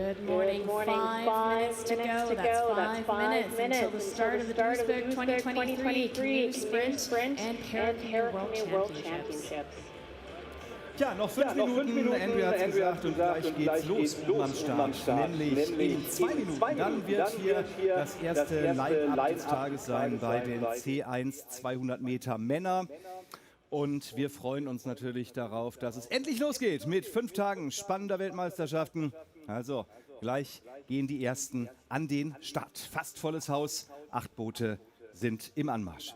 Good morning. 5 minutes to go. That's 5 minutes until the start of the Duisburg 2023 Canoe Sprint and Paracanoe World Championships. Ja, noch 5 Minuten, Andrew hat es gesagt, und gleich geht's los oben am Start, nämlich in 2 Minuten. Dann wird hier das erste Line-Up des Tages sein bei den C1 200 Meter Männer. Und wir freuen uns natürlich darauf, dass es endlich losgeht mit 5 Tagen spannender Weltmeisterschaften. Also gleich gehen die Ersten an den Start. Fast volles Haus, 8 Boote sind im Anmarsch.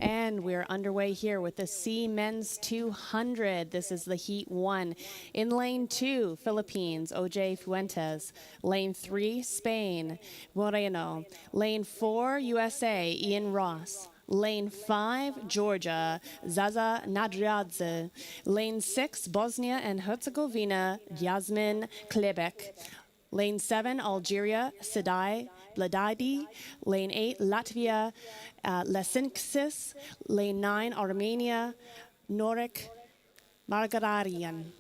And we're underway here with the C Men's 200. This is the Heat 1. In Lane 2, Philippines, OJ Fuentes. Lane 3, Spain, Moreno. Lane 4, USA, Ian Ross. Lane 5, Georgia, Zaza Nadriadze. Lane 6, Bosnia and Herzegovina, Yasmin Klebek. Lane 7, Algeria, Sedai Bladadi. Lane 8, Latvia, Lesinxis. Lane 9, Armenia, Norek Margararian.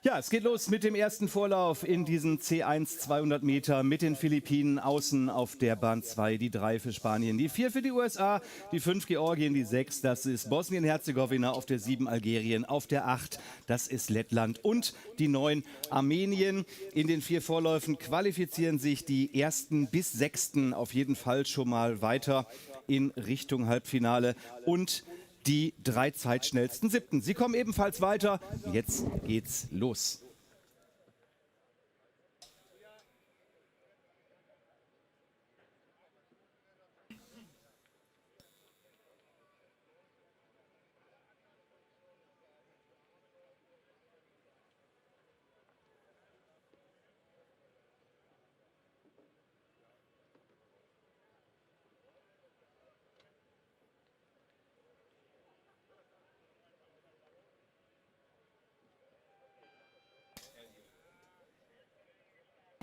Ja, es geht los mit dem ersten Vorlauf in diesen C1 200 Meter mit den Philippinen außen auf der Bahn 2, die 3 für Spanien, die 4 für die USA, die 5 Georgien, die 6, das ist Bosnien-Herzegowina, auf der 7 Algerien, auf der 8, das ist Lettland und die 9 Armenien. In den 4 Vorläufen qualifizieren sich die ersten bis 6. auf jeden Fall schon mal weiter in Richtung Halbfinale und die 3 zeitschnellsten 7. Sie kommen ebenfalls weiter. Jetzt geht's los.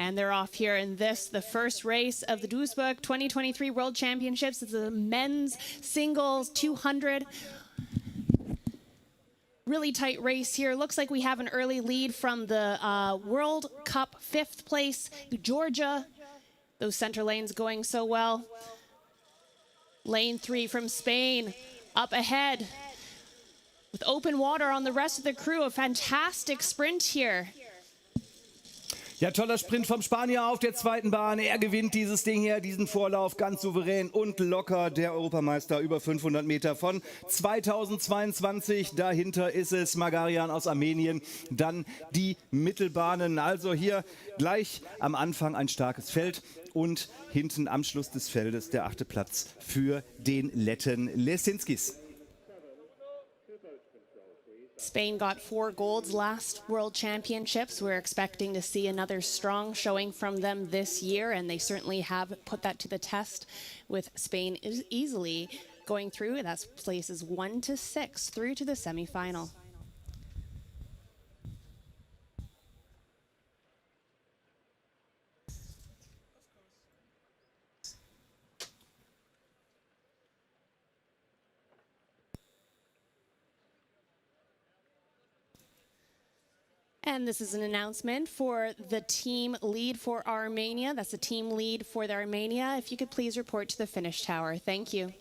And they're off here in this, the first race of the Duisburg 2023 World Championships. It's the men's singles 200. Really tight race here. Looks like we have an early lead from the World Cup 5th place, Georgia. Those center lanes going so well. Lane 3 from Spain up ahead with open water on the rest of the crew. A fantastic sprint here. Ja, toller Sprint vom Spanier auf der zweiten Bahn. Er gewinnt dieses Ding hier, diesen Vorlauf ganz souverän und locker. Der Europameister über 500 Meter von 2022. Dahinter ist es Magarian aus Armenien. Dann die Mittelbahnen. Also hier gleich am Anfang ein starkes Feld. Und hinten am Schluss des Feldes der 8. Platz für den Letten Lesinskis. Spain got 4 golds last World Championships. We're expecting to see another strong showing from them this year, and they certainly have put that to the test with Spain easily going through. That's places 1 to 6 through to the semifinal. And this is an announcement for the team lead for Armenia. That's the team lead for the Armenia. If you could please report to the finish tower. Thank you.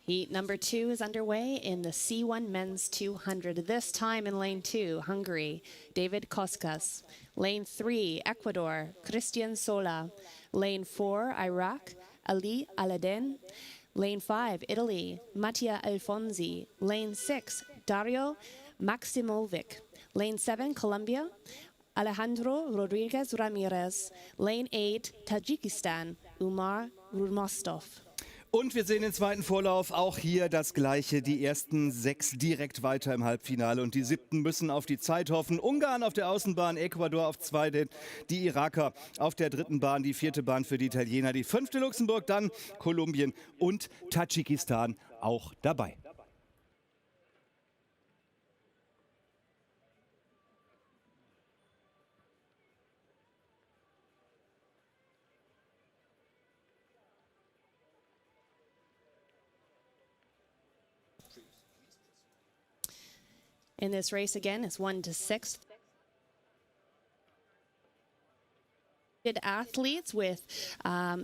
Heat number 2 is underway in the C1 Men's 200. This time in lane 2, Hungary, David Koskas. Lane 3, Ecuador, Christian Sola. Lane 4, Iraq, Ali Aladdin. Lane 5, Italy, Mattia Alfonsi. Lane 6, Dario Maximovic. Lane 7, Colombia, Alejandro Rodriguez Ramirez. Lane 8, Tajikistan, Umar Rurmostov. Und wir sehen den zweiten Vorlauf, auch hier das Gleiche. Die ersten 6 direkt weiter im Halbfinale und die 7. müssen auf die Zeit hoffen. Ungarn auf der Außenbahn, Ecuador auf 2, die Iraker auf der 3. Bahn, die 4. Bahn für die Italiener, die 5. Luxemburg, dann Kolumbien und Tadschikistan auch dabei. In this race again, it's 1 to 6. Athletes with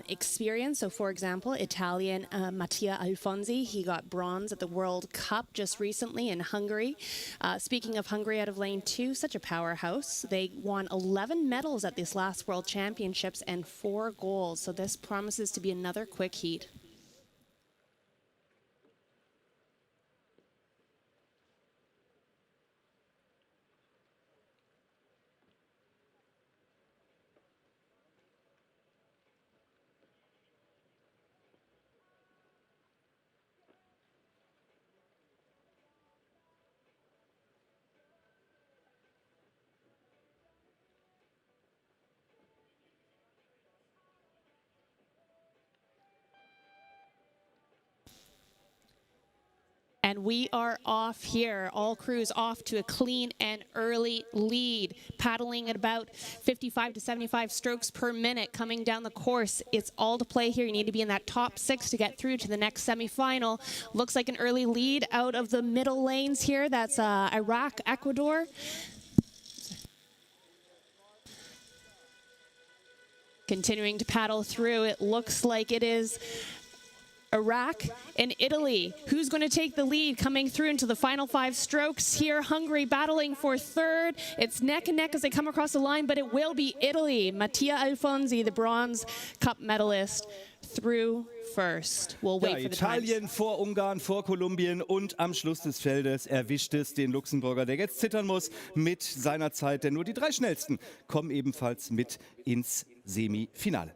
experience. So, for example, Italian Mattia Alfonsi, he got bronze at the World Cup just recently in Hungary. Speaking of Hungary, out of lane 2, such a powerhouse. They won 11 medals at this last World Championships and 4 goals. So this promises to be another quick heat. And we are off here. All crews off to a clean and early lead, paddling at about 55 to 75 strokes per minute coming down the course. It's all to play here. You need to be in that top 6 to get through to the next semifinal. Looks like an early lead out of the middle lanes here. That's Iraq, Ecuador. Continuing to paddle through, it looks like it is Iraq and Italy. Who's going to take the lead coming through into the final 5 strokes here? Hungary battling for third. It's neck and neck as they come across the line, but it will be Italy. Mattia Alfonsi, the bronze cup medalist, through first. We'll wait for the Italien times. vor Ungarn, vor Kolumbien und am Schluss des Feldes erwischt es den Luxemburger, der jetzt zittern muss mit seiner Zeit, denn nur die 3 schnellsten kommen ebenfalls mit ins Semifinale.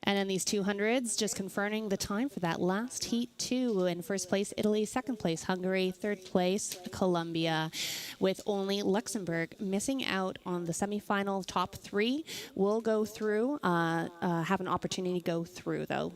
And in these 200s, just confirming the time for that last heat 2. In first place, Italy. Second place, Hungary. Third place, Colombia. With only Luxembourg missing out on the semifinal top 3. Will go through, have an opportunity to go through, though.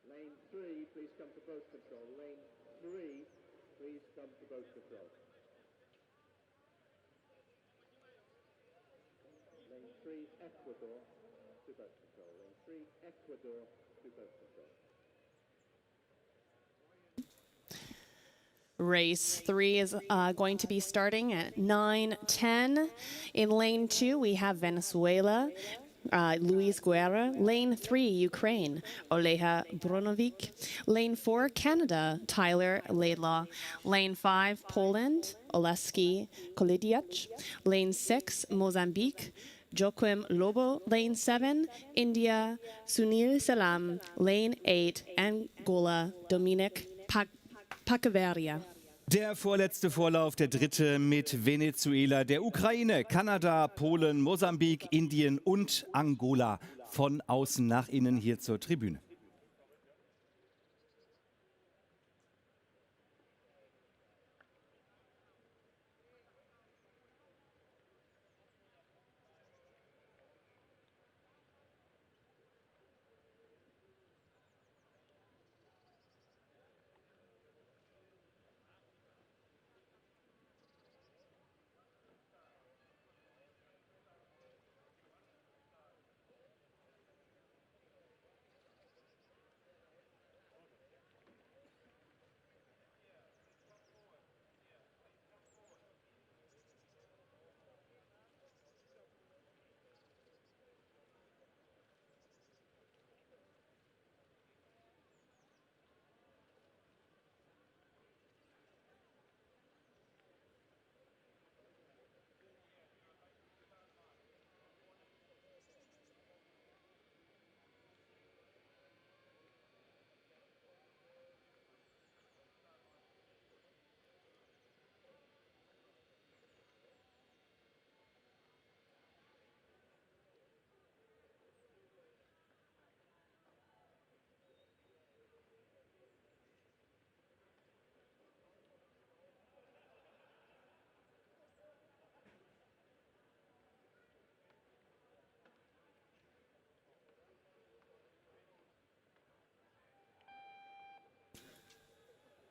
Lane 3, please come to boat control. Lane 3, please come to boat control. Lane 3, Ecuador to boat control. Lane 3, Ecuador to boat control. Race 3 is going to be starting at 9:10. In lane 2, we have Venezuela, Luis Guerra. Lane 3, Ukraine, Oleja Brunovic. Lane 4, Canada, Tyler Laidlaw. Lane 5, Poland, Oleski Kolidiak. Lane 6, Mozambique, Joachim Lobo. Lane 7, India, Sunil Salam. Lane 8, Angola, Dominic Pacaveria. Der vorletzte Vorlauf, der dritte mit Venezuela, der Ukraine, Kanada, Polen, Mosambik, Indien und Angola von außen nach innen hier zur Tribüne.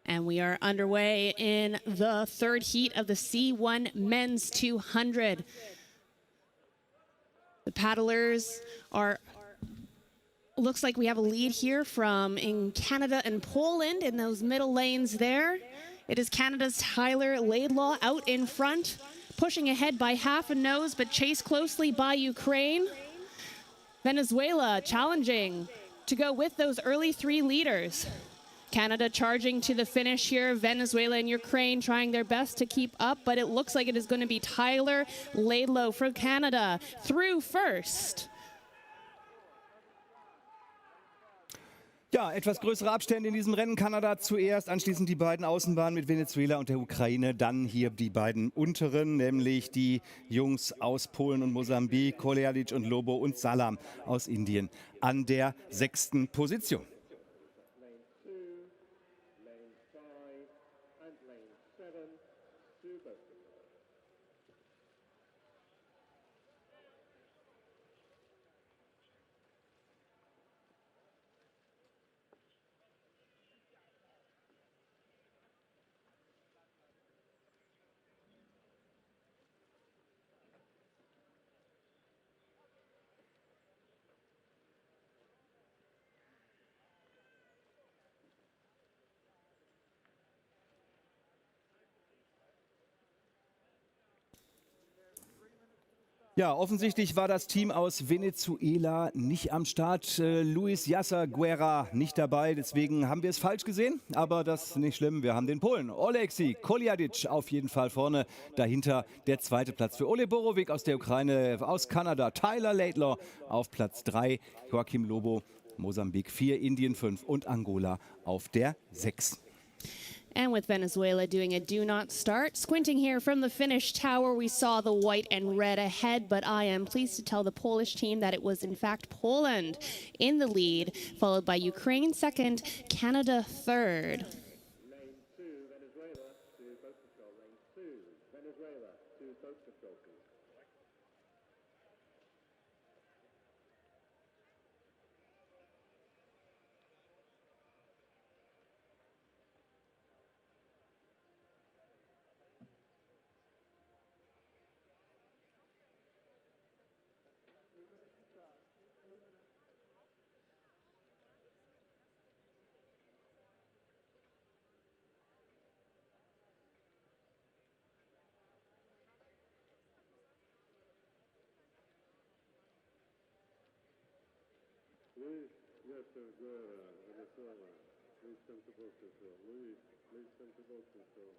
And we are underway in the third heat of the C1 Men's 200. The paddlers are, looks like we have a lead here from in Canada and Poland in those middle lanes there. It is Canada's Tyler Laidlaw out in front, pushing ahead by half a nose, but chased closely by Ukraine. Venezuela challenging to go with those early three leaders. Canada charging to the finish here. Venezuela and Ukraine trying their best to keep up, but it looks like it is going to be Tyler Laidlaw from Canada through first. Ja, etwas größere Abstände in diesem Rennen. Kanada zuerst, anschließend die beiden Außenbahnen mit Venezuela und der Ukraine. Dann hier die beiden unteren, nämlich die Jungs aus Polen und Mosambik, Koleadic und Lobo und Salam aus Indien an der 6. Position. Ja, offensichtlich war das Team aus Venezuela nicht am Start. Luis Yasser Guerra nicht dabei, deswegen haben wir es falsch gesehen. Aber das ist nicht schlimm, wir haben den Polen. Oleksiy Koleadic auf jeden Fall vorne. Dahinter der zweite Platz für Ole Borowik aus der Ukraine, aus Kanada. Tyler Laidlaw auf Platz 3. Joachim Lobo, Mosambik 4, Indien 5 und Angola auf der 6. And with Venezuela doing a do not start. Squinting here from the finish tower, we saw the white and red ahead, but I am pleased to tell the Polish team that it was in fact Poland in the lead, followed by Ukraine second, Canada third. Lane 2, Venezuela to boat control. Lane 2, Venezuela to boat control, please. Luis Yasser Guerra, Venezuela. Please come to boat control. Luis, please come to boat control.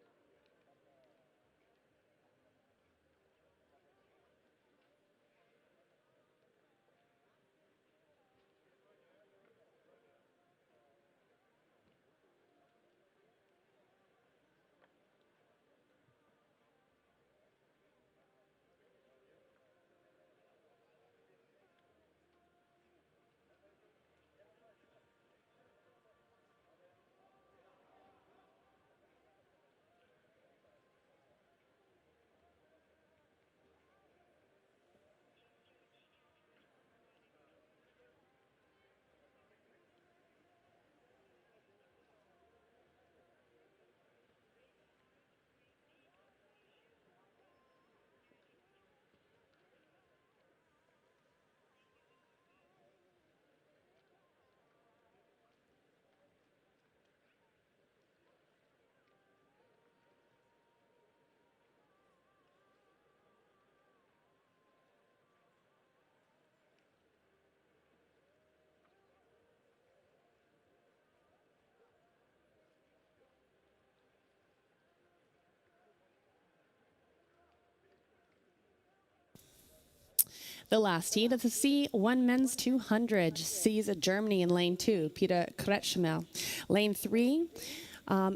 The last heat of the C1 Men's 200 sees Germany in lane 2, Peter Kretschmer. Lane 3,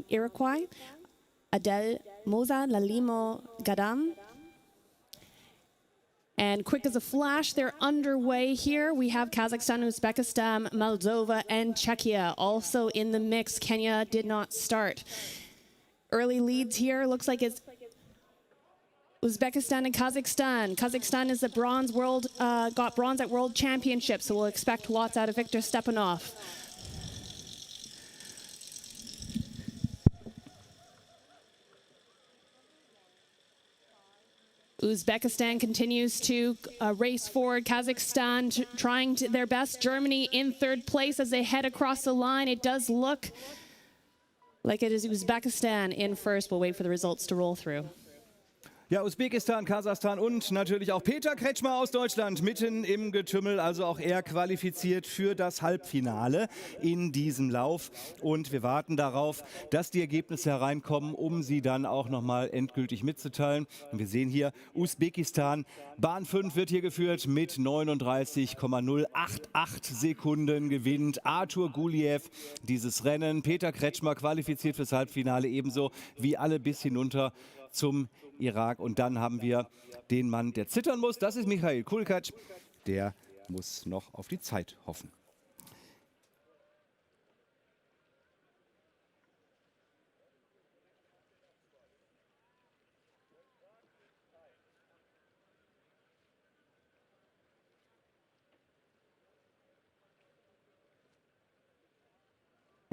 Iroquois, Adel Moza Lalimo Gadam. And quick as a flash, they're underway here. We have Kazakhstan, Uzbekistan, Moldova, and Czechia also in the mix. Kenya did not start. Early leads here, looks like it's Uzbekistan and Kazakhstan. Kazakhstan is the bronze world, got bronze at World Championships, so we'll expect lots out of Viktor Stepanov. Uzbekistan continues to race forward. Kazakhstan trying their best. Germany in third place as they head across the line. It does look like it is Uzbekistan in first. We'll wait for the results to roll through. Ja, Usbekistan, Kasachstan und natürlich auch Peter Kretschmer aus Deutschland mitten im Getümmel. Also auch er qualifiziert für das Halbfinale in diesem Lauf. Und wir warten darauf, dass die Ergebnisse hereinkommen, um sie dann auch nochmal endgültig mitzuteilen. Und wir sehen hier Usbekistan. Bahn 5 wird hier geführt mit 39,088 Sekunden gewinnt Artur Guliev dieses Rennen. Peter Kretschmer qualifiziert fürs Halbfinale ebenso wie alle bis hinunter zum Irak. Und dann haben wir den Mann, der zittern muss. Das ist Michail Kulkac. Der muss noch auf die Zeit hoffen.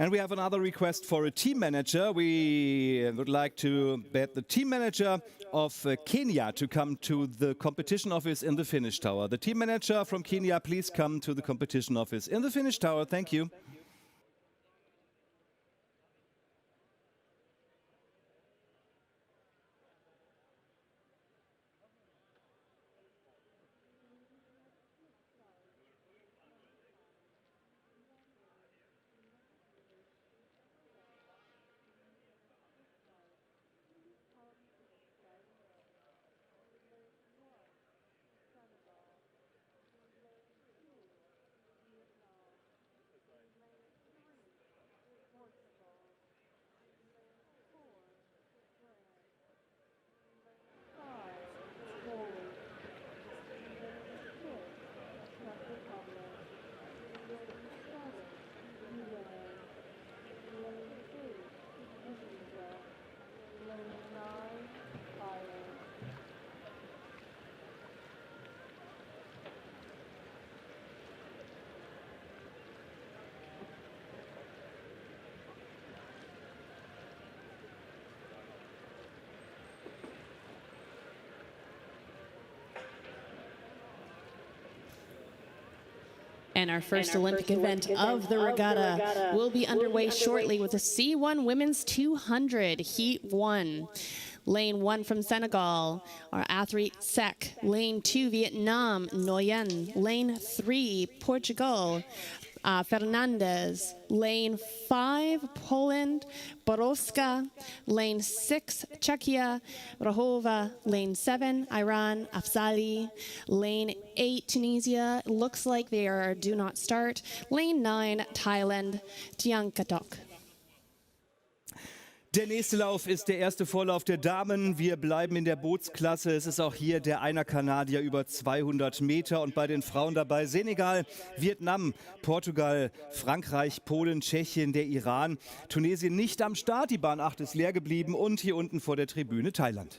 And we have another request for a team manager. We would like to bet the team manager of Kenya to come to the competition office in the finish tower. The team manager from Kenya, please come to the competition office in the finish tower. Thank you. And our first Olympic event of the regatta will be underway shortly with the C1 Women's 200 Heat 1. Lane 1 from Senegal, our athlete Sek. Lane 2, Vietnam, Nguyen. Lane 3, Portugal, Fernandez. Lane 5, Poland, Borowska. Lane 6, Czechia, Rahova. Lane 7, Iran, Afzali. Lane 8, Tunisia. Looks like they are do not start. Lane 9, Thailand, Tiangkatok. Der nächste Lauf ist der erste Vorlauf der Damen. Wir bleiben in der Bootsklasse. Es ist auch hier der Einer-Kanadier über 200 Meter. Und bei den Frauen dabei Senegal, Vietnam, Portugal, Frankreich, Polen, Tschechien, der Iran. Tunesien nicht am Start. Die Bahn 8 ist leer geblieben. Und hier unten vor der Tribüne Thailand.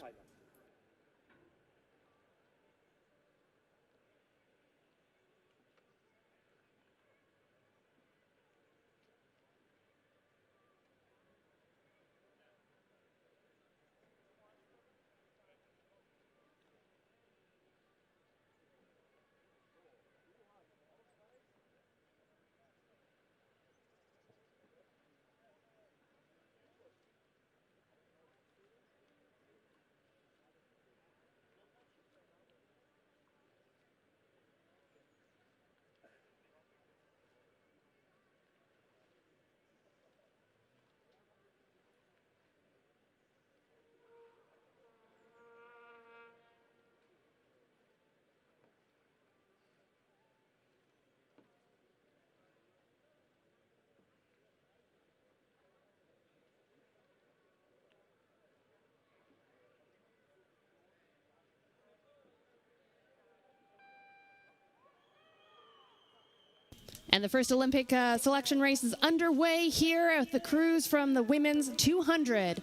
And the first Olympic selection race is underway here at the cruise from the women's 200.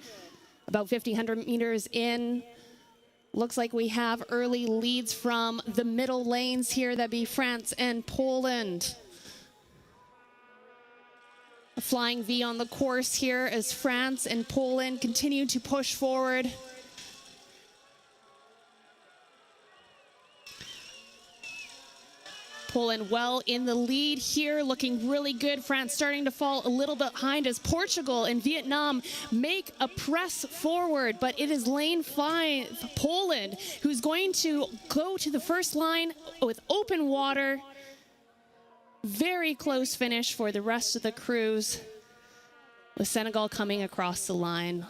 About 1,500 meters in. Looks like we have early leads from the middle lanes here. That'd be France and Poland. A flying V on the course here as France and Poland continue to push forward. Poland well in the lead here, looking really good. France starting to fall a little bit behind as Portugal and Vietnam make a press forward, but it is lane 5, Poland, who's going to go to the first line with open water. Very close finish for the rest of the crews, with Senegal coming across the line.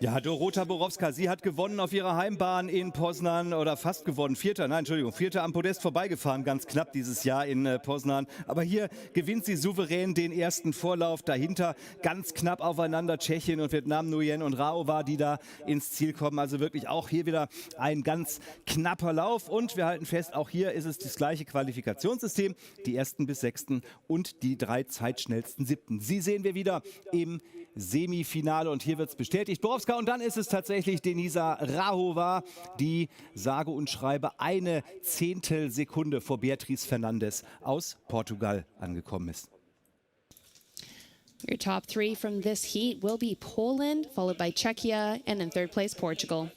Ja, Dorota Borowska, sie hat gewonnen auf ihrer Heimbahn in Poznan oder fast gewonnen. Vierter am Podest vorbeigefahren, ganz knapp dieses Jahr in Poznan. Aber hier gewinnt sie souverän den ersten Vorlauf. Dahinter ganz knapp aufeinander Tschechien und Vietnam, Nguyen und Raova, die da ins Ziel kommen. Also wirklich auch hier wieder ein ganz knapper Lauf. Und wir halten fest, auch hier ist es das gleiche Qualifikationssystem. Die ersten bis sechsten und die 3 zeitschnellsten siebten. Sie sehen wir wieder im Semifinale und hier wird es bestätigt. Borowska, und dann ist es tatsächlich Denisa Rahova, die sage und schreibe eine Zehntelsekunde vor Beatriz Fernandes aus Portugal angekommen ist. Your top 3 from this heat will be Poland, followed by Czechia, and in third place, Portugal.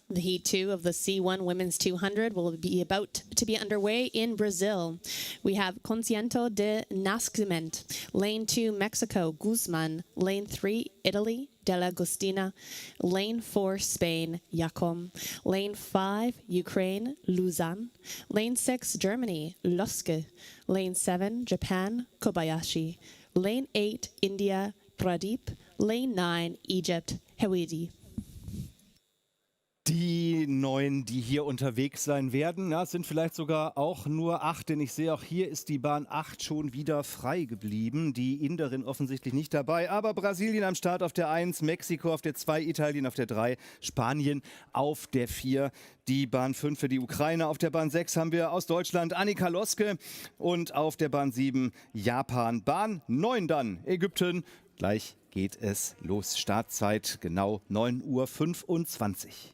The Heat 2 of the C1 Women's 200 will be about to be underway in Brazil. We have Consciento de Nascimento, Lane 2, Mexico, Guzman, Lane 3, Italy, Dell'Agostina, Lane 4, Spain, Yacom, Lane 5, Ukraine, Luzan, Lane 6, Germany, Loske, Lane 7, Japan, Kobayashi, Lane 8, India, Pradeep, Lane 9, Egypt, Hewidi. Die 9, die hier unterwegs sein werden, ja, sind vielleicht sogar auch nur 8, denn ich sehe auch hier ist die Bahn 8 schon wieder frei geblieben. Die Inderin offensichtlich nicht dabei, aber Brasilien am Start auf der 1, Mexiko auf der 2, Italien auf der 3, Spanien auf der 4, die Bahn 5 für die Ukraine. Auf der Bahn 6 haben wir aus Deutschland Annika Loske und auf der Bahn 7 Japan. Bahn 9 dann Ägypten. Gleich geht es los. Startzeit genau 9:25 Uhr.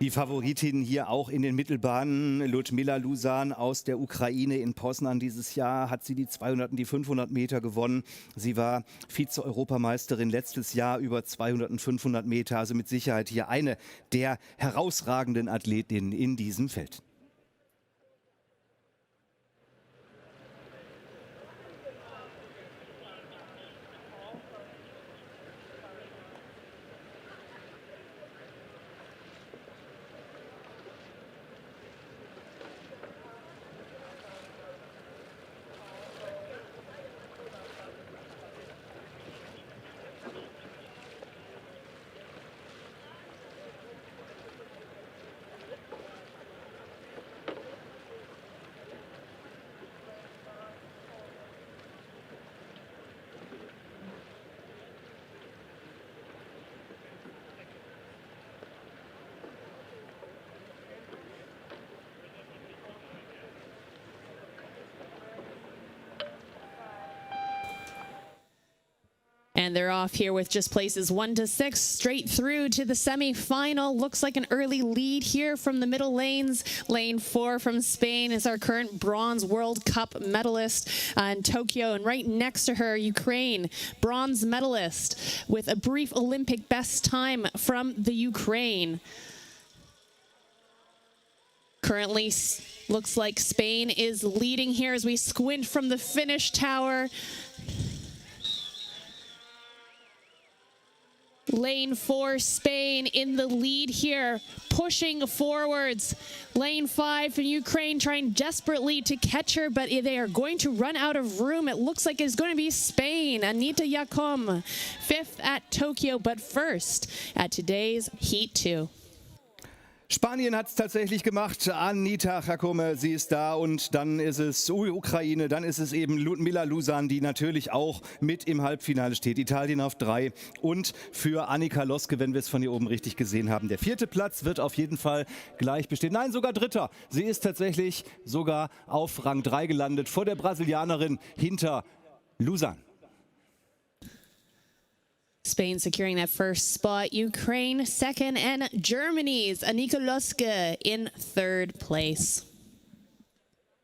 Die Favoritinnen hier auch in den Mittelbahnen. Ludmila Luzan aus der Ukraine in Poznan dieses Jahr hat sie die 200 und die 500 Meter gewonnen. Sie war Vize-Europameisterin letztes Jahr über 200 und 500 Meter. Also mit Sicherheit hier eine der herausragenden Athletinnen in diesem Feld. And they're off here with just places 1 to 6 straight through to the semifinal. Looks like an early lead here from the middle lanes. Lane 4 from Spain is our current bronze World Cup medalist in Tokyo. And right next to her, Ukraine, bronze medalist with a brief Olympic best time from the Ukraine. Currently, looks like Spain is leading here as we squint from the finish tower. Lane 4, Spain in the lead here, pushing forwards. Lane 5 from Ukraine trying desperately to catch her, but they are going to run out of room. It looks like it's going to be Spain. Anita Yakom, 5th at Tokyo, but first at today's Heat 2. Spanien hat es tatsächlich gemacht. Anita Jacome, sie ist da, und dann ist es Ukraine, dann ist es eben Ludmila Lusan, die natürlich auch mit im Halbfinale steht. Italien auf 3 und für Annika Loske, wenn wir es von hier oben richtig gesehen haben. Der 4. Platz wird auf jeden Fall gleich bestehen. Nein, sogar 3. Sie ist tatsächlich sogar auf Rang 3 gelandet, vor der Brasilianerin hinter Lusan. Spain securing that first spot, Ukraine 2nd, and Germany's Annika Loske in 3rd place.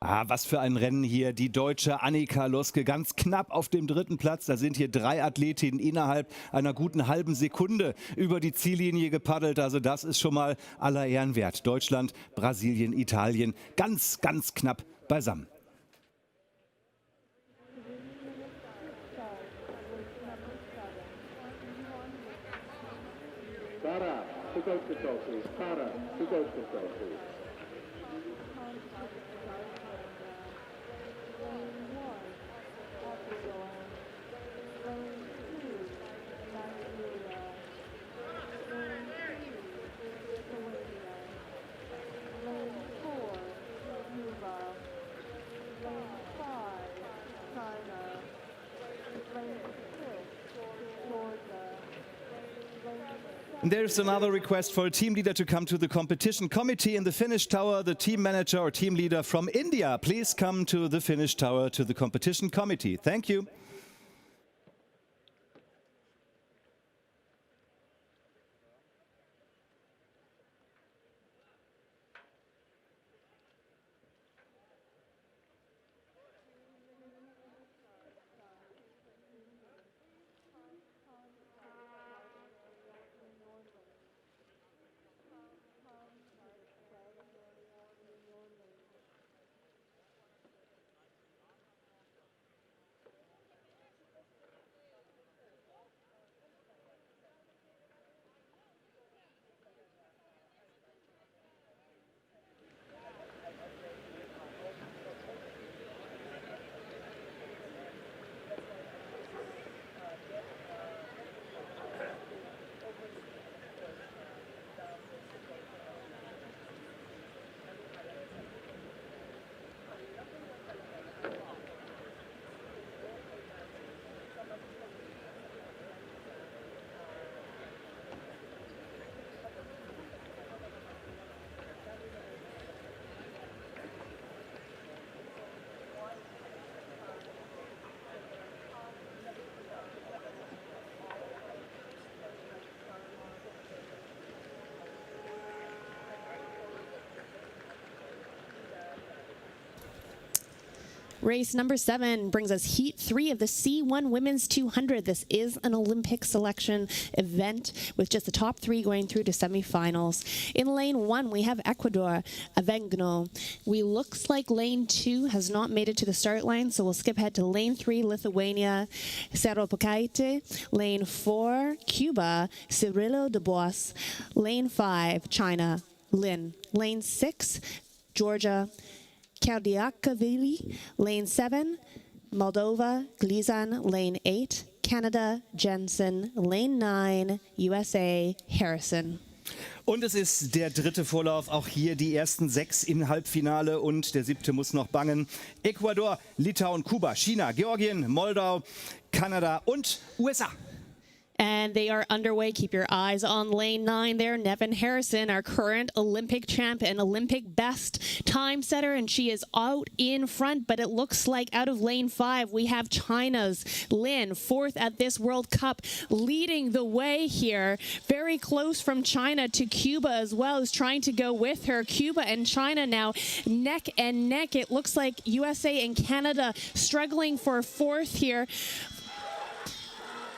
Was für ein Rennen hier. Die deutsche Annika Loske ganz knapp auf dem 3. Platz. Da sind hier 3 Athletinnen innerhalb einer guten halben Sekunde über die Ziellinie gepaddelt. Also das ist schon mal aller Ehren wert. Deutschland, Brasilien, Italien ganz, ganz knapp beisammen. Para, to go control, please. Para, to go control, please. And there's another request for a team leader to come to the competition committee in the finish tower. The team manager or team leader from India, please come to the finish tower to the competition committee. Thank you. Race number 7 brings us Heat 3 of the C1 Women's 200. This is an Olympic selection event with just the top 3 going through to semifinals. In lane 1, we have Ecuador, Avengno. Looks like lane 2 has not made it to the start line, so we'll skip ahead to lane 3, Lithuania, Seropokaite. Lane 4, Cuba, Cirilo de Bois. Lane 5, China, Lin. Lane 6, Georgia, Kaldiakavili. Lane 7, Moldova, Glizan. Lane 8, Canada, Jensen. Lane 9, USA, Harrison. Und es ist der 3. Vorlauf, auch hier die ersten 6 im Halbfinale und der 7. muss noch bangen. Ecuador, Litauen, Kuba, China, Georgien, Moldau, Kanada und USA. And they are underway. Keep your eyes on lane 9 there. Nevin Harrison, our current Olympic champ and Olympic best time setter, and she is out in front, but it looks like out of lane 5, we have China's Lin, 4th at this World Cup, leading the way here. Very close from China to Cuba as well, who's trying to go with her. Cuba and China now neck and neck. It looks like USA and Canada struggling for 4th here.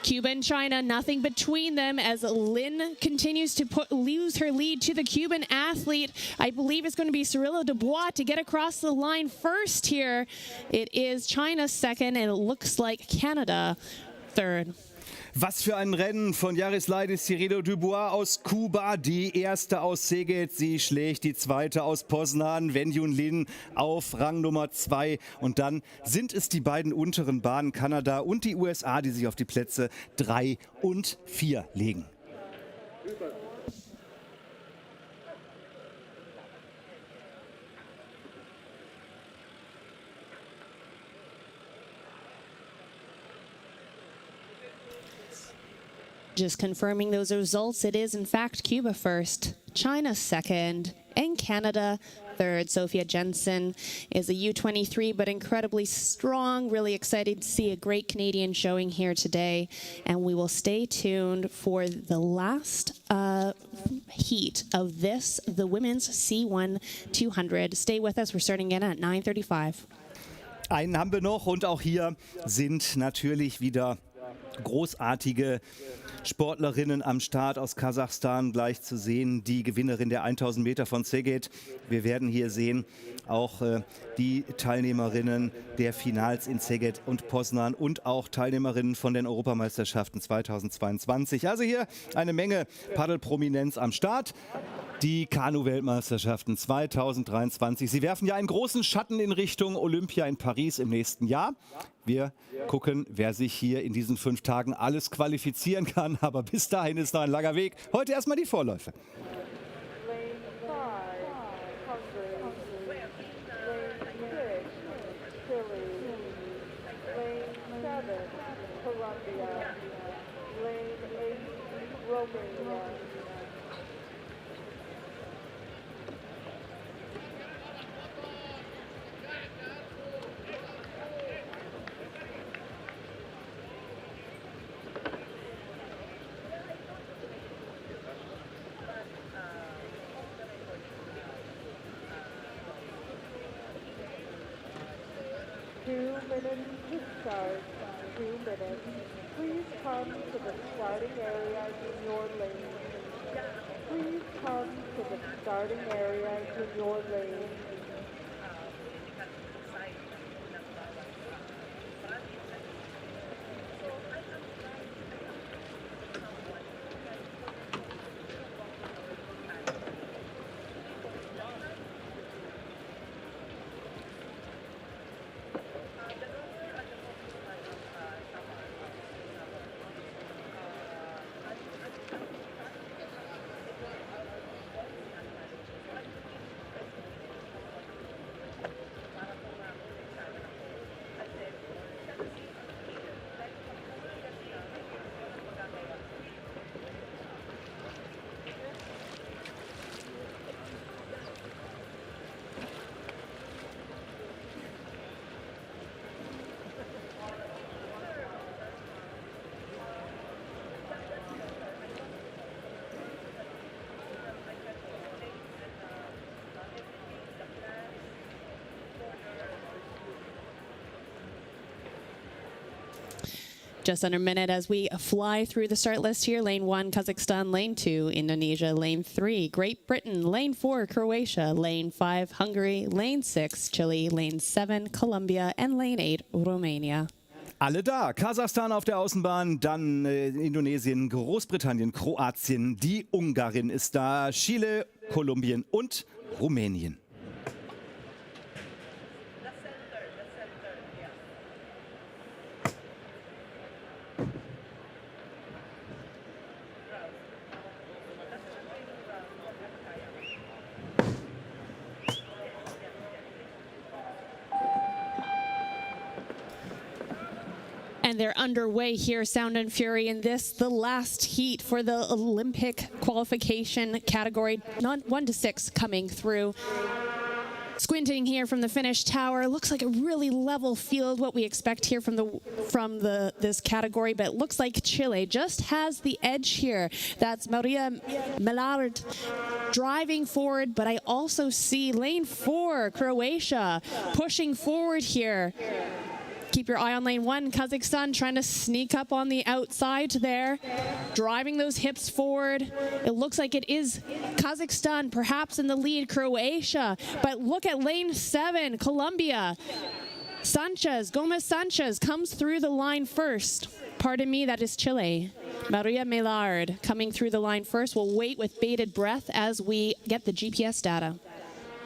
Cuba and China, nothing between them as Lin continues to lose her lead to the Cuban athlete. I believe it's going to be Cirillo Dubois to get across the line first here. It is China 2nd, and it looks like Canada 3rd. Was für ein Rennen von Jarisleide Cirillo Dubois aus Kuba, die erste aus Szeged. Sie schlägt die zweite aus Poznan, Wen Yun Lin auf Rang Nummer 2. Und dann sind es die beiden unteren Bahnen, Kanada und die USA, die sich auf die Plätze 3 und 4 legen. Just confirming those results, it is in fact Cuba 1st, China 2nd, and Canada 3rd. Sophia Jensen is a U23, but incredibly strong. Really excited to see a great Canadian showing here today. And we will stay tuned for the last heat of this, the women's C1 200. Stay with us. We're starting again at 9:35. Einen haben wir noch und auch hier sind natürlich wieder großartige Sportlerinnen am Start aus Kasachstan gleich zu sehen. Die Gewinnerin der 1000 Meter von Szeged. Wir werden hier sehen auch die Teilnehmerinnen der Finals in Szeged und Poznan und auch Teilnehmerinnen von den Europameisterschaften 2022. Also hier eine Menge Paddelprominenz am Start. Die Kanu-Weltmeisterschaften 2023. Sie werfen ja einen großen Schatten in Richtung Olympia in Paris im nächsten Jahr. Wir gucken, wer sich hier in diesen 5 Tagen alles qualifizieren kann. Aber bis dahin ist noch ein langer Weg. Heute erstmal die Vorläufe. To start, 2 minutes. Please come to the starting area in your lane. Please come to the starting area in your lane. Just under a minute as we fly through the start list here. Lane 1, Kazakhstan. Lane 2, Indonesia. Lane 3, Great Britain. Lane 4, Croatia. Lane 5, Hungary. Lane 6, Chile. Lane 7, Colombia. And Lane 8, Romania. Alle da. Kasachstan auf der Außenbahn, dann Indonesien, Großbritannien, Kroatien, die Ungarin ist da, Chile, Kolumbien und Rumänien. And they're underway here, Sound and Fury, in this, the last heat for the Olympic qualification category. 1 to 6 coming through. Squinting here from the finish tower, looks like a really level field, what we expect here from this category, but it looks like Chile just has the edge here. That's Maria Mellard driving forward, but I also see lane 4, Croatia, pushing forward here. Keep your eye on lane 1, Kazakhstan trying to sneak up on the outside there, driving those hips forward. It looks like it is Kazakhstan perhaps in the lead, Croatia, but look at lane 7, Colombia. Gomez Sanchez comes through the line first. Pardon me, that is Chile. Maria Mellard coming through the line first. We'll wait with bated breath as we get the GPS data.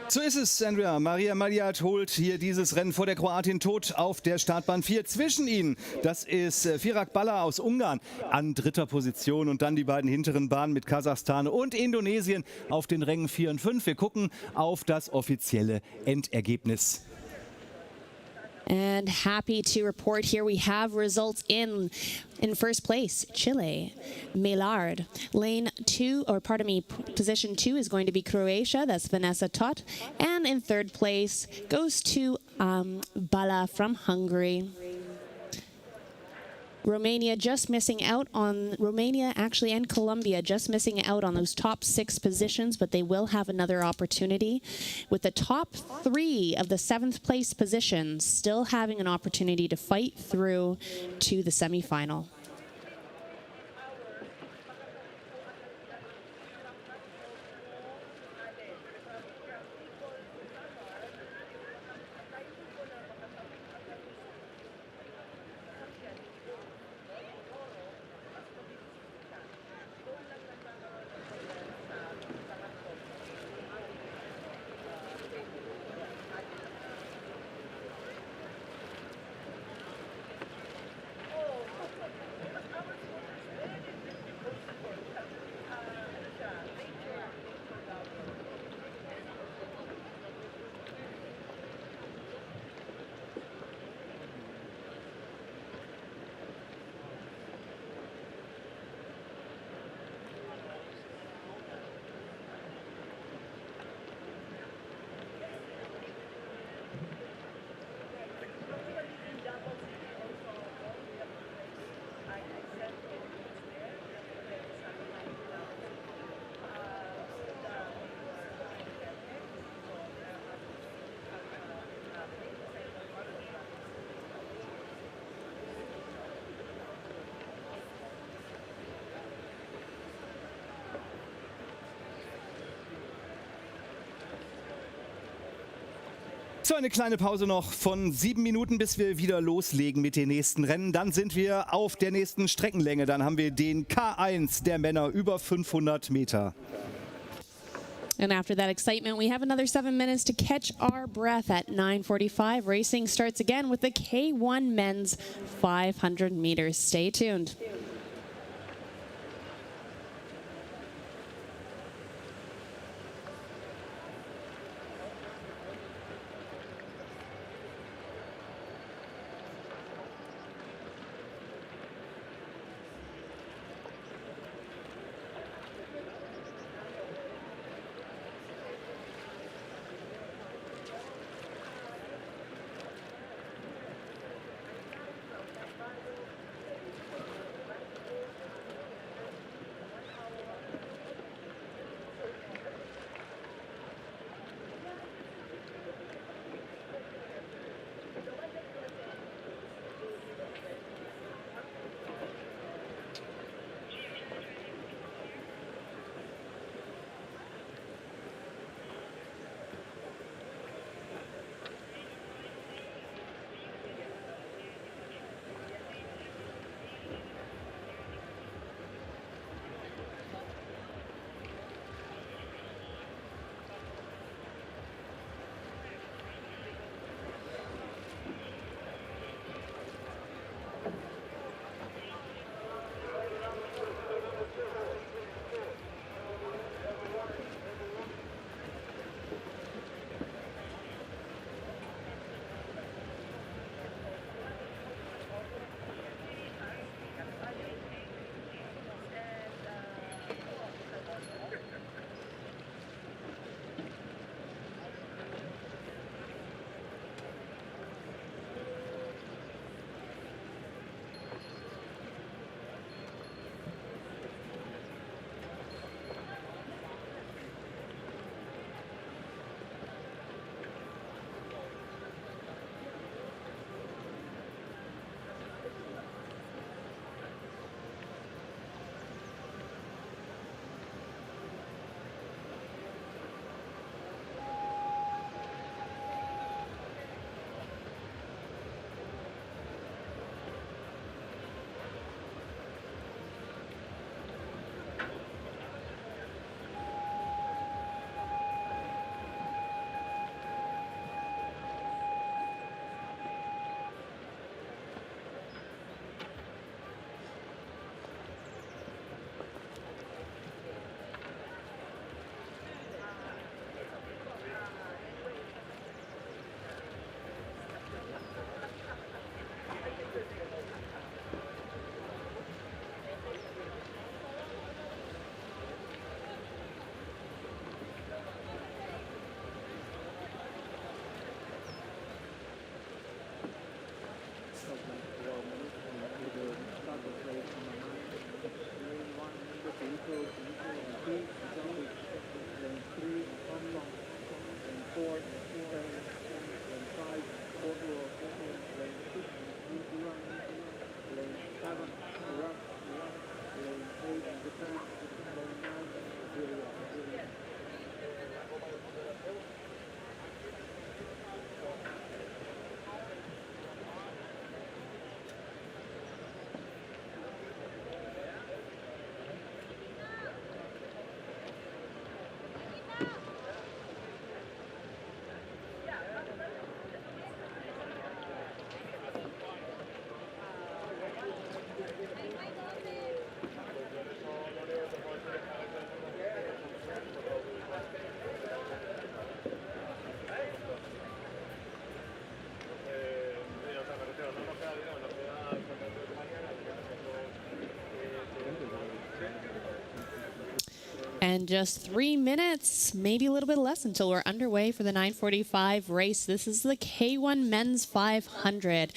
So ist es, Andrea. Maria Mellard holt hier dieses Rennen vor der Kroatin tot auf der Startbahn 4. Zwischen ihnen, das ist Firak Balla aus Ungarn an 3. Position und dann die beiden hinteren Bahnen mit Kasachstan und Indonesien auf den Rängen 4 und 5. Wir gucken auf das offizielle Endergebnis. And happy to report here we have results in first place, Chile, Mellard. Position 2 is going to be Croatia, that's Vanessa Tot. And in third place goes to Bala from Hungary. Romania actually and Colombia just missing out on those top 6 positions, but they will have another opportunity. With the top 3 of the 7th place positions still having an opportunity to fight through to the semifinal. So, eine kleine Pause noch von 7 Minuten, bis wir wieder loslegen mit den nächsten Rennen. Dann sind wir auf der nächsten Streckenlänge. Dann haben wir den K1 der Männer über 500 Meter. And after that excitement, we have another 7 minutes to catch our breath at 9:45. Racing starts again with the K1 men's 500 meters. Stay tuned. And just 3 minutes, maybe a little bit less, until we're underway for the 9:45 race. This is the K1 Men's 500.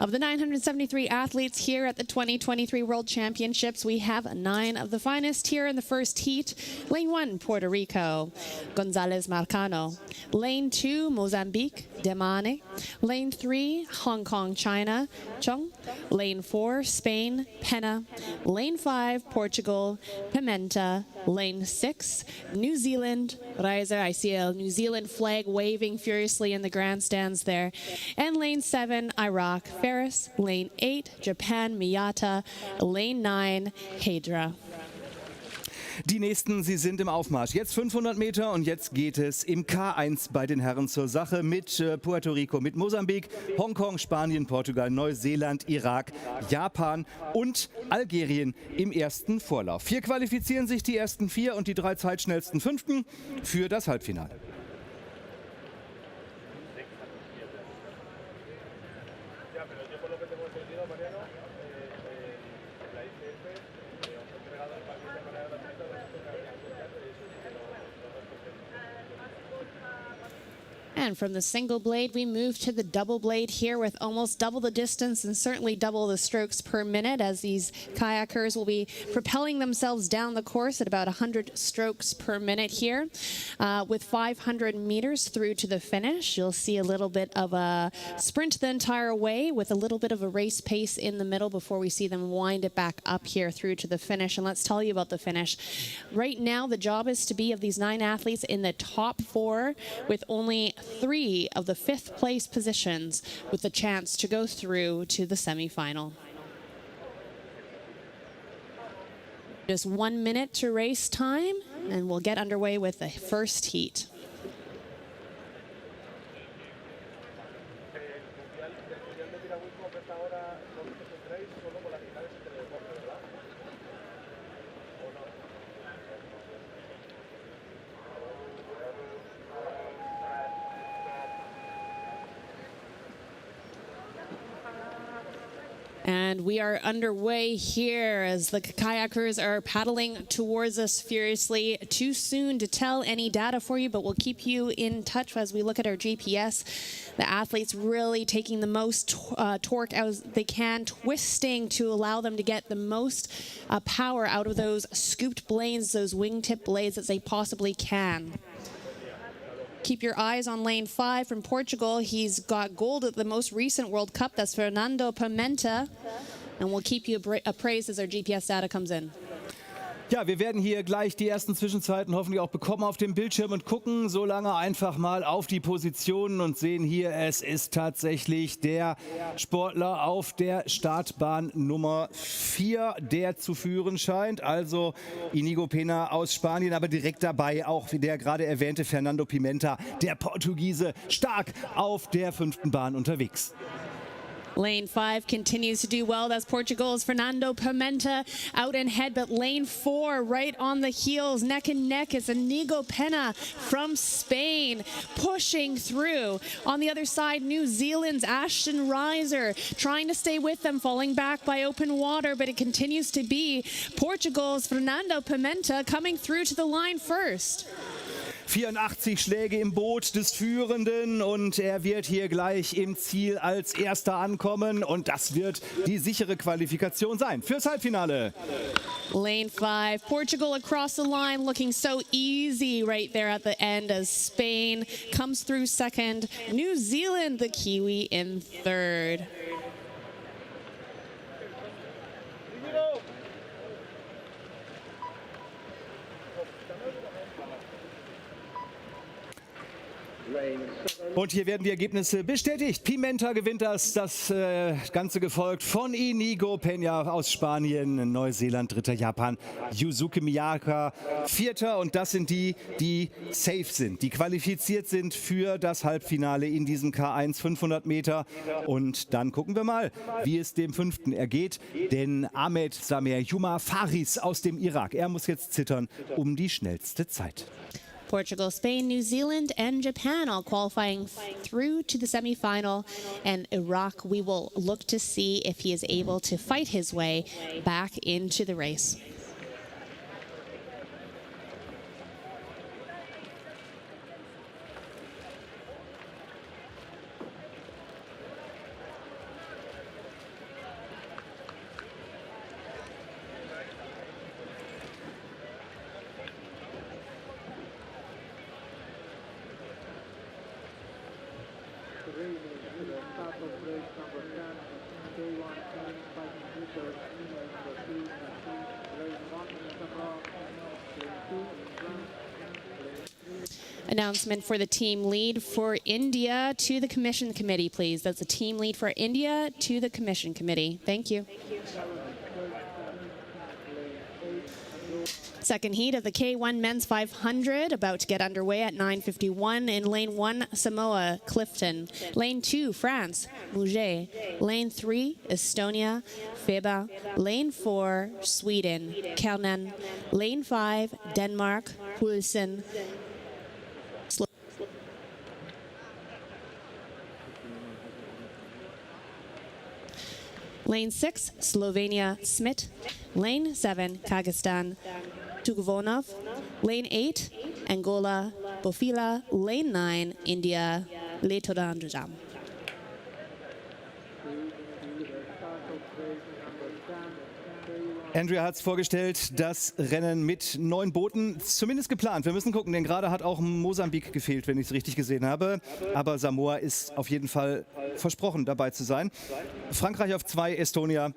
Of the 973 athletes here at the 2023 World Championships, we have 9 of the finest here in the first heat. Lane 1, Puerto Rico, Gonzalez Marcano. Lane 2, Mozambique, Demane. Lane 3, Hong Kong, China, Chong. Lane 4, Spain, Pena. Lane 5, Portugal, Pimenta. Lane 6, New Zealand, Reiser. I see a New Zealand flag waving furiously in the grandstands there. And lane 7, Iraq, Ferris. Lane 8, Japan, Miyata. Lane 9, Hedra. Die nächsten, sie sind im Aufmarsch. Jetzt 500 Meter und jetzt geht es im K1 bei den Herren zur Sache mit Puerto Rico, mit Mosambik, Hongkong, Spanien, Portugal, Neuseeland, Irak, Japan und Algerien im ersten Vorlauf. Hier qualifizieren sich die ersten 4 und die 3 zeitschnellsten Fünften für das Halbfinale. And from the single blade, we move to the double blade here with almost double the distance and certainly double the strokes per minute, as these kayakers will be propelling themselves down the course at about 100 strokes per minute here. With 500 meters through to the finish, you'll see a little bit of a sprint the entire way with a little bit of a race pace in the middle before we see them wind it back up here through to the finish. And let's tell you about the finish. Right now, the job is to be, of these 9 athletes, in the top 4 with only 3 of the 5th place positions with the chance to go through to the semifinal. Just 1 minute to race time, and we'll get underway with the first heat. And we are underway here as the kayakers are paddling towards us furiously. Too soon to tell any data for you, but we'll keep you in touch as we look at our GPS. The athletes really taking the most torque as they can, twisting to allow them to get the most power out of those scooped blades, those wingtip blades, as they possibly can. Keep your eyes on lane 5 from Portugal. He's got gold at the most recent World Cup. That's Fernando Pimenta. And we'll keep you appraised as our GPS data comes in. Ja, wir werden hier gleich die ersten Zwischenzeiten hoffentlich auch bekommen auf dem Bildschirm und gucken so lange einfach mal auf die Positionen und sehen hier, es ist tatsächlich der Sportler auf der Startbahn Nummer 4, der zu führen scheint. Also Inigo Pena aus Spanien, aber direkt dabei auch der gerade erwähnte Fernando Pimenta, der Portugiese, stark auf der 5. Bahn unterwegs. Lane 5 continues to do well. That's Portugal's Fernando Pimenta out in head, but lane 4 right on the heels, neck and neck, is Inigo Pena from Spain pushing through. On the other side, New Zealand's Ashton Reiser trying to stay with them, falling back by open water, but it continues to be Portugal's Fernando Pimenta coming through to the line first. 84 Schläge im Boot des Führenden und er wird hier gleich im Ziel als Erster ankommen und das wird die sichere Qualifikation sein fürs Halbfinale. Lane 5, Portugal across the line, looking so easy right there at the end as Spain comes through second. New Zealand, the Kiwi, in third. Und hier werden die Ergebnisse bestätigt. Pimenta gewinnt das Ganze gefolgt von Inigo Peña aus Spanien, Neuseeland, dritter Japan, Yusuke Miyaka, vierter und das sind die, die safe sind, die qualifiziert sind für das Halbfinale in diesem K1 500 Meter. Und dann gucken wir mal, wie es dem fünften ergeht, denn Ahmed Samer Juma Faris aus dem Irak, er muss jetzt zittern um die schnellste Zeit. Portugal, Spain, New Zealand, and Japan all qualifying through to the semifinal. And Iraq, we will look to see if he is able to fight his way back into the race. Announcement for the team lead for India to the commission committee, please. That's the team lead for India to the commission committee. Thank you. Second heat of the K1 Men's 500 about to get underway at 9:51 in Lane 1, Samoa, Clifton. Lane 2, France, Mouget. Lane 3, Estonia, Feba. Lane 4, Sweden, Kelnen. Lane 5, Denmark, Hulsen. Lane 6, Slovenia, Smit. Lane 7, Kazakhstan, Tugvonov. Lane 8, Angola, Bofila. Lane 9, India, Letodandjam. Andrea hat es vorgestellt, das Rennen mit 9 Booten, zumindest geplant. Wir müssen gucken, denn gerade hat auch Mosambik gefehlt, wenn ich es richtig gesehen habe. Aber Samoa ist auf jeden Fall versprochen, dabei zu sein. Frankreich auf 2, Estonia,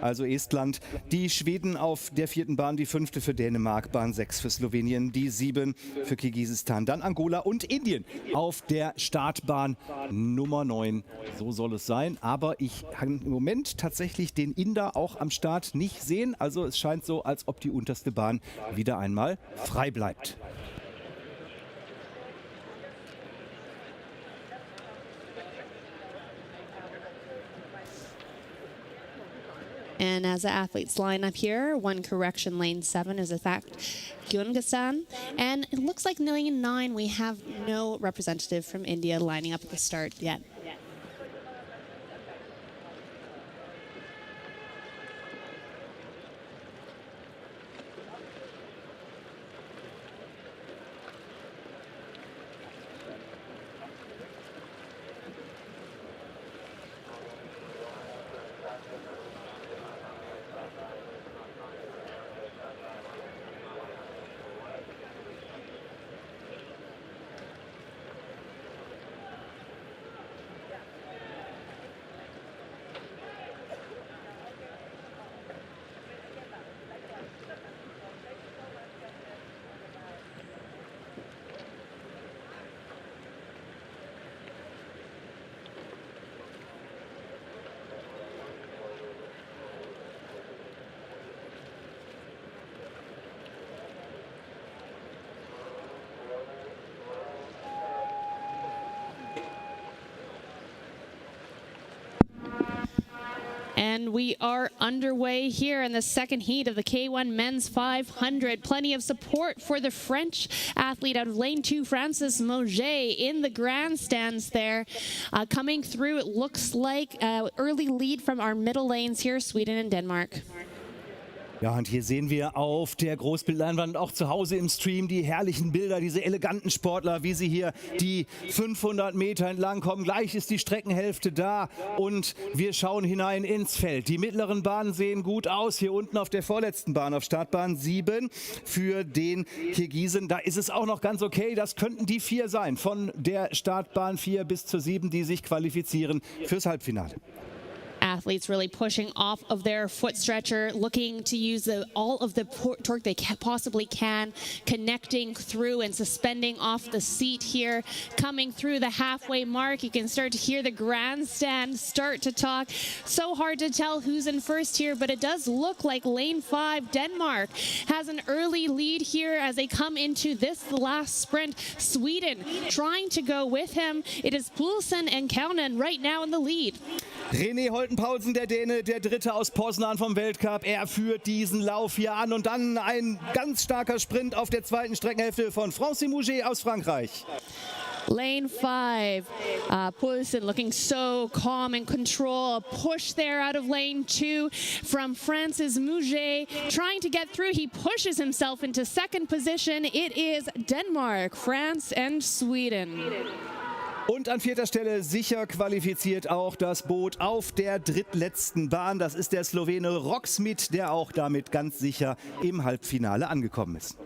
also Estland. Die Schweden auf der 4. Bahn, die 5. für Dänemark, Bahn 6 für Slowenien, die 7 für Kirgisistan, dann Angola und Indien auf der Startbahn Nummer 9. So soll es sein, aber ich kann im Moment tatsächlich den Inder auch am Start nicht sehen. Also es scheint so, als ob die unterste Bahn wieder einmal frei bleibt. And as the athletes line up here, one correction, lane 7 is in fact Kyrgyzstan. And it looks like lane 9, we have no representative from India lining up at the start yet. And we are underway here in the second heat of the K1 Men's 500. Plenty of support for the French athlete out of lane 2, Francis Mouget, in the grandstands there. Coming through, it looks like early lead from our middle lanes here, Sweden and Denmark. Ja, und hier sehen wir auf der Großbildleinwand auch zu Hause im Stream die herrlichen Bilder, diese eleganten Sportler, wie sie hier die 500 Meter entlang kommen. Gleich ist die Streckenhälfte da und wir schauen hinein ins Feld. Die mittleren Bahnen sehen gut aus. Hier unten auf der vorletzten Bahn, auf Startbahn 7 für den Kirgisen. Da ist es auch noch ganz okay. Das könnten die 4 sein, von der Startbahn 4 bis zur 7, die sich qualifizieren fürs Halbfinale. Athletes really pushing off of their foot stretcher, looking to use all of the torque they possibly can, connecting through and suspending off the seat here. Coming through the halfway mark, you can start to hear the grandstand start to talk. So hard to tell who's in first here, but it does look like lane 5, Denmark, has an early lead here as they come into this last sprint. Sweden trying to go with him. It is Poulsen and Kaunen right now in the lead. René Holtenpausen, der Däne, der Dritte aus Poznan vom Weltcup. Er führt diesen Lauf hier an und dann ein ganz starker Sprint auf der zweiten Streckenhälfte von Francis Mouget aus Frankreich. Lane 5, Poulsen looking so calm and control. A push there out of lane 2 from Francis Mouget. Trying to get through, he pushes himself into second position. It is Denmark, France and Sweden. Und an 4. Stelle sicher qualifiziert auch das Boot auf der drittletzten Bahn. Das ist der Slowene Roksmit, der auch damit ganz sicher im Halbfinale angekommen ist.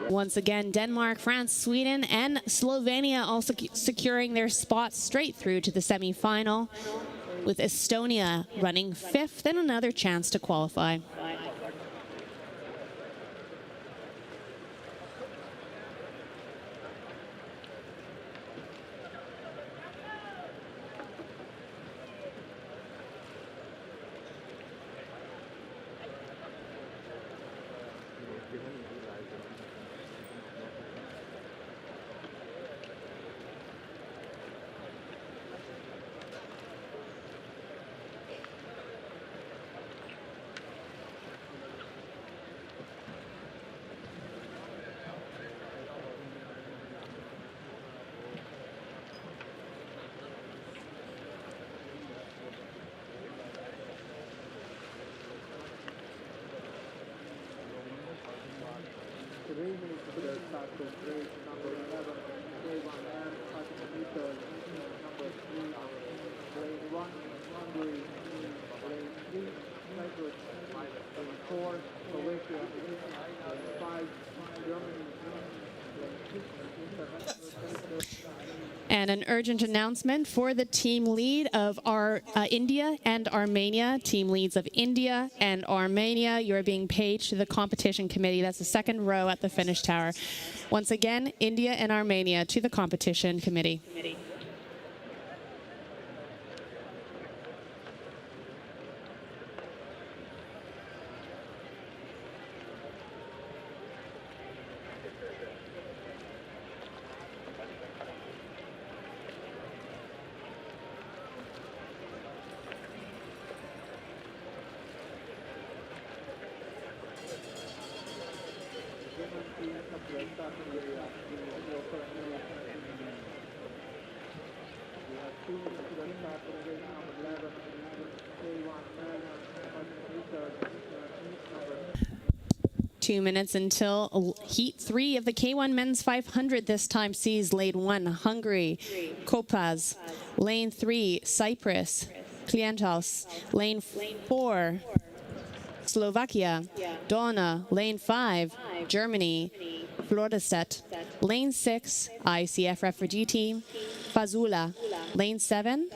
Once again, Denmark, France, Sweden, and Slovenia also securing their spots straight through to the semi-final, with Estonia running 5th and another chance to qualify. And an urgent announcement for the team lead of our India and Armenia. Team leads of India and Armenia, you're being paid to the competition committee. That's the second row at the finish tower. Once again, India and Armenia to the competition committee. Two minutes until Heat 3 of the K1 Men's 500. This time sees lane 1, Hungary, Kopaz. Lane 3, Cyprus, Klientos. Lane 4, Slovakia, Dona. Lane 5, Germany, Florestedt. Lane 6, ICF refugee team, Fazula. Lane 7,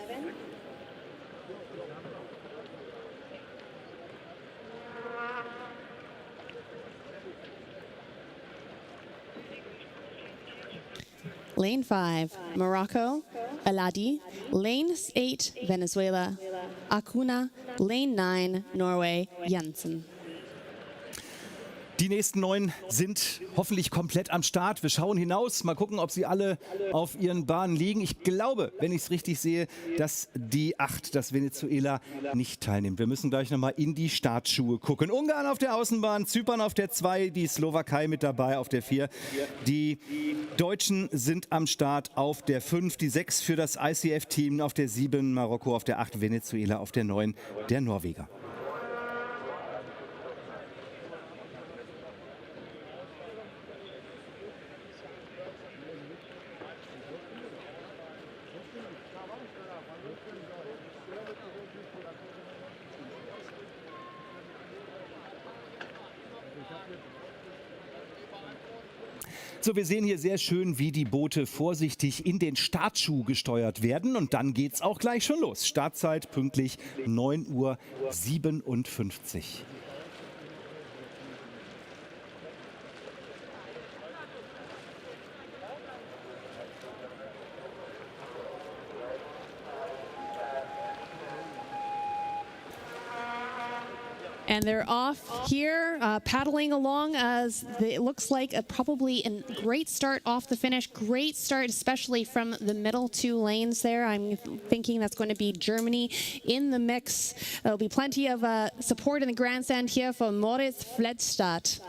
Lane 5, Morocco, Aladi. Lane 8, Venezuela, Acuna. Lane 9, Norway, Jansen. Die nächsten 9 sind hoffentlich komplett am Start. Wir schauen hinaus, mal gucken, ob sie alle auf ihren Bahnen liegen. Ich glaube, wenn ich es richtig sehe, dass die 8, das Venezuela, nicht teilnimmt. Wir müssen gleich nochmal in die Startschuhe gucken. Ungarn auf der Außenbahn, Zypern auf der 2, die Slowakei mit dabei auf der 4. Die Deutschen sind am Start auf der 5, die 6 für das ICF-Team auf der 7, Marokko auf der 8, Venezuela auf der 9, der Norweger. So, wir sehen hier sehr schön, wie die Boote vorsichtig in den Startschuh gesteuert werden. Und dann geht's auch gleich schon los. Startzeit pünktlich 9:57 Uhr. And they're off here, paddling along as it looks like probably a great start off the finish. Great start, especially from the middle 2 lanes there. I'm thinking that's going to be Germany in the mix. There'll be plenty of support in the grandstand here for Moritz Fledstadt.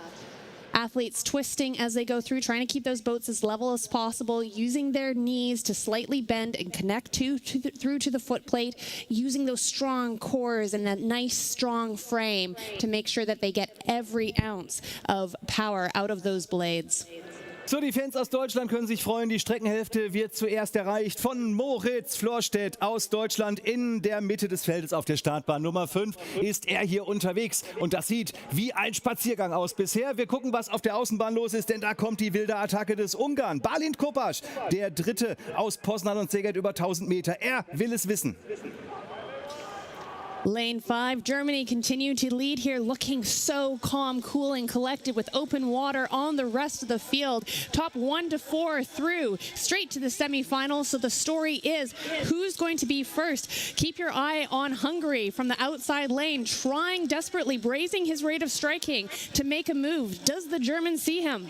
Athletes twisting as they go through, trying to keep those boats as level as possible, using their knees to slightly bend and connect through to the foot plate, using those strong cores and that nice strong frame to make sure that they get every ounce of power out of those blades. So, die Fans aus Deutschland können sich freuen. Die Streckenhälfte wird zuerst erreicht von Moritz Florstedt aus Deutschland in der Mitte des Feldes auf der Startbahn. Nummer 5 ist er hier unterwegs. Und das sieht wie ein Spaziergang aus bisher. Wir gucken, was auf der Außenbahn los ist, denn da kommt die wilde Attacke des Ungarn. Balint Kopasch, der Dritte aus Poznan und Szeged über 1000 Meter. Er will es wissen. Lane 5, Germany continue to lead here, looking so calm, cool, and collected with open water on the rest of the field. Top 1 to 4 through, straight to the semifinals. So the story is, who's going to be first? Keep your eye on Hungary from the outside lane, trying desperately, raising his rate of striking to make a move. Does the German see him?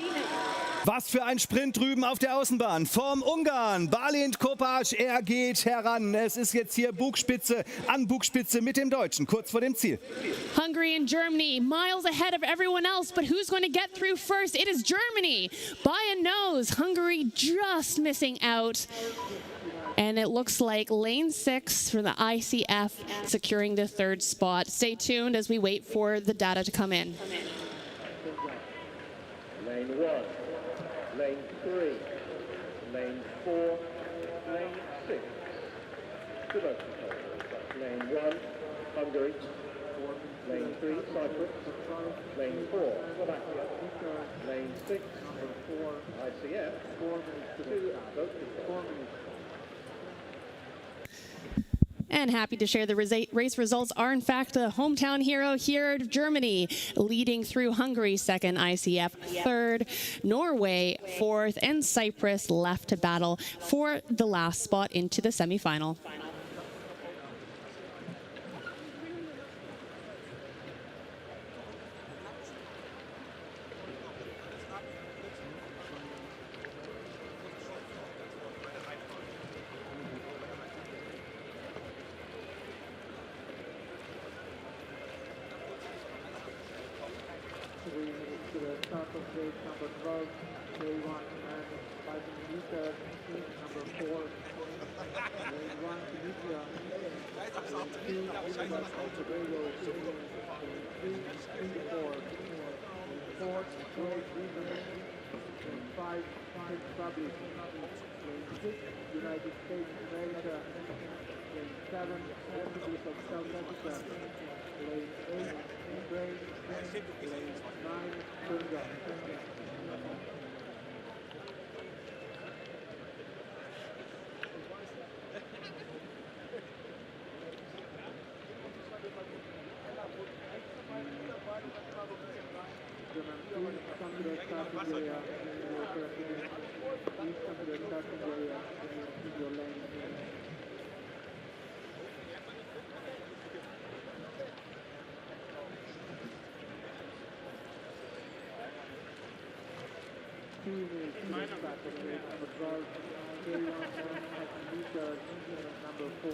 Was für ein Sprint drüben auf der Außenbahn vom Ungarn. Balint Kopasch, er geht heran. Es ist jetzt hier Bugspitze an Bugspitze mit dem Deutschen, kurz vor dem Ziel. Hungary and Germany, miles ahead of everyone else, but who's going to get through first? It is Germany by a nose. Hungary just missing out. And it looks like lane 6 for the ICF securing the 3rd spot. Stay tuned as we wait for the data to come in. Lane 1. Lane 3, lane 4, lane 6. Lane 1, Hungary. Lane 3, Cyprus. Lane 4, Slovakia. Lane 6, ICF. 2, boat control. And happy to share the race results are in fact the hometown hero here, Germany, leading through Hungary 2nd, ICF 3rd, Norway 4th, and Cyprus left to battle for the last spot into the semifinal. To the start of race number 12, Day 1 and 5 meters, number 4, Lane 1, Tunisia, Lane 2, United Tobago, Lane 3, 4, Lane 4, Kuwait, Lane 5, Czech Republic, Lane 6, United States of America, Lane 7, Republic of South Africa, Lane 8, Ukraine, Lane 9, Tonga. Come to the starting area please come to the starting area in your lane. straight number 12, carry on 7 meters, number 4,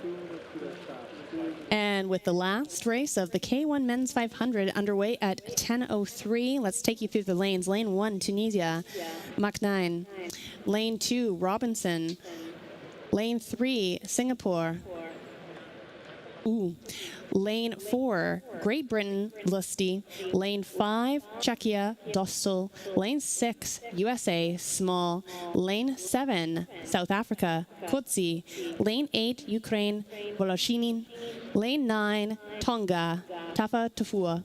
2 minutes to the start. 2 minutes. And with the last race of the K1 Men's 500 underway at 10:03, let's take you through the lanes. Lane 1, Tunisia, Mach 9. Lane 2, Robinson. Lane 3, Singapore. Lane 4, Great Britain, Lusty. Lane 5, Czechia, Dostal. Lane 6, USA, Small. Lane 7, South Africa, Kotzi. Lane 8, Ukraine, Voloshinin. Lane 9, Tonga, Tafa Tafua.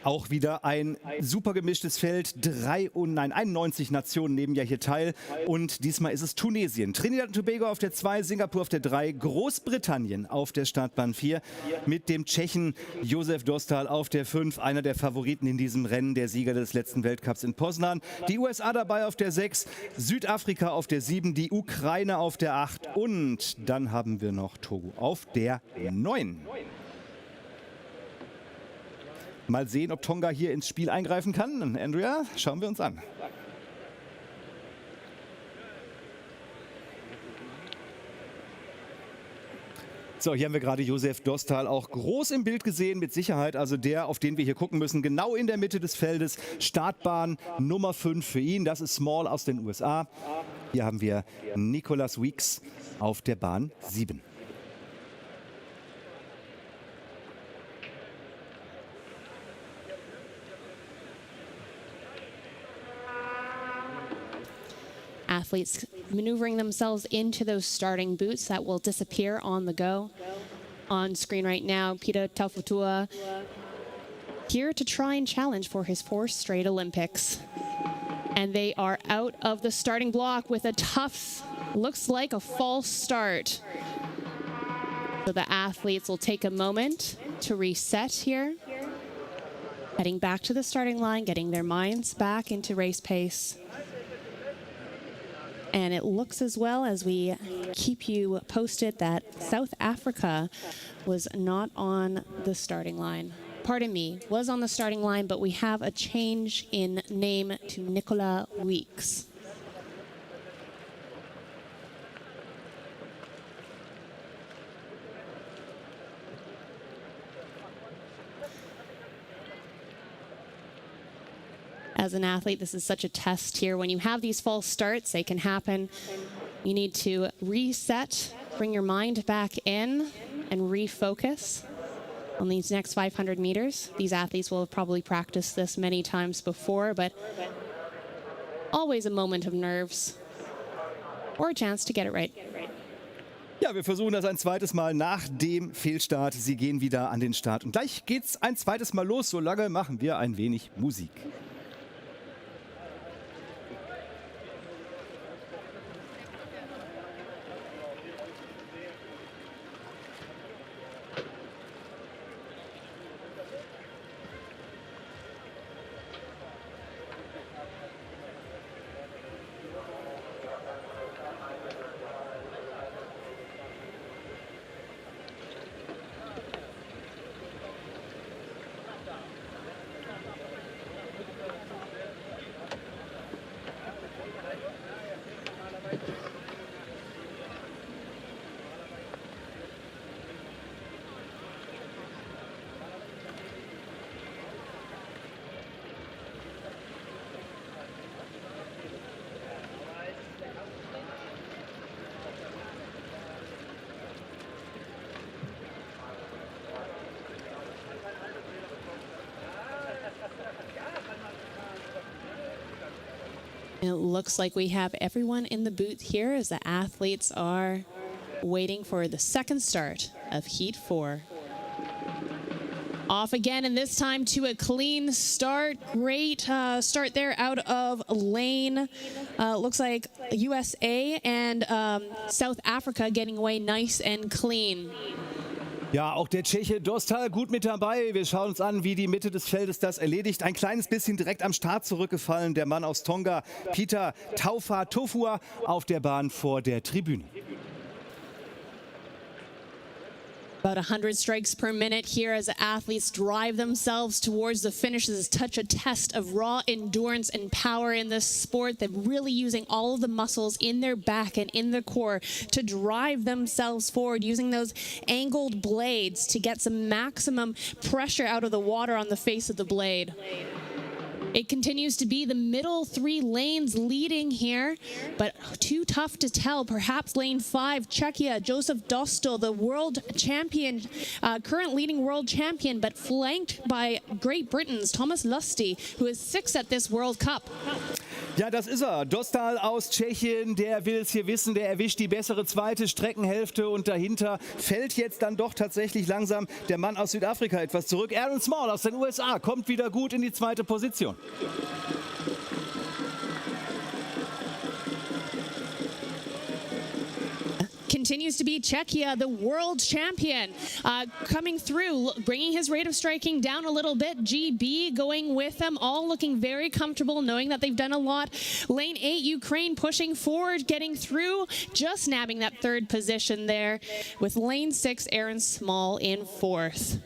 Auch wieder ein super gemischtes Feld. 91 Nationen nehmen ja hier teil. Und diesmal ist es Tunesien. Trinidad und Tobago auf der 2, Singapur auf der 3, Großbritannien auf der Startbahn 4 mit dem Tschechen Josef Dostal auf der 5, einer der Favoriten in diesem Rennen, der Sieger des letzten Weltcups in Poznan. Die USA dabei auf der 6, Südafrika auf der 7, die Ukraine auf der 8 und dann haben wir noch Togo auf der 9. Mal sehen, ob Tonga hier ins Spiel eingreifen kann. Andrea, schauen wir uns an. So, hier haben wir gerade Josef Dostal auch groß im Bild gesehen, mit Sicherheit. Also der, auf den wir hier gucken müssen, genau in der Mitte des Feldes. Startbahn Nummer 5 für ihn. Das ist Small aus den USA. Hier haben wir Nicholas Weeks auf der Bahn 7. Athletes maneuvering themselves into those starting boots that will disappear on the go. On screen right now, Peter Taufutua here to try and challenge for his 4th straight Olympics. And they are out of the starting block with a tough, looks like a false start. So the athletes will take a moment to reset here. Heading back to the starting line, getting their minds back into race pace. And it looks as well as we keep you posted that South Africa was not on the starting line. Pardon me, was on the starting line, but we have a change in name to Nicola Weeks. As an athlete, this is such a test here. When you have these false starts, they can happen. You need to reset, bring your mind back in, and refocus on these next 500 meters. These athletes will have probably practiced this many times before, but always a moment of nerves or a chance to get it right. Ja, wir versuchen das ein zweites Mal nach dem Fehlstart. Sie gehen wieder an den Start. Und gleich geht's ein zweites Mal los. Solange machen wir ein wenig Musik. It looks like we have everyone in the booth here as the athletes are waiting for the second start of Heat 4. Off again, and this time to a clean start. Great start there out of lane. Looks like USA and South Africa getting away nice and clean. Ja, auch der Tscheche Dostal gut mit dabei. Wir schauen uns an, wie die Mitte des Feldes das erledigt. Ein kleines bisschen direkt am Start zurückgefallen. Der Mann aus Tonga, Peter Taufa Tofua, auf der Bahn vor der Tribüne. About 100 strikes per minute here as athletes drive themselves towards the finish. This is such a test of raw endurance and power in this sport. They're really using all of the muscles in their back and in the core to drive themselves forward, using those angled blades to get some maximum pressure out of the water on the face of the blade. It continues to be the middle three lanes leading here, but too tough to tell. Perhaps lane 5, Czechia, Joseph Dostal, the world champion, current leading world champion, but flanked by Great Britain's Thomas Lusty, who is 6th at this World Cup. Ja, das ist er. Dostal aus Tschechien, der will es hier wissen, der erwischt die bessere zweite Streckenhälfte und dahinter fällt jetzt dann doch tatsächlich langsam der Mann aus Südafrika etwas zurück. Aaron Small aus den USA kommt wieder gut in die zweite Position. Continues to be Czechia, the world champion, coming through, bringing his rate of striking down a little bit. GB going with them, all looking very comfortable, knowing that they've done a lot. Lane 8, Ukraine pushing forward, getting through, just nabbing that third position there, with lane 6, Aaron Small in 4th.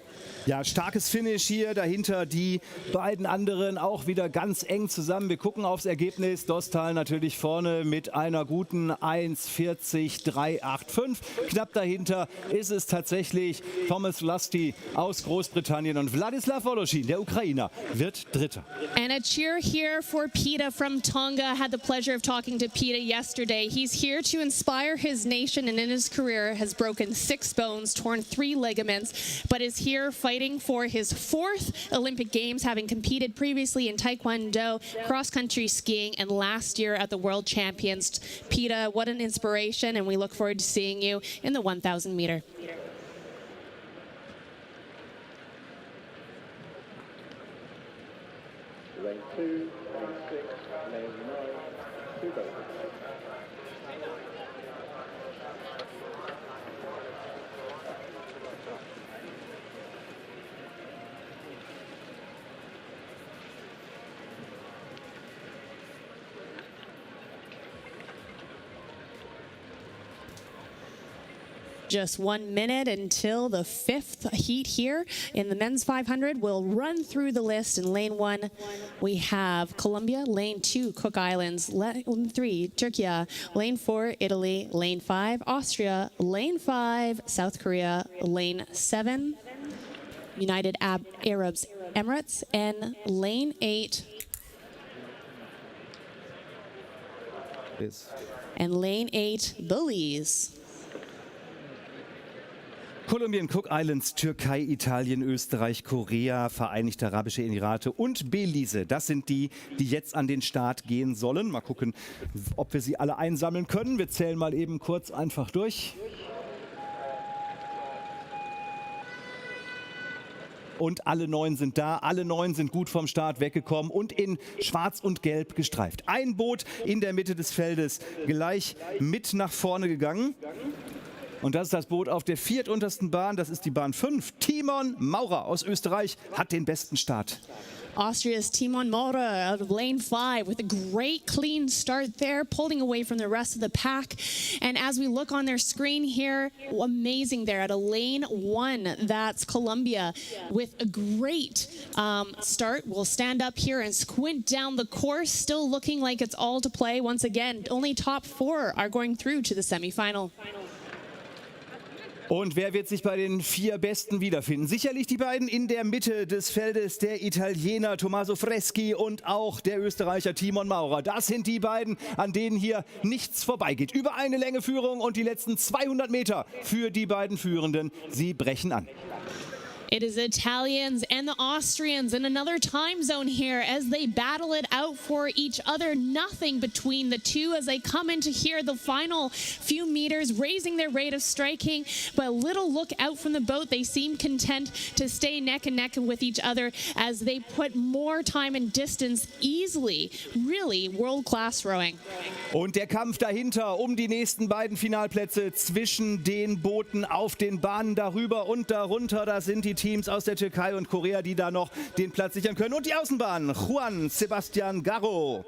Ja, starkes Finish hier, dahinter die beiden anderen auch wieder ganz eng zusammen. Wir gucken aufs Ergebnis. Dostal natürlich vorne mit einer guten 1:40,385. Knapp dahinter ist es tatsächlich Thomas Lusty aus Großbritannien und Wladislaw Woloschin, der Ukrainer, wird Dritter. And a cheer here for Peter from Tonga. Had the pleasure of talking to Peter yesterday. He's here to inspire his nation and in his career has broken 6 bones, torn 3 ligaments, but is here fighting for his 4th Olympic Games, having competed previously in Taekwondo, cross-country skiing, and last year at the World Champions. Peter, what an inspiration, and we look forward to seeing you in the 1,000 meter. Lane 2, lane 6, lane 9, 2 goes. Just 1 minute until the 5th heat here in the men's 500. We'll run through the list. In lane 1, we have Colombia. Lane 2, Cook Islands. Lane 3, Turkey. Lane 4, Italy. Lane 5, Austria. Lane 5, South Korea. Lane 7, United Arab Emirates. And lane 8, Belize. Kolumbien, Cook Islands, Türkei, Italien, Österreich, Korea, Vereinigte Arabische Emirate und Belize. Das sind die, die jetzt an den Start gehen sollen. Mal gucken, ob wir sie alle einsammeln können. Wir zählen mal eben kurz einfach durch. Und alle 9 sind da, alle 9 sind gut vom Start weggekommen und in schwarz und gelb gestreift. Ein Boot in der Mitte des Feldes gleich mit nach vorne gegangen. Und das ist das Boot auf der 4. untersten Bahn, das ist die Bahn 5. Timon Maurer aus Österreich hat den besten Start. Austria's Timon Maurer out of lane 5 with a great clean start there, pulling away from the rest of the pack. And as we look on their screen here, amazing there at a lane 1, that's Colombia with a great start. We'll stand up here and squint down the course, still looking like it's all to play. Once again, only top 4 are going through to the semifinal. Und wer wird sich bei den 4 Besten wiederfinden? Sicherlich die beiden in der Mitte des Feldes, der Italiener Tommaso Freschi und auch der Österreicher Timon Maurer. Das sind die beiden, an denen hier nichts vorbeigeht. Über eine Länge Führung und die letzten 200 Meter für die beiden Führenden. Sie brechen an. It is the Italians and the Austrians in another time zone here as they battle it out for each other. Nothing between the two as they come into here the final few meters, raising their rate of striking. But a little look out from the boat. They seem content to stay neck and neck with each other as they put more time and distance easily. Really world-class rowing. Und der Kampf dahinter um die nächsten beiden Finalplätze zwischen den Booten auf den Bahnen darüber und darunter. Da sind die Teams aus der Türkei und Korea, die da noch den Platz sichern können. Und die Außenbahn, Juan Sebastian Garro.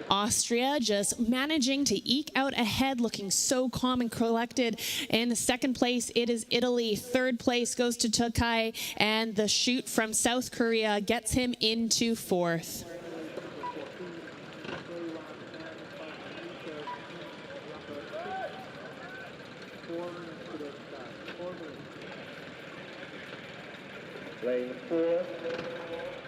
Austria just managing to eke out ahead, looking so calm and collected. In second place, it is Italy. Third place goes to Turkey, and the shoot from South Korea gets him into fourth. Lane 4,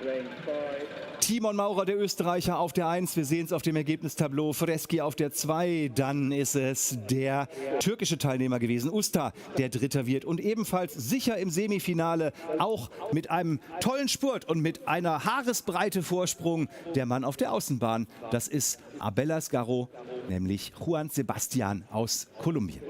lane 5. Timon Maurer, der Österreicher, auf der 1. Wir sehen es auf dem Ergebnistableau. Freski auf der 2. Dann ist es der türkische Teilnehmer gewesen, Usta, der Dritter wird. Und ebenfalls sicher im Semifinale, auch mit einem tollen Spurt und mit einer Haaresbreite Vorsprung, der Mann auf der Außenbahn. Das ist Abellas Garro, nämlich Juan Sebastian aus Kolumbien.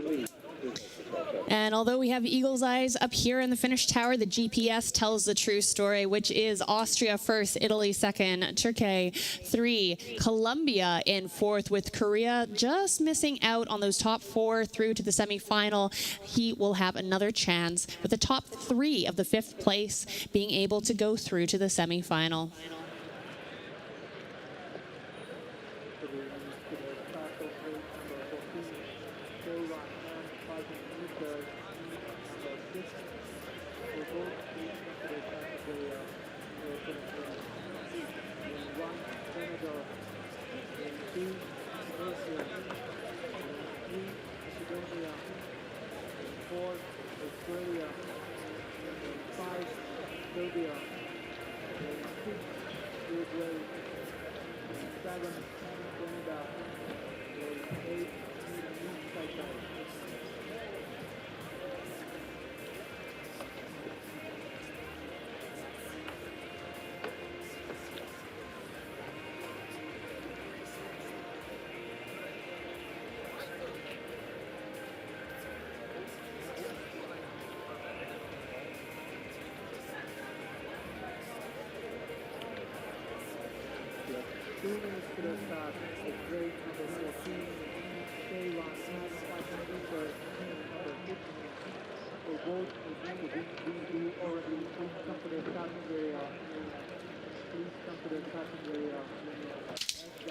And although we have eagle's eyes up here in the finish tower, the GPS tells the true story, which is Austria first, Italy second, Turkey 3, Colombia in fourth, with Korea just missing out on those top 4 through to the semifinal. He will have another chance with the top 3 of the 5th place being able to go through to the semifinal.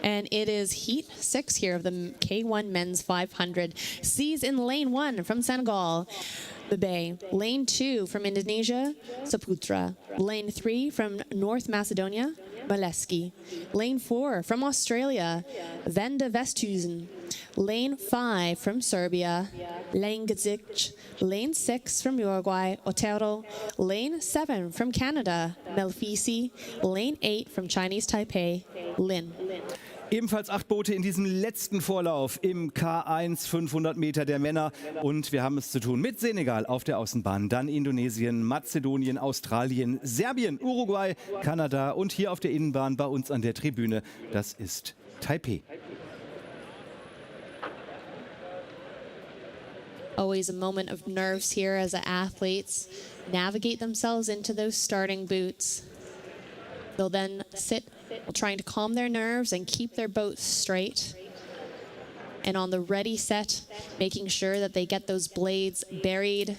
And it is Heat 6 here of the K1 Men's 500. C's in lane 1 from Senegal, Bebe. Lane 2 from Indonesia, Saputra. Lane 3 from North Macedonia, Maleski. Lane 4 from Australia, Vende Vesthuizen. Lane 5 from Serbia, Langezic. Lane 6 from Uruguay, Otero. Lane 7 from Canada, Melfisi. Lane 8 from Chinese Taipei, Lin. Ebenfalls 8 Boote in diesem letzten Vorlauf im K1 500 Meter der Männer. Und wir haben es zu tun mit Senegal auf der Außenbahn, dann Indonesien, Mazedonien, Australien, Serbien, Uruguay, Kanada und hier auf der Innenbahn bei uns an der Tribüne, das ist Taipei. Always a moment of nerves here as the athletes navigate themselves into those starting boots. They'll then sit trying to calm their nerves and keep their boat straight. And on the ready set, making sure that they get those blades buried,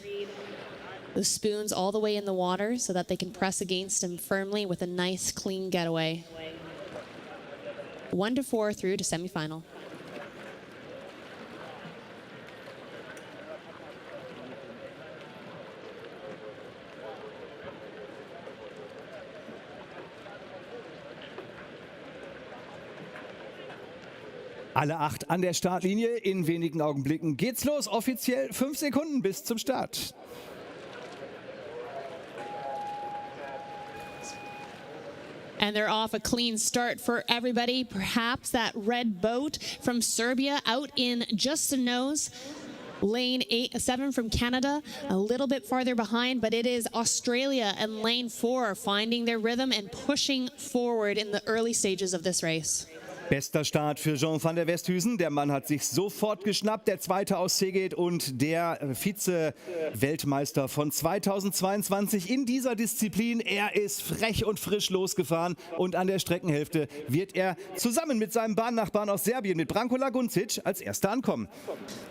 those spoons all the way in the water so that they can press against them firmly with a nice clean getaway. 1 to 4 through to semifinal. Alle 8 an der Startlinie. In wenigen Augenblicken geht's los. Offiziell 5 Sekunden bis zum Start. And they're off a clean start for everybody. Perhaps that red boat from Serbia out in just the nose. Lane 7 from Canada, a little bit farther behind, but it is Australia and lane 4 finding their rhythm and pushing forward in the early stages of this race. Bester Start für Jean van der Westhuizen. Der Mann hat sich sofort geschnappt. Der Zweite aus Szeged und der Vize-Weltmeister von 2022 in dieser Disziplin. Er ist frech und frisch losgefahren und an der Streckenhälfte wird er zusammen mit seinem Bahnnachbarn aus Serbien, mit Branko Laguncic, als Erster ankommen.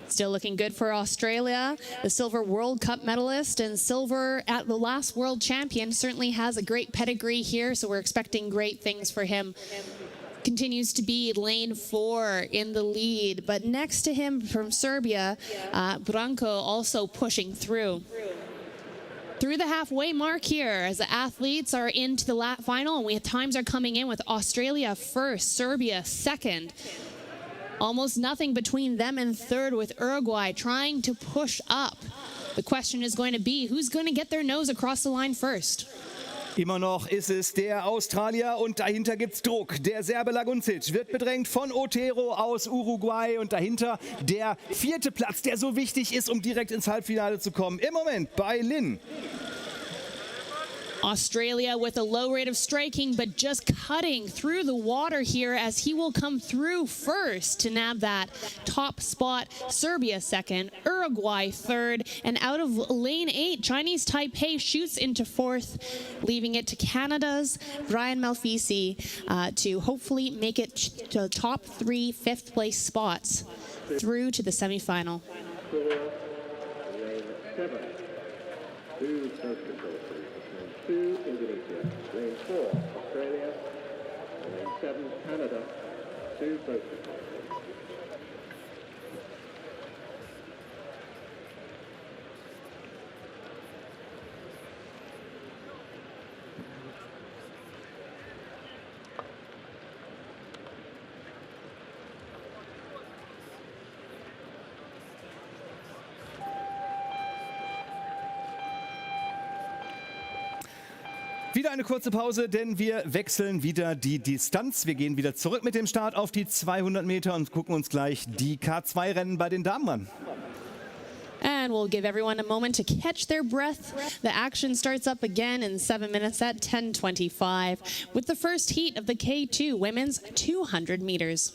Still looking good for Australia. The silver World Cup medalist and silver at the last World Champion certainly has a great pedigree here, so we're expecting great things for him. continues to be lane 4 in the lead, but next to him from Serbia, Branko also pushing through. Through the halfway mark here as the athletes are into the final, and times are coming in with Australia first, Serbia second. Almost nothing between them and third, with Uruguay trying to push up. The question is going to be, who's going to get their nose across the line first? Immer noch ist es der Australier und dahinter gibt's Druck. Der Serbe Laguncic wird bedrängt von Otero aus Uruguay und dahinter der 4. Platz, der so wichtig ist, um direkt ins Halbfinale zu kommen. Im Moment bei Lin. Australia with a low rate of striking, but just cutting through the water here as he will come through first to nab that top spot. Serbia second, Uruguay third, and out of lane 8, Chinese Taipei shoots into 4th, leaving it to Canada's Brian Malfisi to hopefully make it to the top 3 5th place spots through to the semifinal. Lane 7. 2 South Control. 2 Indonesia, lane 4 Australia, lane 7 Canada, 2 boat control. Wieder eine kurze Pause, denn wir wechseln wieder die Distanz. Wir gehen wieder zurück mit dem Start auf die 200 Meter und gucken uns gleich die K2-Rennen bei den Damen an. And we'll give everyone a moment to catch their breath. The action starts up again in 7 minutes at 10:25 with the first heat of the K2 women's 200 meters.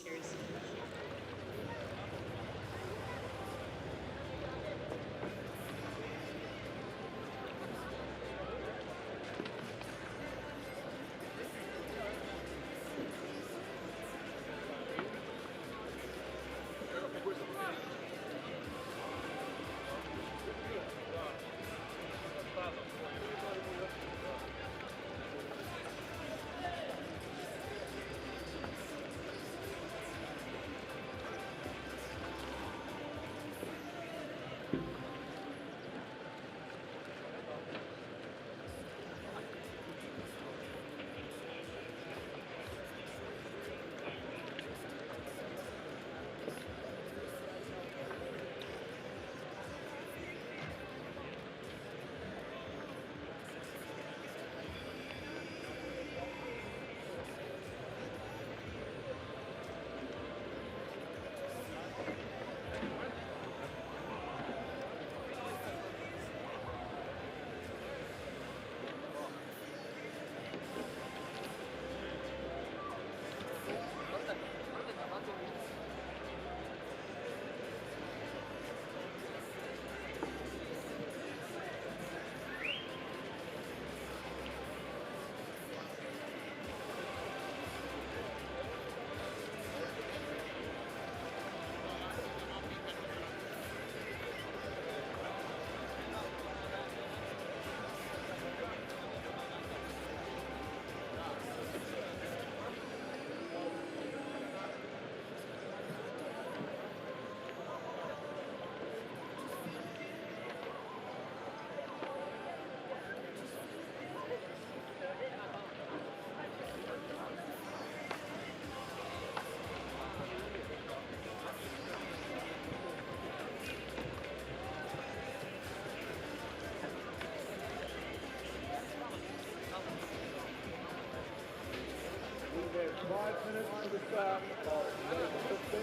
There's 5 minutes to the start of race 15.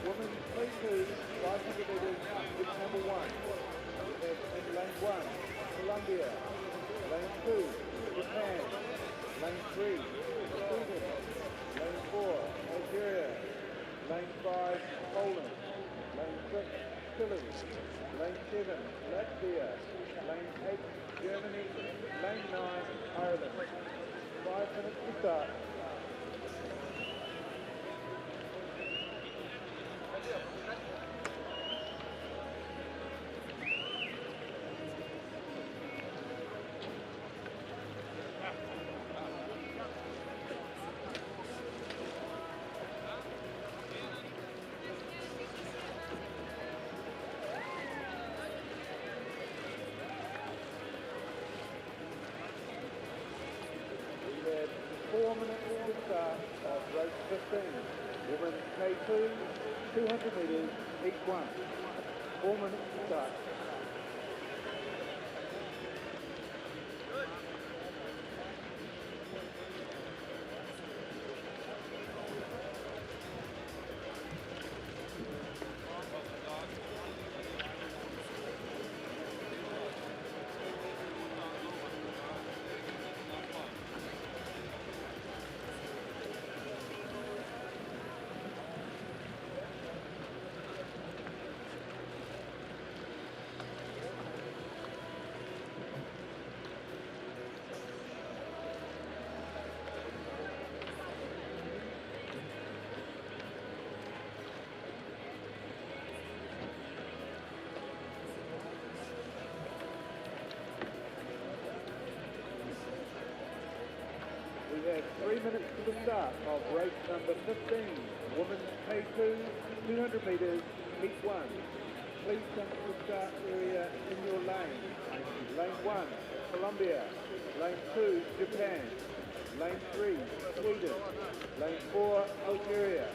Women's P2, 500 meters, with number 1. In lane 1, Colombia. Lane 2, Japan. Lane 3, Sweden. Lane 4, Nigeria. Lane 5, Poland. Lane 6, Chile. Lane 7, Latvia. Lane 8, Germany. Lane 9, Ireland. 5 minutes to start. 15. Women's K2, 200 metres, heat 1. 4 minutes to start. We have 3 minutes to the start of race number 15, women's K2, 200 metres, heat 1. Please come to the start area in your lane. Lane 1, Colombia. Lane 2, Japan. Lane 3, Sweden. Lane 4, Algeria.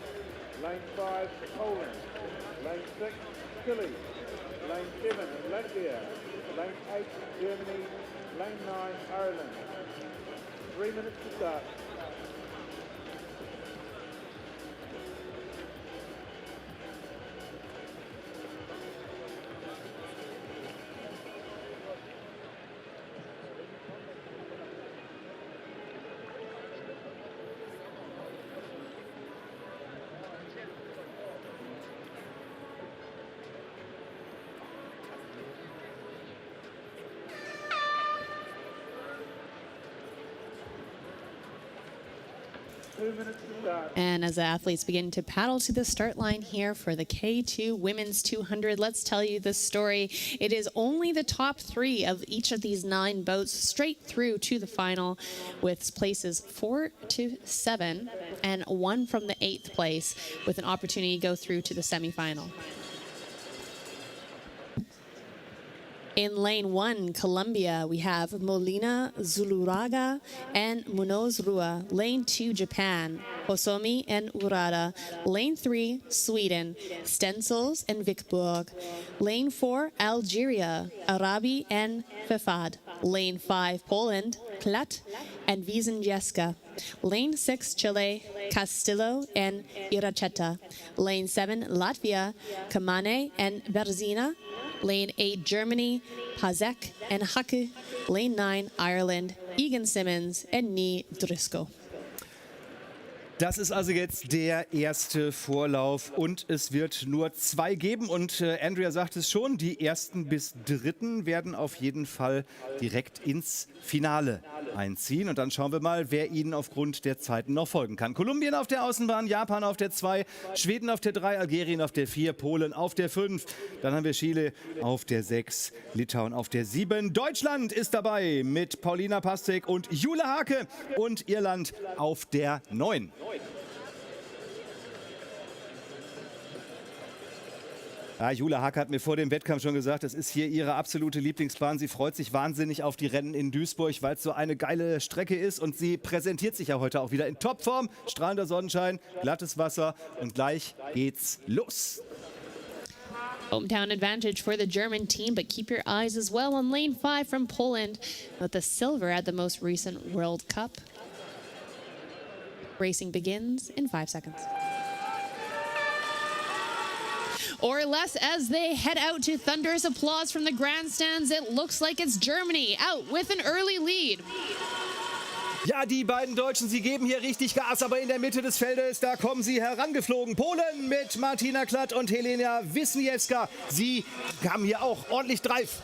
Lane 5, Poland. Lane 6, Chile. Lane 7, Latvia. Lane 8, Germany. Lane 9, Ireland. 3 minutes to start. And as the athletes begin to paddle to the start line here for the K2 Women's 200, let's tell you this story. It is only the top 3 of each of these 9 boats straight through to the final, with places 4 to 7 and 1 from the 8th place with an opportunity to go through to the semifinal. In lane 1, Colombia, we have Molina Zuluraga and Munoz Rua. Lane 2, Japan, Hosomi and Urada. Lane 3, Sweden, Stencils and Vikborg. Lane 4, Algeria, Arabi and Fefad. Lane 5, Poland, Klat and Wiesenjeska. Lane 6, Chile, Castillo and Iracheta. Lane 7, Latvia, Kamane and Berzina. Lane 8, Germany, Pazek and Haku. Lane 9, Ireland, Egan Simmons and Nie Driscoll. Das ist also jetzt der erste Vorlauf und es wird nur 2 geben. Und Andrea sagt es schon, die ersten bis dritten werden auf jeden Fall direkt ins Finale einziehen. Und dann schauen wir mal, wer ihnen aufgrund der Zeiten noch folgen kann. Kolumbien auf der Außenbahn, Japan auf der 2, Schweden auf der 3, Algerien auf der 4, Polen auf der 5. Dann haben wir Chile auf der 6, Litauen auf der 7. Deutschland ist dabei mit Paulina Pastek und Jule Hake und Irland auf der 9. Ja, Jule Hake hat mir vor dem Wettkampf schon gesagt, das ist hier ihre absolute Lieblingsbahn. Sie freut sich wahnsinnig auf die Rennen in Duisburg, weil es so eine geile Strecke ist. Und sie präsentiert sich ja heute auch wieder in Topform. Strahlender Sonnenschein, glattes Wasser und gleich geht's los. Hometown advantage for the German team, but keep your eyes as well on lane 5 from Poland with the silver at the most recent World Cup. Racing begins in 5 seconds. Or less as they head out to thunderous applause from the grandstands. It looks like it's Germany out with an early lead. Ja, die beiden Deutschen, sie geben hier richtig Gas, aber in der Mitte des Feldes, da kommen sie herangeflogen. Polen mit Martina Klatt und Helena Wisniewska. Sie haben hier auch ordentlich Drive.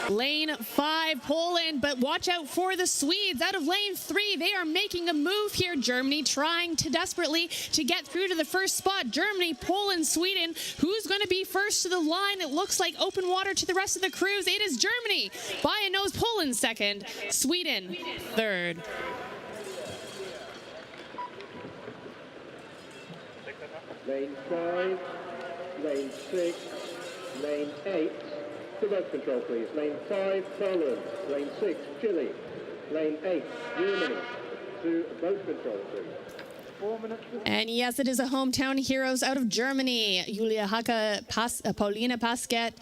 Lane 5, Poland, but watch out for the Swedes. Out of lane 3, they are making a move here. Germany trying to desperately to get through to the first spot. Germany, Poland, Sweden. Who's going to be first to the line? It looks like open water to the rest of the crews. It is Germany. By a nose, Poland second. Sweden third. Lane 5, lane 6, lane 8. To boat control, please. Lane 5, Poland. Lane 6, Chile. Lane 8, Germany. To boat control, please. 4 minutes to And yes, it is a hometown heroes out of Germany. Julia Hacke, Paulina Pasquet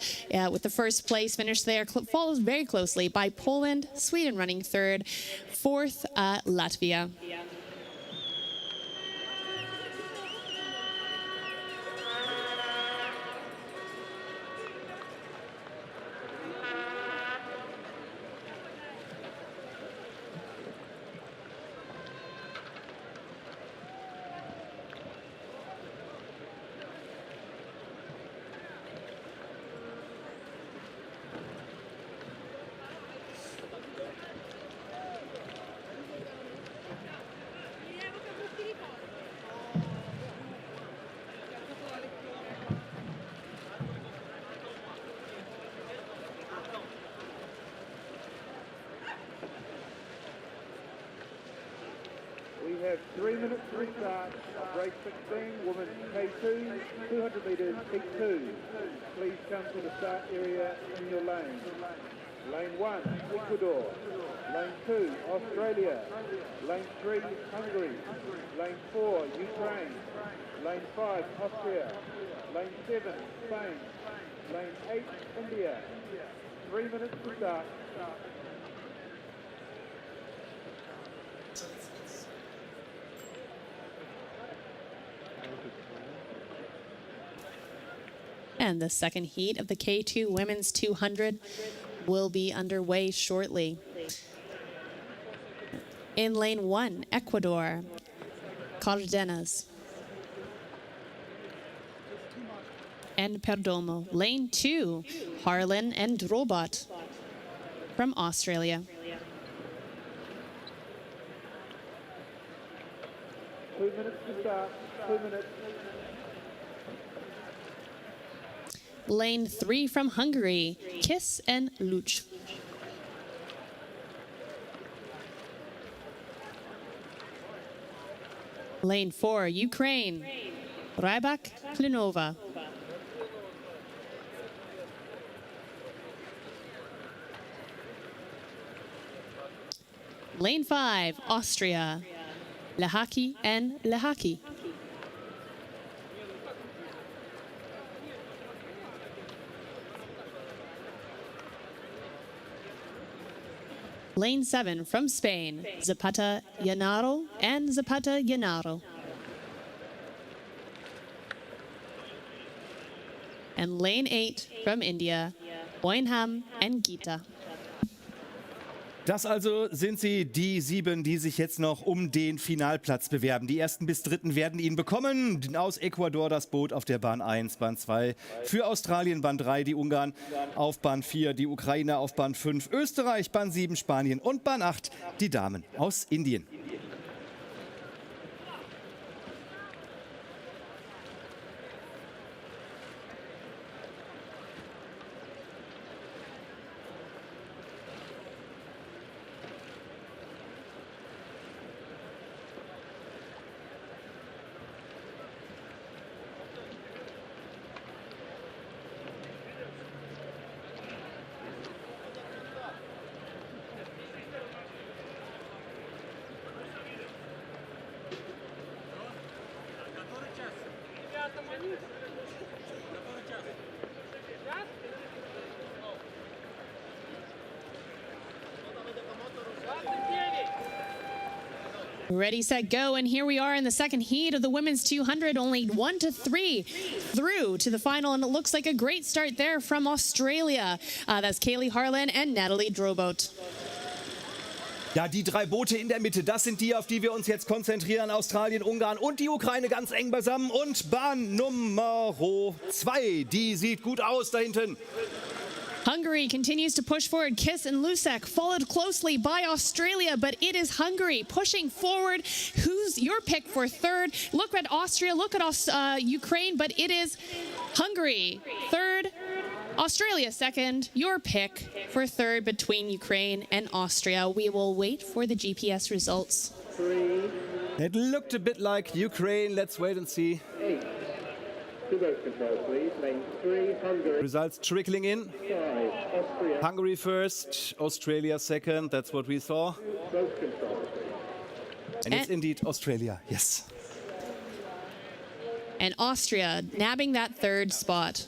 with the first place finish there. Follows very closely by Poland, Sweden running third, fourth Latvia. We have 3 minutes to start of race 16, women's K2, 200 metres, P2. Please come to the start area in your lane. Lane 1, Ecuador. Lane 2, Australia. Lane 3, Hungary. Lane 4, Ukraine. Lane 5, Austria. Lane 7, Spain. Lane 8, India. 3 minutes to start. And the second heat of the K2 Women's 200 will be underway shortly. In lane 1, Ecuador, Cardenas and Perdomo. Lane 2, Harlan and Robot from Australia. 2 minutes to start. 2 minutes. Lane 3 from Hungary, Kiss and Luch. Lane 4, Ukraine, Rybak Klinova. Lane 5, Austria, Lehaki and Lehaki. Lane 7 from Spain, Zapata Llanaro and Zapata Llanaro. And lane 8 from India, Boinham and Gita. Das also sind sie, die 7, die sich jetzt noch um den Finalplatz bewerben. Die ersten bis dritten werden ihn bekommen. Aus Ecuador das Boot auf der Bahn 1, Bahn 2. Für Australien Bahn 3, die Ungarn auf Bahn 4, die Ukrainer auf Bahn 5, Österreich Bahn 7, Spanien und Bahn 8, die Damen aus Indien. Ready, set, go, and here we are in the second heat of the women's 200, only 1 to 3 through to the final, and it looks like a great start there from Australia. That's Kaylee Harlan and Natalie Drobot. Ja, die 3 Boote in der Mitte, das sind die, auf die wir uns jetzt konzentrieren. Australien, Ungarn und die Ukraine ganz eng beisammen. Und Bahn Nummer 2, die sieht gut aus da hinten. Hungary continues to push forward. Kiss and Lusek followed closely by Australia, but it is Hungary pushing forward. Who's your pick for third? Look at Austria, look at Ukraine, but it is Hungary third, Australia second. Your pick for third between Ukraine and Austria. We will wait for the GPS results. 3, It looked a bit like Ukraine. Let's wait and see. 8. To boat control, please. Lane 3, Hungary. Results trickling in. 5, Austria. Hungary first, Australia second. That's what we saw. Boat control, please. And it's indeed Australia, yes. and Austria nabbing that third spot.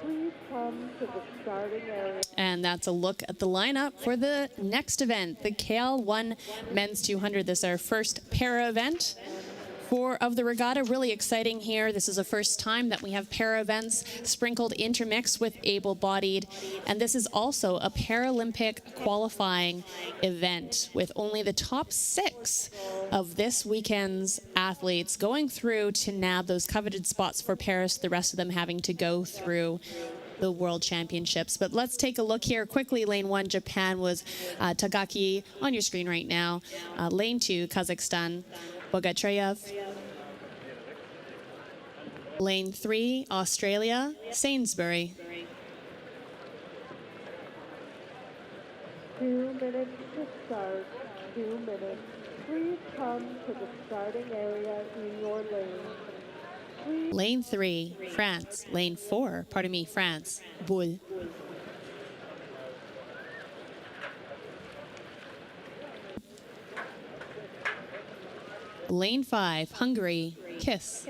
Please come to the starting area. And that's a look at the lineup for the next event, the KL1 Men's 200. This is our first para event of the regatta. Really exciting here. This is the first time that we have para events sprinkled intermixed with able-bodied. And this is also a Paralympic qualifying event with only the top 6 of this weekend's athletes going through to nab those coveted spots for Paris, the rest of them having to go through the World Championships. But let's take a look here quickly. Lane 1, Japan was Tagaki on your screen right now. Lane 2, Kazakhstan, Bogatreyev. Lane 3, Australia, Sainsbury. 2 minutes to start. 2 minutes. Please come to the starting area in your lane. Lane 3, France. Lane 4, pardon me, France, Bull. Lane 5, Hungary, Kiss.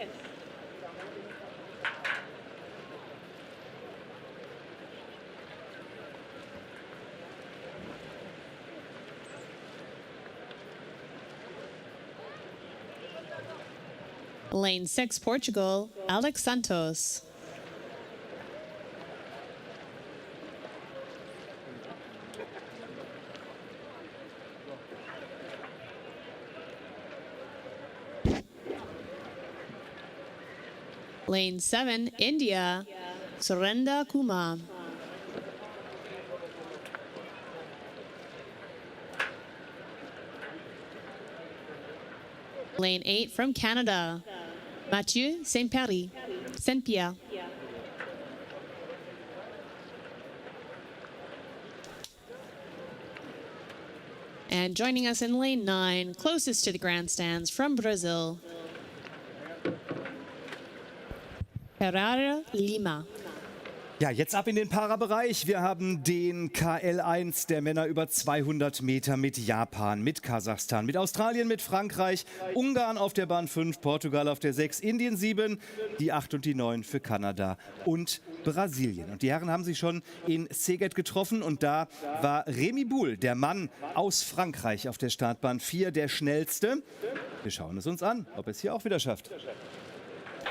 Lane 6, Portugal, Alex Santos. Lane 7, India, Surendra Kumar. Lane 8 from Canada, Mathieu Saint-Pierre. And joining us in lane 9, closest to the grandstands from Brazil, Ferrara Lima. Ja, jetzt ab in den Para-Bereich. Wir haben den KL1 der Männer über 200 Meter mit Japan, mit Kasachstan, mit Australien, mit Frankreich, Ungarn auf der Bahn 5, Portugal auf der 6, Indien 7, die 8 und die 9 für Kanada und Brasilien. Und die Herren haben sich schon in Szeged getroffen und da war Remy Boul, der Mann aus Frankreich, auf der Startbahn 4, der schnellste. Wir schauen es uns an, ob er es hier auch wieder schafft.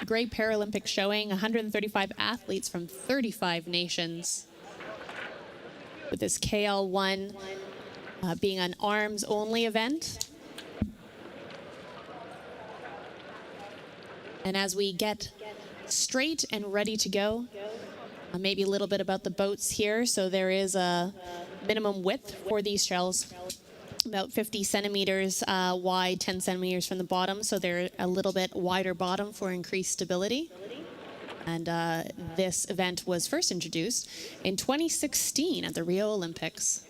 Great Paralympic showing, 135 athletes from 35 nations. With this KL1 being an arms-only event. And as we get straight and ready to go, maybe a little bit about the boats here. So there is a minimum width for these shells. About 50 centimeters wide, 10 centimeters from the bottom, so they're a little bit wider bottom for increased stability. And this event was first introduced in 2016 at the Rio Olympics.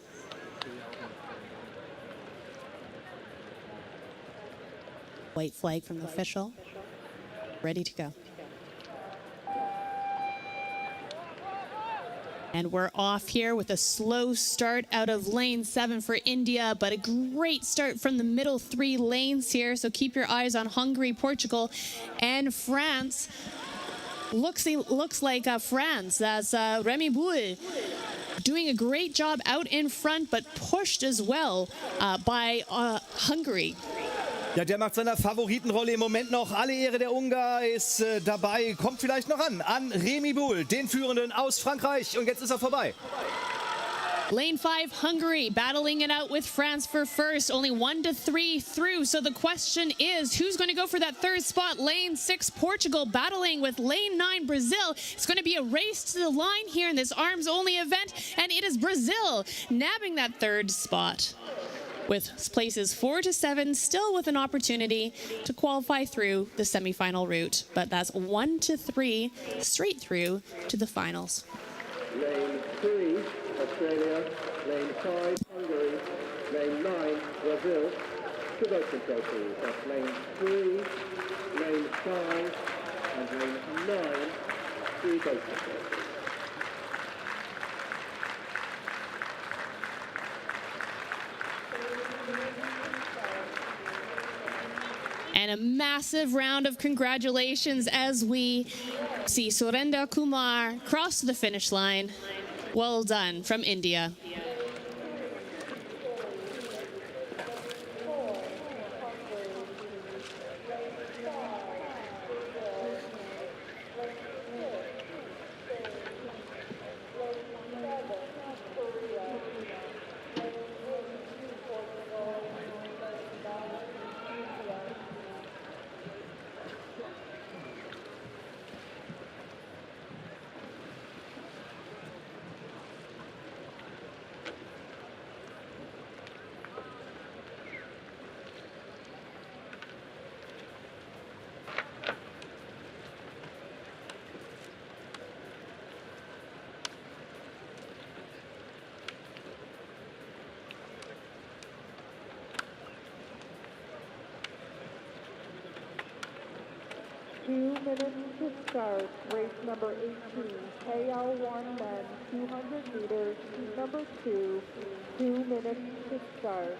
White flag from the official, ready to go. And we're off here with a slow start out of lane 7 for India, but a great start from the middle 3 lanes here. So keep your eyes on Hungary, Portugal, and France. Looks like France. That's Remy Boul doing a great job out in front, but pushed as well by Hungary. Ja, der macht seiner Favoritenrolle im Moment noch alle Ehre. Der Ungar ist dabei, kommt vielleicht noch an Remy Boul, den Führenden aus Frankreich. Und jetzt ist er vorbei. Lane 5, Hungary, battling it out with France for first. Only 1 to 3 through. So the question is, who's going to go for that third spot? Lane 6, Portugal, battling with Lane 9, Brazil. It's going to be a race to the line here in this arms-only event. And it is Brazil nabbing that third spot, with places 4 to 7 still with an opportunity to qualify through the semifinal route. But that's 1 to 3 straight through to the finals. Lane 3, Australia. Lane 5, Hungary. Lane 9, Brazil. Pivot control, please. That's lane 3, lane 5, and lane 9. 3 boat control. And a massive round of congratulations as we see Surendra Kumar cross the finish line. Well done from India. Minutes to start. Race number 18, KL1 men, 200 meters, heat number 2, 2 minutes to start.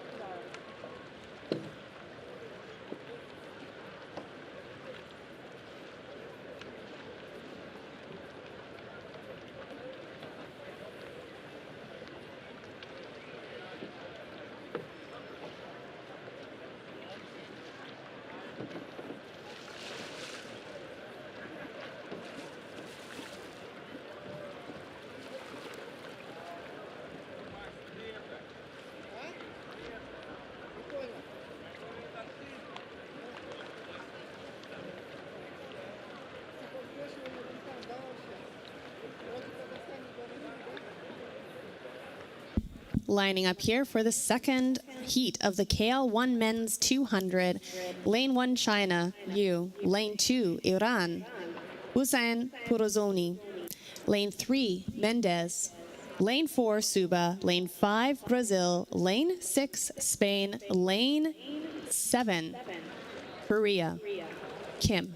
Lining up here for the second heat of the KL1 men's 200. Lane 1, China, Yu. Lane 2, Iran, Hussein Porozoni. Lane 3, Mendez. Lane 4, Suba. Lane 5, Brazil. Lane 6, Spain. Lane 7, Korea, Kim.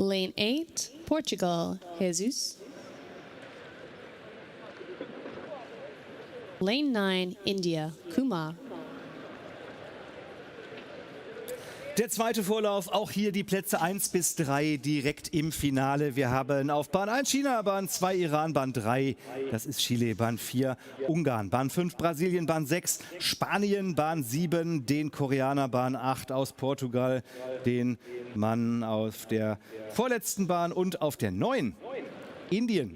Lane 8, Portugal, Jesus. Lane 9, India, Kumar. Der zweite Vorlauf, auch hier die Plätze 1 bis 3 direkt im Finale. Wir haben auf Bahn 1 China, Bahn 2 Iran, Bahn 3, das ist Chile, Bahn 4 Ungarn, Bahn 5 Brasilien, Bahn 6 Spanien, Bahn 7 den Koreaner, Bahn 8 aus Portugal, den Mann auf der vorletzten Bahn und auf der 9 Indien.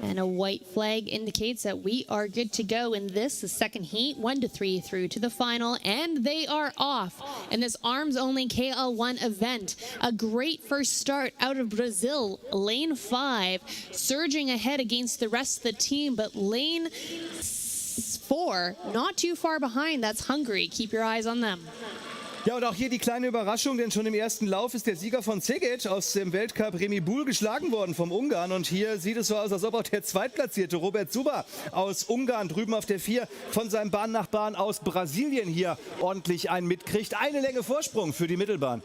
And a white flag indicates that we are good to go in this, the second heat, 1 to 3 through to the final, and they are off in this arms-only KL1 event. A great first start out of Brazil, lane 5, surging ahead against the rest of the team, but lane 4, not too far behind, that's Hungary. Keep your eyes on them. Ja, und auch hier die kleine Überraschung, denn schon im ersten Lauf ist der Sieger von Szeged aus dem Weltcup Remy Boul geschlagen worden vom Ungarn. Und hier sieht es so aus, als ob auch der Zweitplatzierte Robert Suba aus Ungarn drüben auf der 4 von seinem Bahnnachbarn aus Brasilien hier ordentlich einen mitkriegt. Eine Länge Vorsprung für die Mittelbahn.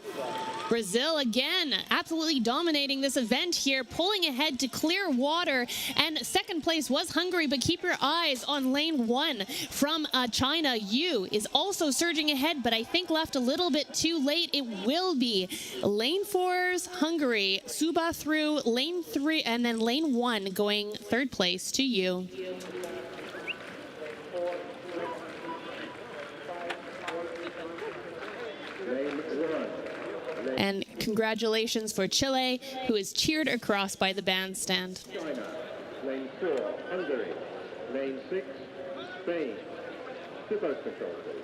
Brazil again, absolutely dominating this event here, pulling ahead to clear water. And second place was Hungary, but keep your eyes on lane 1 from China. Yu is also surging ahead, but I think left a little bit too late. It will be lane 4's Hungary, Suba through lane 3, and then lane 1 going third place to Yu. And congratulations for Chile, who is cheered across by the bandstand. China, lane 4, Hungary, lane 6, Spain. To boat control, please.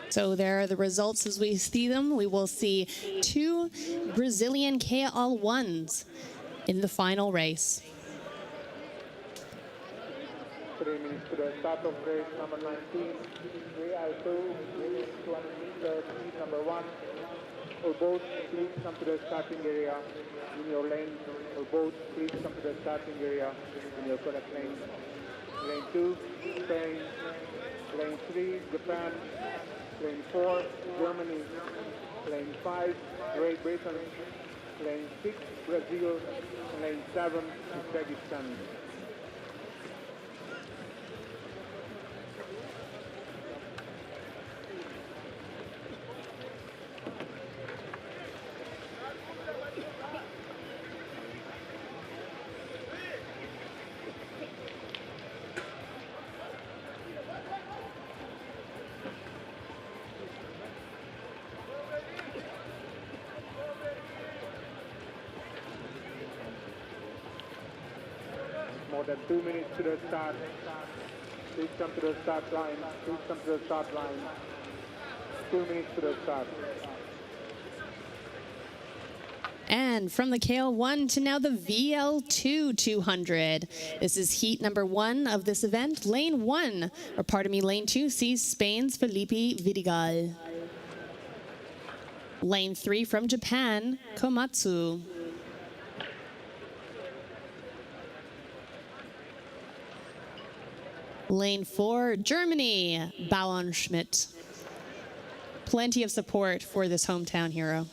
So there are the results as we see them. We will see 2 Brazilian KL1s in the final race. 3 minutes to the start of race number 19. 3I2, within 200 meters, heat number 1. Or boat, please come to the starting area in your lane. Or boat, please come to the starting area in your correct lane. Lane 2, Spain. Lane 3, Japan. Lane 4, Germany. Lane 5, Great Britain. Lane 6, Brazil. And lane 7, Uzbekistan. More than 2 minutes to the start. Please come to the start line. Please come to the start line. 2 minutes to the start. And from the KL1 to now the VL2 200. This is heat number 1 of this event. Lane 1, or pardon me, lane 2 sees Spain's Felipe Vidigal. Lane 3 from Japan, Komatsu. Lane 4, Germany, Bauernschmidt. Plenty of support for this hometown hero.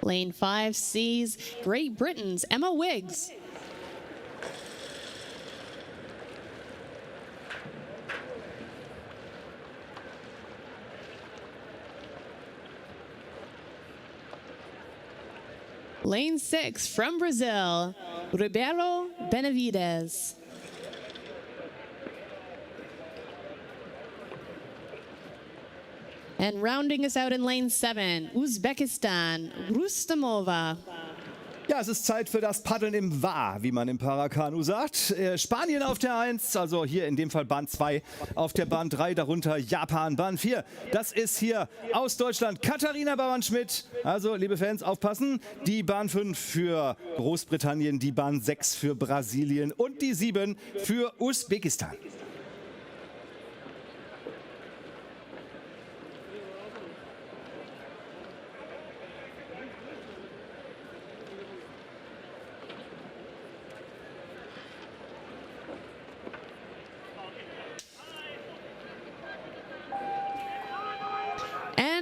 Lane 5 sees Great Britain's Emma Wiggs. Lane 6 from Brazil, Ribeiro Benavides. And rounding us out in lane 7, Uzbekistan, Rustamova. Ja, es ist Zeit für das Paddeln im Wa, wie man im Paracanoe sagt. Spanien auf der 1, also hier in dem Fall Bahn 2, auf der Bahn 3, darunter Japan, Bahn 4. Das ist hier aus Deutschland Katharina Bauernschmidt. Also, liebe Fans, aufpassen. Die Bahn 5 für Großbritannien, die Bahn 6 für Brasilien und die 7 für Usbekistan.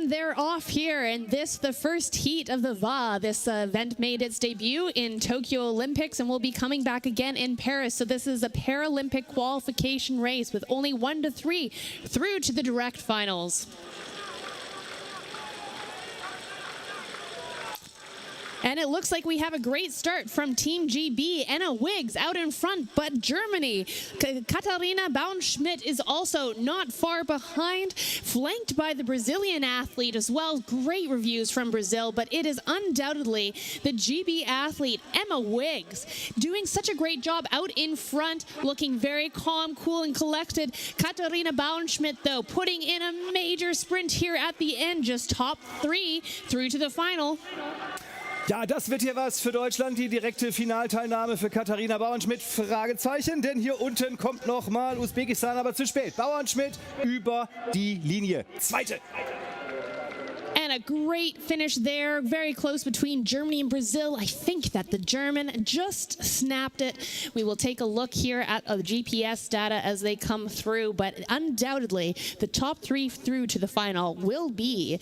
They're off here, and this, the first heat of the VA. This event made its debut in Tokyo Olympics and will be coming back again in Paris. So this is a Paralympic qualification race with only 1 to 3 through to the direct finals. And it looks like we have a great start from Team GB. Anna Wiggs out in front, but Germany, Katharina Bauernschmidt is also not far behind, flanked by the Brazilian athlete as well. Great reviews from Brazil, but it is undoubtedly the GB athlete, Emma Wiggs, doing such a great job out in front, looking very calm, cool, and collected. Katharina Bauernschmidt, though, putting in a major sprint here at the end, just top 3 through to the final. Ja, das wird hier was für Deutschland. Die direkte Finalteilnahme für Katharina Bauernschmidt. Fragezeichen, denn hier unten kommt nochmal Usbekistan, aber zu spät. Bauernschmidt über die Linie. Zweite. And a great finish there, very close between Germany and Brazil. I think that the German just snapped it. We will take a look here at the GPS data as they come through, but undoubtedly the top three through to the final will be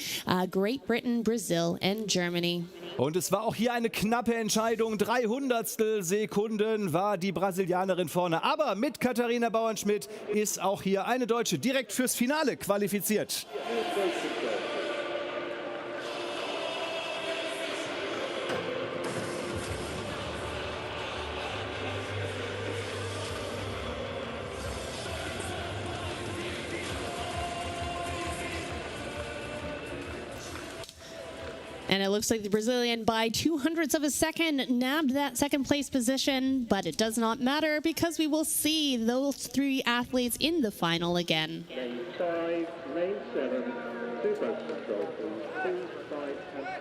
Great Britain, Brazil, and Germany. Und es war auch hier eine knappe Entscheidung. 300 Sekunden war die Brasilianerin vorne. Aber mit Katharina Bauernschmidt ist auch hier eine Deutsche direkt fürs Finale qualifiziert. And it looks like the Brazilian, by 200ths of a second, nabbed that second place position, but it does not matter because we will see those three athletes in the final again. Lane 5, lane 7, 2 boat control, please. 2, 5 and 7.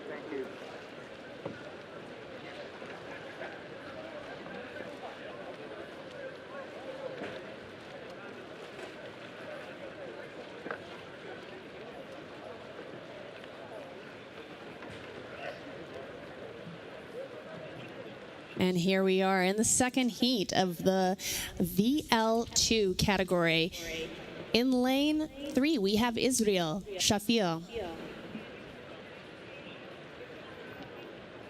Thank you. And here we are in the second heat of the VL2 category. In lane 3, we have Israel Shafir.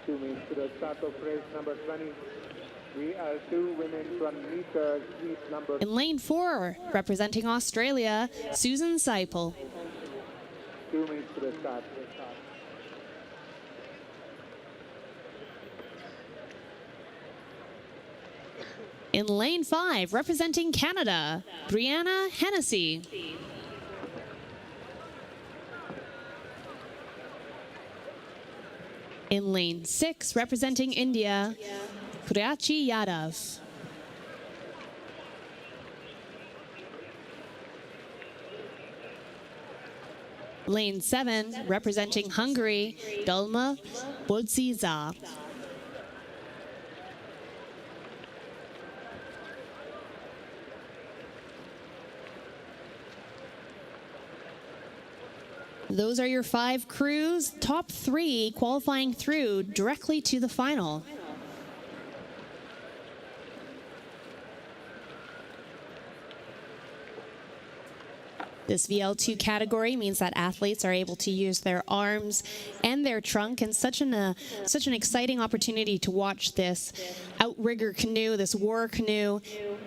2 minutes to the start of race number 20. We are 2 women from meters, heat number. In lane 4, representing Australia, Susan Seipel. 2 minutes to the start. In lane 5, representing Canada, Brianna Hennessy. In lane 6, representing India, Kurachi Yadav. Lane 7, representing Hungary, Dolma Bodziza. Those are your 5 crews, top 3 qualifying through directly to the final. This VL2 category means that athletes are able to use their arms and their trunk, and such an exciting opportunity to watch this outrigger canoe, this war canoe,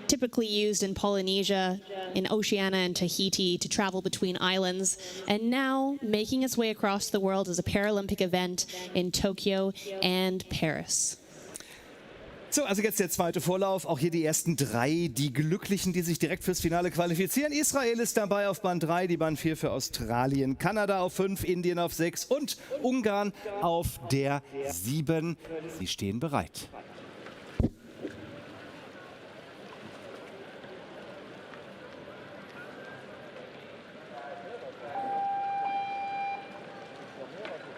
typically used in Polynesia, in Oceania and Tahiti to travel between islands, and now making its way across the world as a Paralympic event in Tokyo and Paris. So, also jetzt der zweite Vorlauf. Auch hier die ersten 3, die Glücklichen, die sich direkt fürs Finale qualifizieren. Israel ist dabei auf Bahn 3, die Bahn 4 für Australien, Kanada auf 5, Indien auf 6 und Ungarn auf der 7. Sie stehen bereit.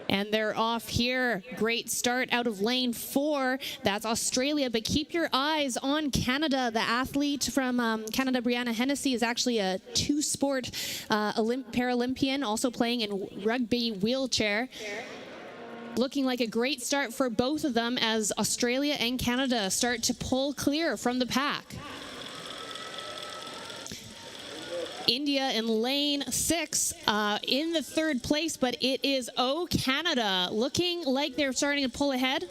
And they're off here. Great start out of lane 4. That's Australia, but keep your eyes on Canada. The athlete from Canada, Brianna Hennessy, is actually a 2-sport Paralympian, also playing in rugby wheelchair. Looking like a great start for both of them as Australia and Canada start to pull clear from the pack. India in lane 6 in the 3rd place, but it is Canada looking like they're starting to pull ahead.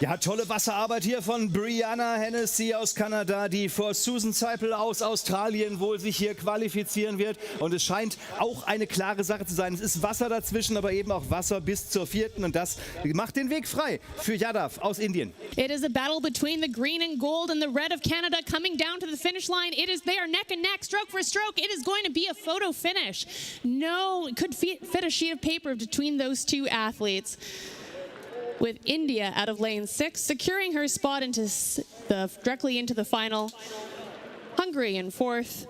Ja, tolle Wasserarbeit hier von Brianna Hennessy aus Kanada, die vor Susan Seipel aus Australien wohl sich hier qualifizieren wird. Und es scheint auch eine klare Sache zu sein. Es ist Wasser dazwischen, aber eben auch Wasser bis zur 4. Und das macht den Weg frei für Yadav aus Indien. It is a battle between the green and gold and the red of Canada coming down to the finish line. They are neck and neck, stroke for stroke. It is going to be a photo finish. No, it could fit a sheet of paper between those two athletes. With India out of lane 6, securing her spot directly into the final. Hungary in 4th.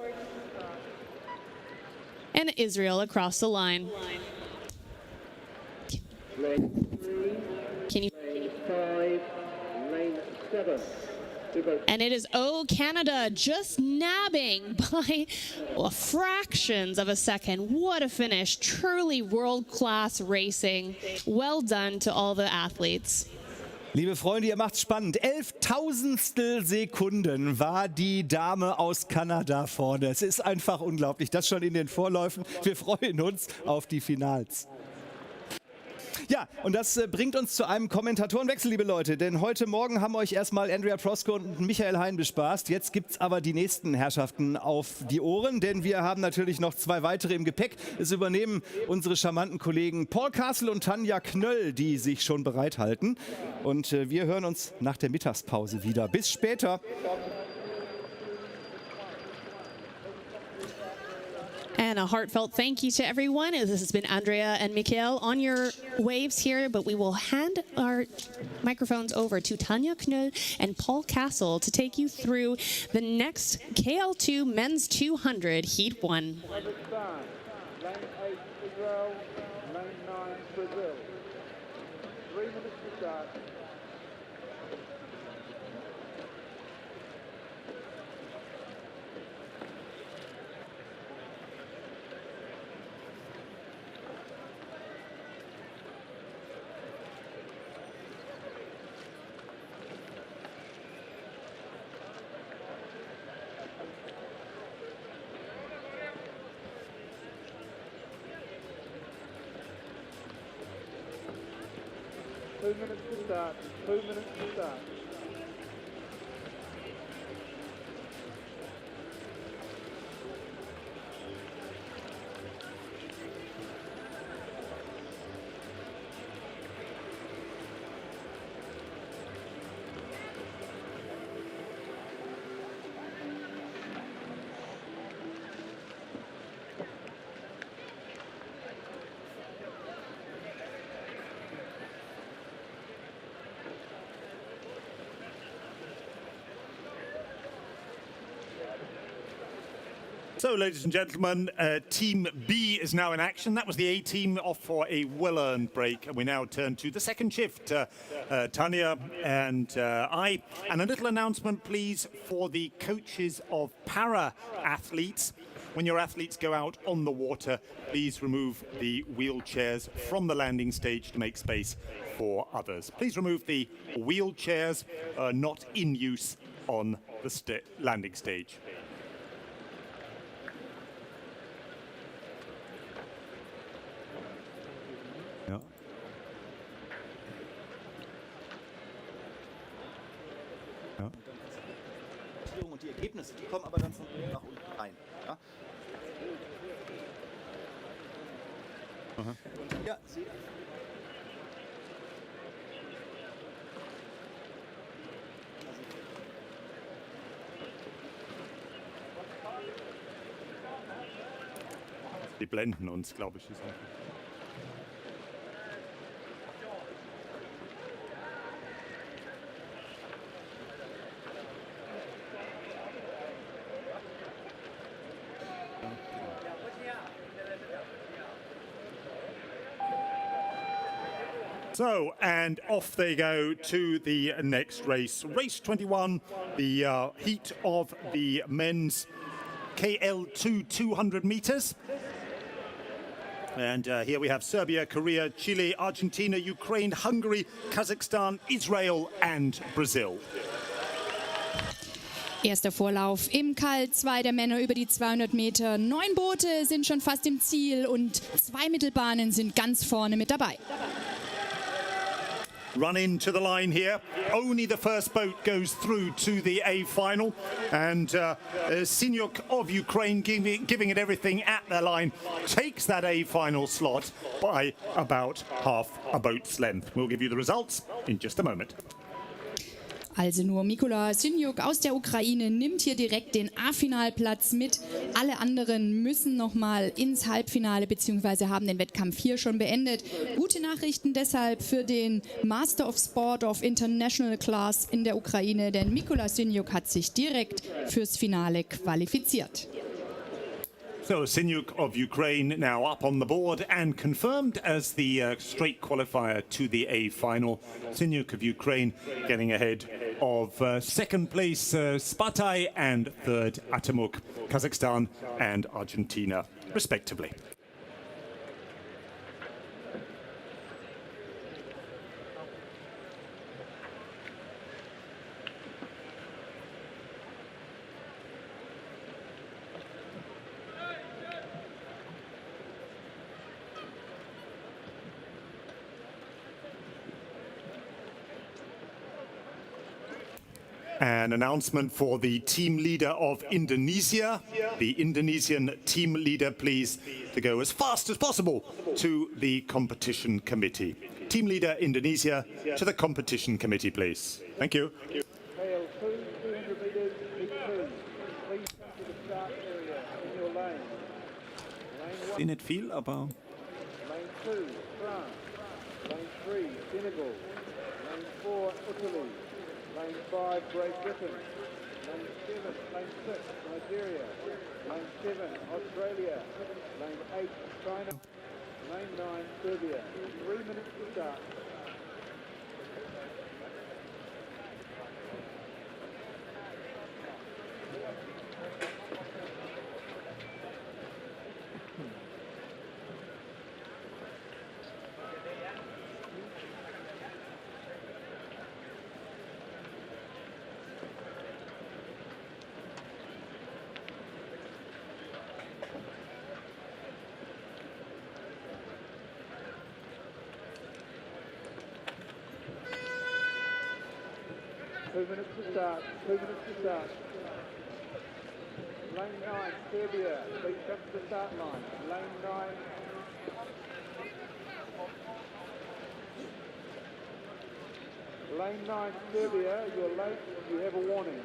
And Israel across the line. Lane 3, Can you? lane 5, lane 7. And it is Canada just nabbing by fractions of a second. What a finish. Truly world-class racing. Well done to all the athletes. Liebe Freunde, ihr macht's spannend. 11.000 Sekunden war die Dame aus Kanada vorne. Es ist einfach unglaublich. Das schon in den Vorläufen. Wir freuen uns auf die Finals. Ja, und das bringt uns zu einem Kommentatorenwechsel, liebe Leute. Denn heute Morgen haben euch erstmal Andrea Prosko und Michael Hein bespaßt. Jetzt gibt es aber die nächsten Herrschaften auf die Ohren. Denn wir haben natürlich noch 2 weitere im Gepäck. Es übernehmen unsere charmanten Kollegen Paul Castle und Tanja Knöll, die sich schon bereithalten. Und wir hören uns nach der Mittagspause wieder. Bis später. And a heartfelt thank you to everyone. This has been Andrea and Mikhail on your waves here, but we will hand our microphones over to Tanja Knöll and Paul Castle to take you through the next KL2 Men's 200 Heat 1. Kazakhstan, lane 8 Israel, lane 9 Brazil. 3 minutes to start. Two minutes to start. 2 minutes to start. So, ladies and gentlemen, Team B is now in action. That was the A team off for a well-earned break. And we now turn to the second shift, Tanya and I. And a little announcement, please, for the coaches of para-athletes. When your athletes go out on the water, please remove the wheelchairs from the landing stage to make space for others. Please remove the wheelchairs not in use on the landing stage. Ja. Ja. Und die Ergebnisse, die kommen aber dann von oben nach unten rein. Ja? Aha. Und ja, Die blenden uns, glaube ich. So, and off they go to the next race. Race 21, the heat of the men's KL2 200 meters. And here we have Serbia, Korea, Chile, Argentina, Ukraine, Hungary, Kazakhstan, Israel and Brazil. Erster Vorlauf im KL2 der Männer über die 200 Meter. 9 Boote sind schon fast im Ziel und 2 Mittelbahnen sind ganz vorne mit dabei. run into the line here. Only the first boat goes through to the A final, and Sinyuk of Ukraine giving it everything at the line takes that A final slot by about half a boat's length. We'll give you the results in just a moment. Also nur Mykola Sinyuk aus der Ukraine nimmt hier direkt den A-Finalplatz mit. Alle anderen müssen nochmal ins Halbfinale bzw. haben den Wettkampf hier schon beendet. Gute Nachrichten deshalb für den Master of Sport of International Class in der Ukraine, denn Mykola Sinyuk hat sich direkt fürs Finale qualifiziert. So Sinyuk of Ukraine now up on the board and confirmed as the straight qualifier to the A final. Sinyuk of Ukraine getting ahead of second place Spatai and third Atamuk, Kazakhstan and Argentina respectively. An announcement for the team leader of Indonesia. The Indonesian team leader, please, to go as fast as possible to the competition committee. Team leader Indonesia to the competition committee, please. Thank you. KL2, 200 metres, heat 2. Please come to the start area in your lane. Lane 1. Nicht viel, aber Lane 2, France. Lane 3, Senegal. Lane 4, Italy. Lane 5, Great Britain. Lane 7, Lane 6, Nigeria. Lane 7, Australia. Lane 8, China. Lane 9, Serbia. 3 minutes to start. Two minutes to start. 2 minutes to start. Lane 9, Serbia. Please come to the start line. Lane 9. Lane 9, Serbia. You're late. You have a warning.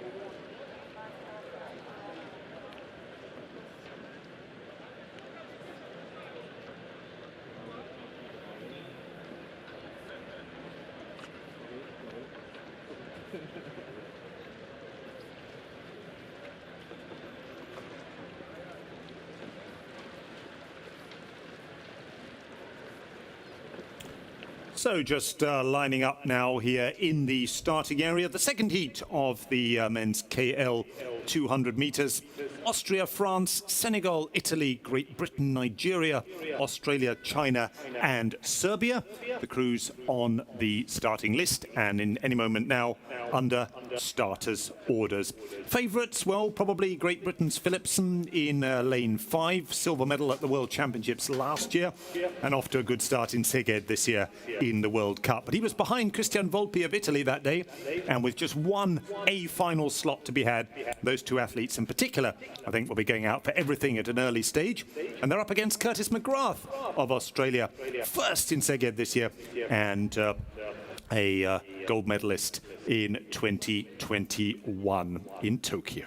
So just lining up now here in the starting area, the second heat of the men's KL 200 meters. Austria, France, Senegal, Italy, Great Britain, Nigeria, Australia, China and Serbia. The crews on the starting list and in any moment now under starters' orders. Favourites, well, probably Great Britain's Philipson in lane 5, silver medal at the World Championships last year, and off to a good start in Szeged this year in the World Cup. But he was behind Christian Volpi of Italy that day, and with just one A final slot to be had, those two athletes in particular, I think, will be going out for everything at an early stage. And they're up against Curtis McGrath of Australia, first in Szeged this year, and a gold medalist in 2021 in Tokyo.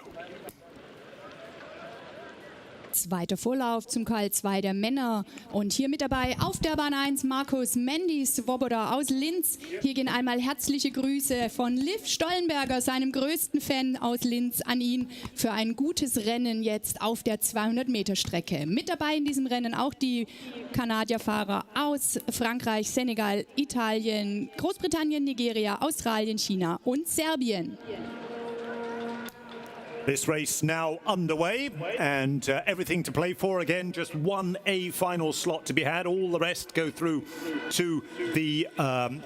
Zweiter Vorlauf zum KL2 der Männer. Und hier mit dabei auf der Bahn 1 Markus Mendy Svoboda aus Linz. Hier gehen einmal herzliche Grüße von Liv Stollenberger, seinem größten Fan aus Linz, an ihn für ein gutes Rennen jetzt auf der 200-Meter-Strecke. Mit dabei in diesem Rennen auch die Kanadierfahrer aus Frankreich, Senegal, Italien, Großbritannien, Nigeria, Australien, China und Serbien. This race now underway, and everything to play for. Again, just one A final slot to be had. All the rest go through to the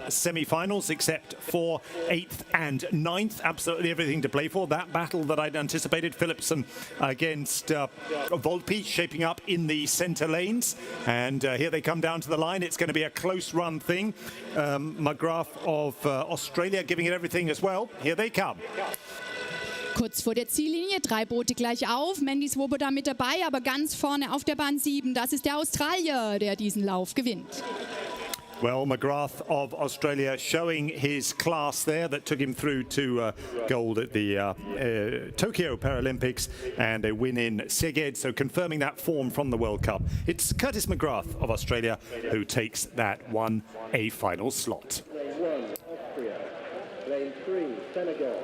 semi-finals, except for 8th and 9th. Absolutely everything to play for. That battle that I'd anticipated, Philipsen against Volpi, shaping up in the centre lanes. And here they come down to the line. It's going to be a close run thing. McGrath of Australia giving it everything as well. Here they come. Kurz vor der Ziellinie, 3 Boote gleich auf. Mandy Swoboda mit dabei, aber ganz vorne auf der Bahn 7. Das ist der Australier, der diesen Lauf gewinnt. Well, McGrath of Australia showing his class there that took him through to gold at the Tokyo Paralympics and a win in Szeged, so confirming that form from the World Cup. It's Curtis McGrath of Australia who takes that 1A final slot. Lane 1, Austria. Lane 3, Senegal.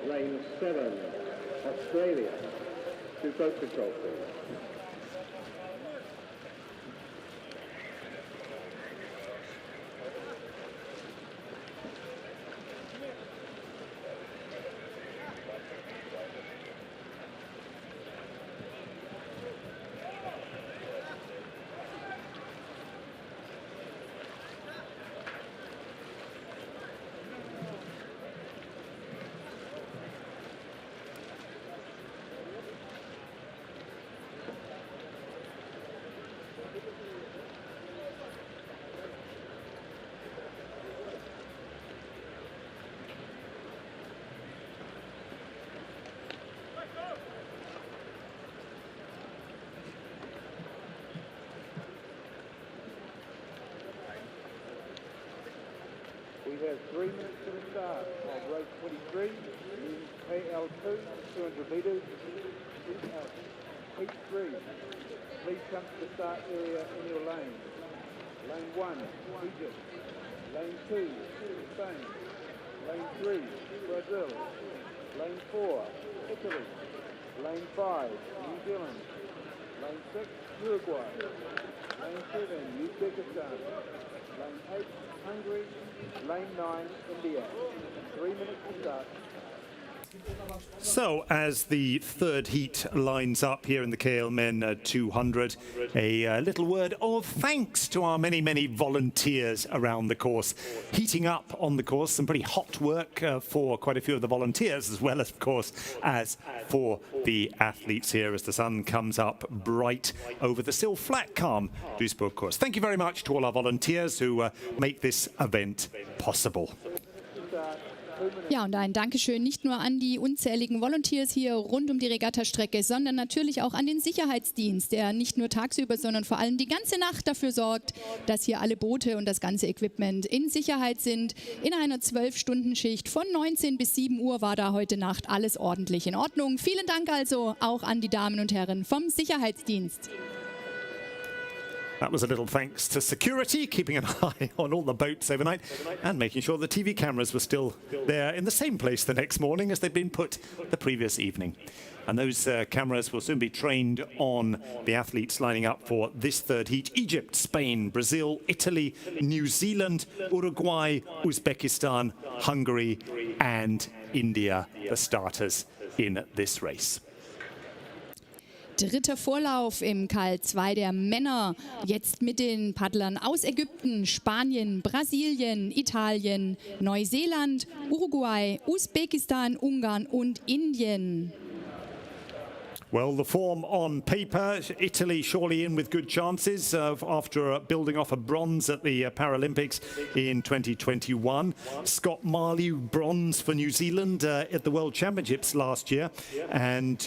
Lane 7, Australia. 2 boat control, please. We have 3 minutes to the start of race 23, AL2, 200 metres. Heat 3. Please come to the start area in your lane. Lane 1, Egypt. Lane 2, Spain. Lane 3, Brazil. Lane 4, Italy. Lane 5, New Zealand. Lane 6, Uruguay. Lane 7, Uzbekistan. Lane 8, Hungary. Lane 9, India. 3 minutes to start. So, as the third heat lines up here in the KL Men 200, a little word of thanks to our many, many volunteers around the course. Heating up on the course, some pretty hot work for quite a few of the volunteers, as well as, of course, as for the athletes here as the sun comes up bright over the still flat, calm Duisburg course. Thank you very much to all our volunteers who make this event possible. Ja, und ein Dankeschön nicht nur an die unzähligen Volunteers hier rund um die Regattastrecke, sondern natürlich auch an den Sicherheitsdienst, der nicht nur tagsüber, sondern vor allem die ganze Nacht dafür sorgt, dass hier alle Boote und das ganze Equipment in Sicherheit sind. In einer 12-Stunden-Schicht von 19 bis 7 Uhr war da heute Nacht alles ordentlich in Ordnung. Vielen Dank also auch an die Damen und Herren vom Sicherheitsdienst. That was a little thanks to security, keeping an eye on all the boats overnight and making sure the TV cameras were still there in the same place the next morning as they'd been put the previous evening. And those cameras will soon be trained on the athletes lining up for this third heat. Egypt, Spain, Brazil, Italy, New Zealand, Uruguay, Uzbekistan, Hungary and India, the starters in this race. Dritter Vorlauf im KL2 der Männer. Jetzt mit den Paddlern aus Ägypten, Spanien, Brasilien, Italien, Neuseeland, Uruguay, Usbekistan, Ungarn und Indien. Well, the form on paper, Italy surely in with good chances after building off a bronze at the Paralympics in 2021. Scott Marley, bronze for New Zealand at the World Championships last year. And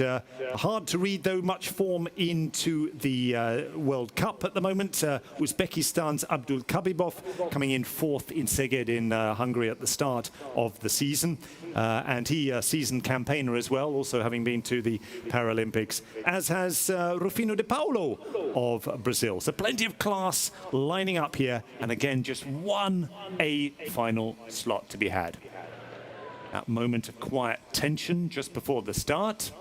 hard to read, though, much form into the World Cup at the moment. Uzbekistan's Abdul Kabibov coming in 4th in Szeged in Hungary at the start of the season. And he a seasoned campaigner as well, also having been to the Paralympics, as has Rufino de Paulo of Brazil. So plenty of class lining up here, and again just one A final slot to be had. That moment of quiet tension just before the start.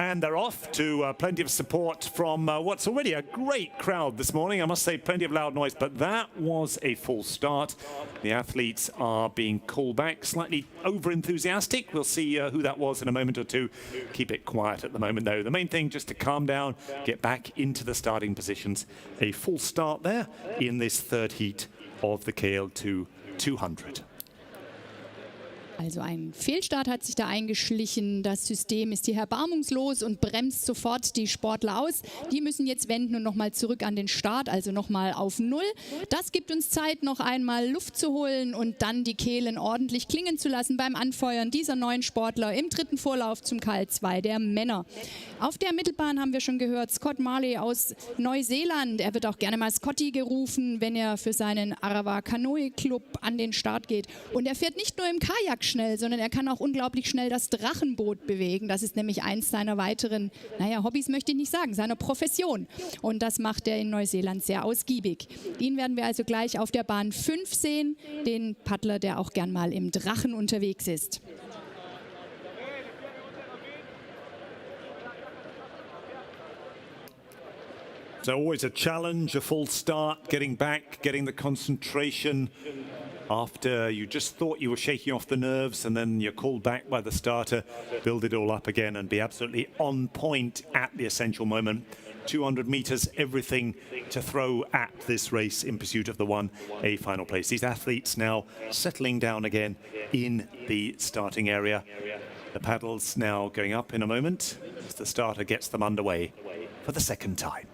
And they're off to plenty of support from what's already a great crowd this morning. I must say, plenty of loud noise, but that was a full start. The athletes are being called back, slightly over-enthusiastic. We'll see who that was in a moment or two. Keep it quiet at the moment, though. The main thing, just to calm down, get back into the starting positions. A full start there in this third heat of the KL2 200. Also ein Fehlstart hat sich da eingeschlichen. Das System ist hier erbarmungslos und bremst sofort die Sportler aus. Die müssen jetzt wenden und nochmal zurück an den Start, also nochmal auf Null. Das gibt uns Zeit, noch einmal Luft zu holen und dann die Kehlen ordentlich klingen zu lassen beim Anfeuern dieser neuen Sportler im dritten Vorlauf zum KL2 der Männer. Auf der Mittelbahn haben wir schon gehört, Scott Marley aus Neuseeland. Er wird auch gerne mal Scotty gerufen, wenn er für seinen Canoe-Club an den Start geht. Und er fährt nicht nur im Kajak schnell, sondern er kann auch unglaublich schnell das Drachenboot bewegen. Das ist nämlich eins seiner weiteren, Hobbys möchte ich nicht sagen, seiner Profession. Und das macht er in Neuseeland sehr ausgiebig. Ihn werden wir also gleich auf der Bahn 5 sehen, den Paddler, der auch gern mal im Drachen unterwegs ist. So always a challenge, a full start, getting back, getting the concentration after you just thought you were shaking off the nerves and then you're called back by the starter, build it all up again and be absolutely on point at the essential moment. 200 meters, everything to throw at this race in pursuit of the 1A final place. These athletes now settling down again in the starting area. The paddles now going up in a moment as the starter gets them underway for the second time.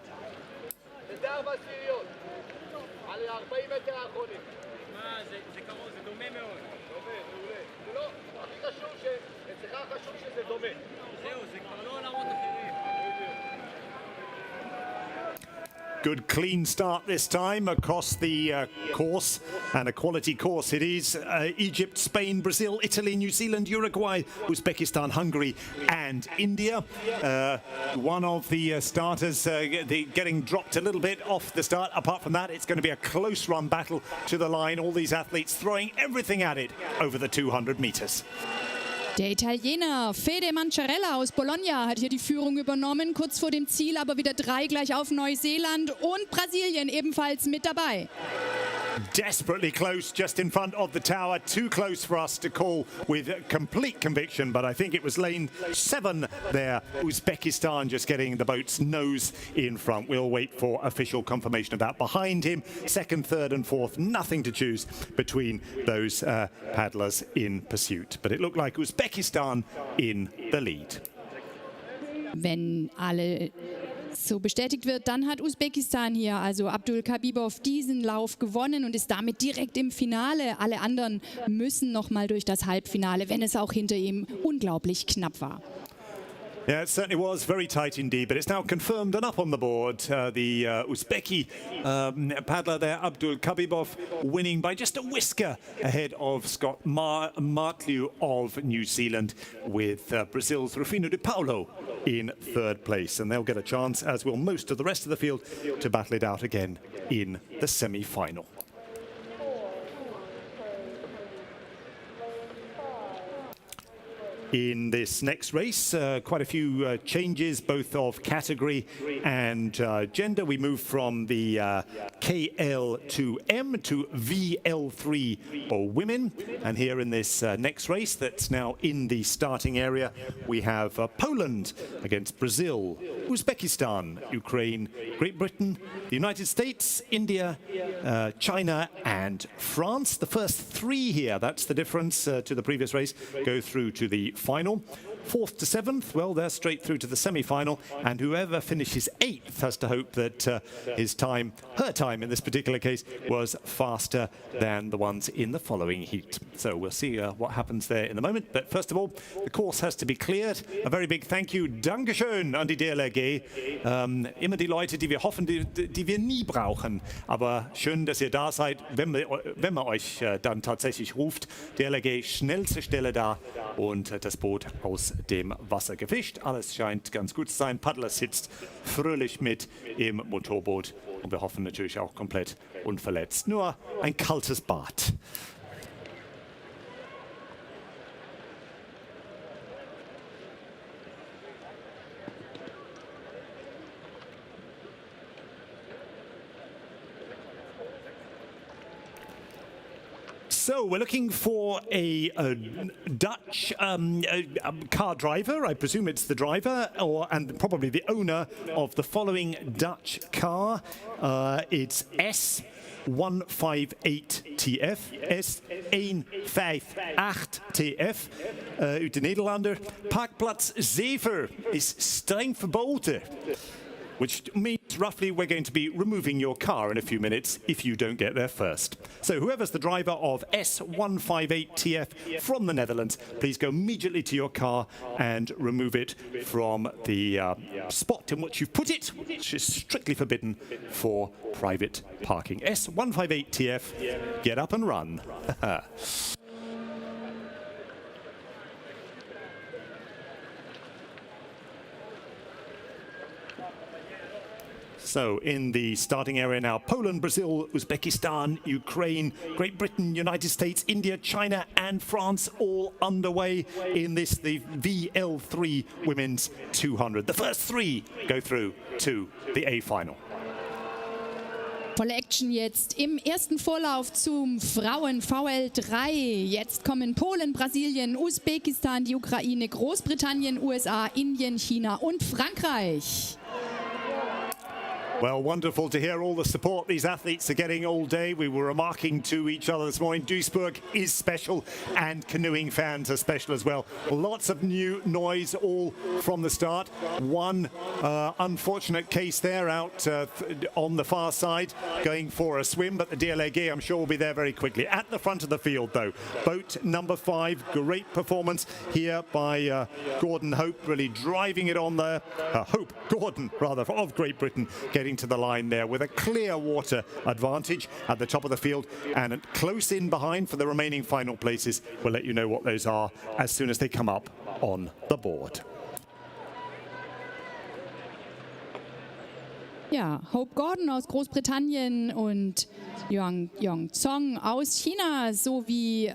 Good clean start this time across the course, and a quality course it is. Egypt, Spain, Brazil, Italy, New Zealand, Uruguay, Uzbekistan, Hungary and India. One of the starters getting dropped a little bit off the start. Apart from that, it's going to be a close run battle to the line. All these athletes throwing everything at it over the 200 meters. Der Italiener Fede Mancarella aus Bologna hat hier die Führung übernommen, kurz vor dem Ziel, aber wieder 3 gleich auf Neuseeland und Brasilien ebenfalls mit dabei. Desperately close, just in front of the tower. Too close for us to call with complete conviction, but I think it was lane 7 there. Uzbekistan just getting the boat's nose in front. We'll wait for official confirmation of that. Behind him, 2nd, 3rd and 4th, nothing to choose between those paddlers in pursuit. But it looked like Uzbekistan in the lead. Wenn alle so bestätigt wird, dann hat Usbekistan hier, also Abdul Kabibov, diesen Lauf gewonnen und ist damit direkt im Finale. Alle anderen müssen noch mal durch das Halbfinale, wenn es auch hinter ihm unglaublich knapp war. Yeah, it certainly was very tight indeed, but it's now confirmed and up on the board. The Uzbeki paddler there, Abdul Kabibov, winning by just a whisker ahead of Scott Martlew of New Zealand, with Brazil's Rufino de Paulo in 3rd place. And they'll get a chance, as will most of the rest of the field, to battle it out again in the semi-final. In this next race, quite a few changes, both of category and gender. We move from the KL2M to VL3 or women. And here in this next race that's now in the starting area, we have Poland against Brazil, Uzbekistan, Ukraine, Great Britain, the United States, India, China and France. The first 3 here, that's the difference to the previous race, go through to the final. 4th to 7th, well, they're straight through to the semi-final, and whoever finishes 8th has to hope that her time in this particular case, was faster than the ones in the following heat. So we'll see what happens there in a moment. But first of all, the course has to be cleared. A very big thank you, Dankeschön an die DLRG. Immer die Leute, die wir hoffen, die wir nie brauchen. Aber schön, dass ihr da seid, wenn man euch dann tatsächlich ruft. DLRG schnellste Stelle da und das Boot aus dem Wasser gefischt. Alles scheint ganz gut zu sein. Paddler sitzt fröhlich mit im Motorboot und wir hoffen natürlich auch komplett unverletzt. Nur ein kaltes Bad. So we're looking for a Dutch car driver. I presume it's the driver and probably the owner of the following Dutch car. It's S158TF, S158TF, uit de Nederlander. Parkplaats 7 is streng verboden. Which means roughly we're going to be removing your car in a few minutes if you don't get there first. So whoever's the driver of S158TF from the Netherlands, please go immediately to your car and remove it from the spot in which you've put it, which is strictly forbidden for private parking. S158TF, get up and run. So in the starting area now, Poland, Brazil, Uzbekistan, Ukraine, Great Britain, United States, India, China and France all underway in the VL3 Women's 200. The first three go through to the A final. Volle Action jetzt im ersten Vorlauf zum Frauen-VL3. Jetzt kommen Polen, Brasilien, Usbekistan, die Ukraine, Großbritannien, USA, Indien, China und Frankreich. Well, wonderful to hear all the support these athletes are getting all day. We were remarking to each other this morning, Duisburg is special and canoeing fans are special as well. Lots of new noise all from the start. One unfortunate case there out on the far side going for a swim, but the DLAG I'm sure will be there very quickly. At the front of the field though, boat number 5, great performance here by Gordon Hope, really driving it on there. Hope Gordon rather of Great Britain getting to the line there with a clear water advantage at the top of the field and close in behind for the remaining final places. We'll let you know what those are as soon as they come up on the board. Ja, Hope Gordon aus Großbritannien und Yong Zong aus China sowie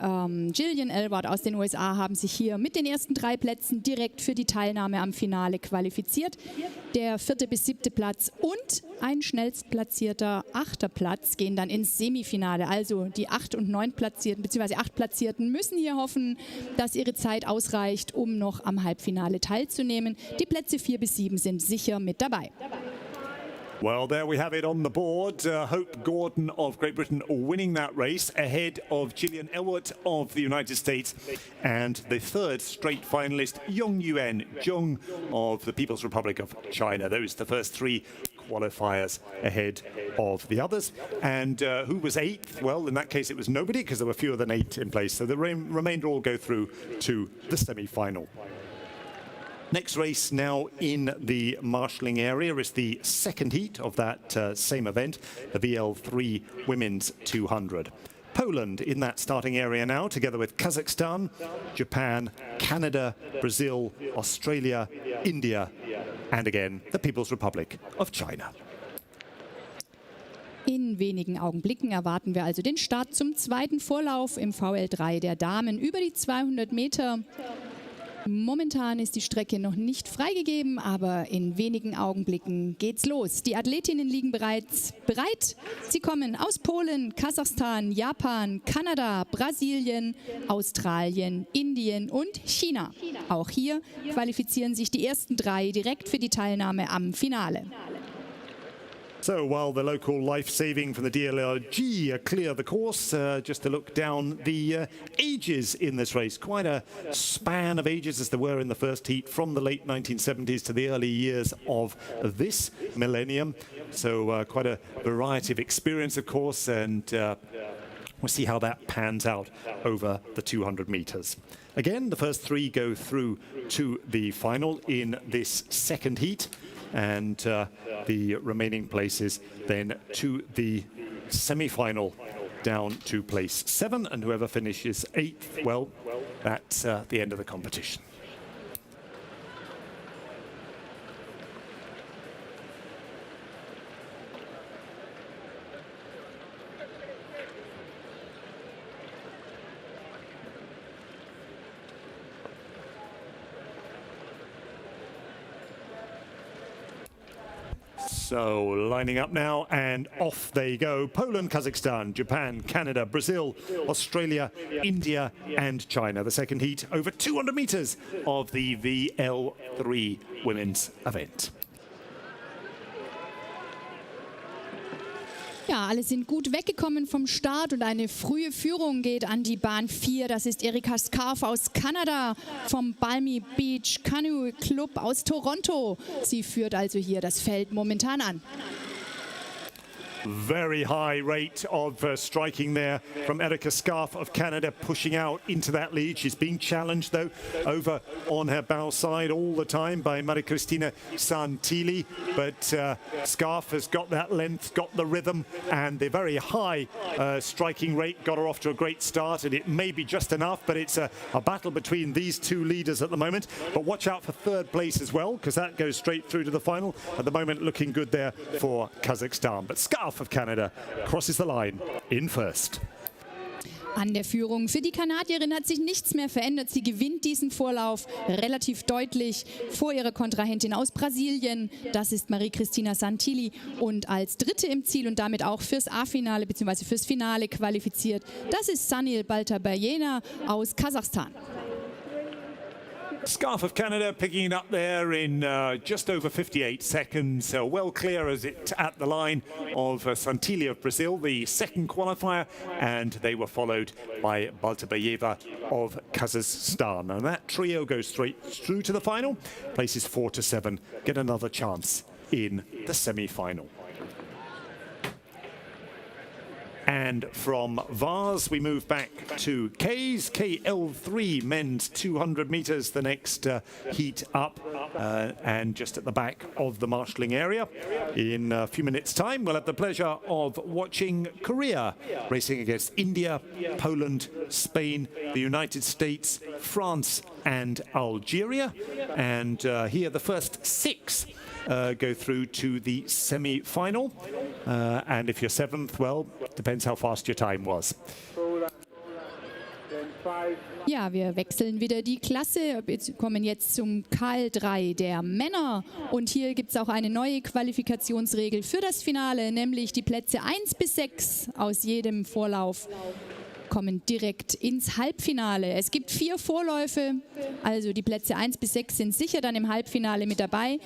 Jillian Elward aus den USA haben sich hier mit den ersten 3 Plätzen direkt für die Teilnahme am Finale qualifiziert. Der 4. bis 7. Platz und ein schnellstplatzierter 8. Platz gehen dann ins Semifinale. Also die 8 und 9 Platzierten bzw. 8 Platzierten müssen hier hoffen, dass ihre Zeit ausreicht, um noch am Halbfinale teilzunehmen. Die Plätze 4 bis 7 sind sicher mit dabei. Well, there we have it on the board. Hope Gordon of Great Britain winning that race ahead of Jillian Elward of the United States and the third straight finalist, Yong Yuan Zhong of the People's Republic of China. Those are the first 3 qualifiers ahead of the others. And who was 8th? Well, in that case, it was nobody because there were fewer than 8 in place. So the remainder all go through to the semi-final. Next race now in the marshalling area is the second heat of that same event, the VL3 Women's 200. Poland in that starting area now, together with Kazakhstan, Japan, Canada, Brazil, Australia, India, and again, the People's Republic of China. In wenigen Augenblicken erwarten wir also den Start zum zweiten Vorlauf im VL3 der Damen über die 200 Meter. Momentan ist die Strecke noch nicht freigegeben, aber in wenigen Augenblicken geht's los. Die Athletinnen liegen bereits bereit. Sie kommen aus Polen, Kasachstan, Japan, Kanada, Brasilien, Australien, Indien und China. Auch hier qualifizieren sich die ersten 3 direkt für die Teilnahme am Finale. So while the local life-saving from the DLRG clear the course, just to look down the ages in this race. Quite a span of ages as there were in the first heat from the late 1970s to the early years of this millennium. So quite a variety of experience, of course, and we'll see how that pans out over the 200 meters. Again, the first 3 go through to the final in this second heat. And the remaining places then to the semi-final down to place 7, and whoever finishes 8th, well, that's the end of the competition. So lining up now and off they go. Poland, Kazakhstan, Japan, Canada, Brazil, Australia, India and China. The second heat over 200 meters of the VL3 women's event. Ja, alle sind gut weggekommen vom Start und eine frühe Führung geht an die Bahn 4. Das ist Erika Scarf aus Kanada vom Balmy Beach Canoe Club aus Toronto. Sie führt also hier das Feld momentan an. Very high rate of striking there from Erika Scarf of Canada, pushing out into that lead. She's being challenged though over on her bow side all the time by Maria-Cristina Santilli, but Scarf has got that length, got the rhythm, and the very high striking rate got her off to a great start, and it may be just enough, but it's a battle between these two leaders at the moment. But watch out for third place as well, because that goes straight through to the final. At the moment looking good there for Kazakhstan, but Scarf of Canada crosses the line in first. An der Führung für die Kanadierin hat sich nichts mehr verändert. Sie gewinnt diesen Vorlauf relativ deutlich vor ihrer Kontrahentin aus Brasilien. Das ist Marie-Cristina Santilli und als Dritte im Ziel und damit auch fürs A-Finale bzw. fürs Finale qualifiziert. Das ist Sanil Baltabayena aus Kasachstan. Scarf of Canada picking it up there in just over 58 seconds. Well clear as it at the line of Santilli of Brazil, the second qualifier, and they were followed by Baltabayeva of Kazakhstan. And that trio goes straight through to the final. Places 4 to 7 get another chance in the semi-final. And from Vars, we move back to K's, KL3 men's 200 meters, the next heat up, and just at the back of the marshalling area. In a few minutes' time, we'll have the pleasure of watching Korea racing against India, Poland, Spain, the United States, France, and Algeria. And here, the first 6 go through to the semi-final. And if you're 7th, well, depends how fast your time was. Ja, wir wechseln wieder die Klasse. Wir kommen jetzt zum KL3 der Männer. Und hier gibt es auch eine neue Qualifikationsregel für das Finale, nämlich die Plätze 1 bis 6 aus jedem Vorlauf kommen direkt ins Halbfinale. Es gibt 4 Vorläufe, also die Plätze 1 bis 6 sind sicher dann im Halbfinale mit dabei.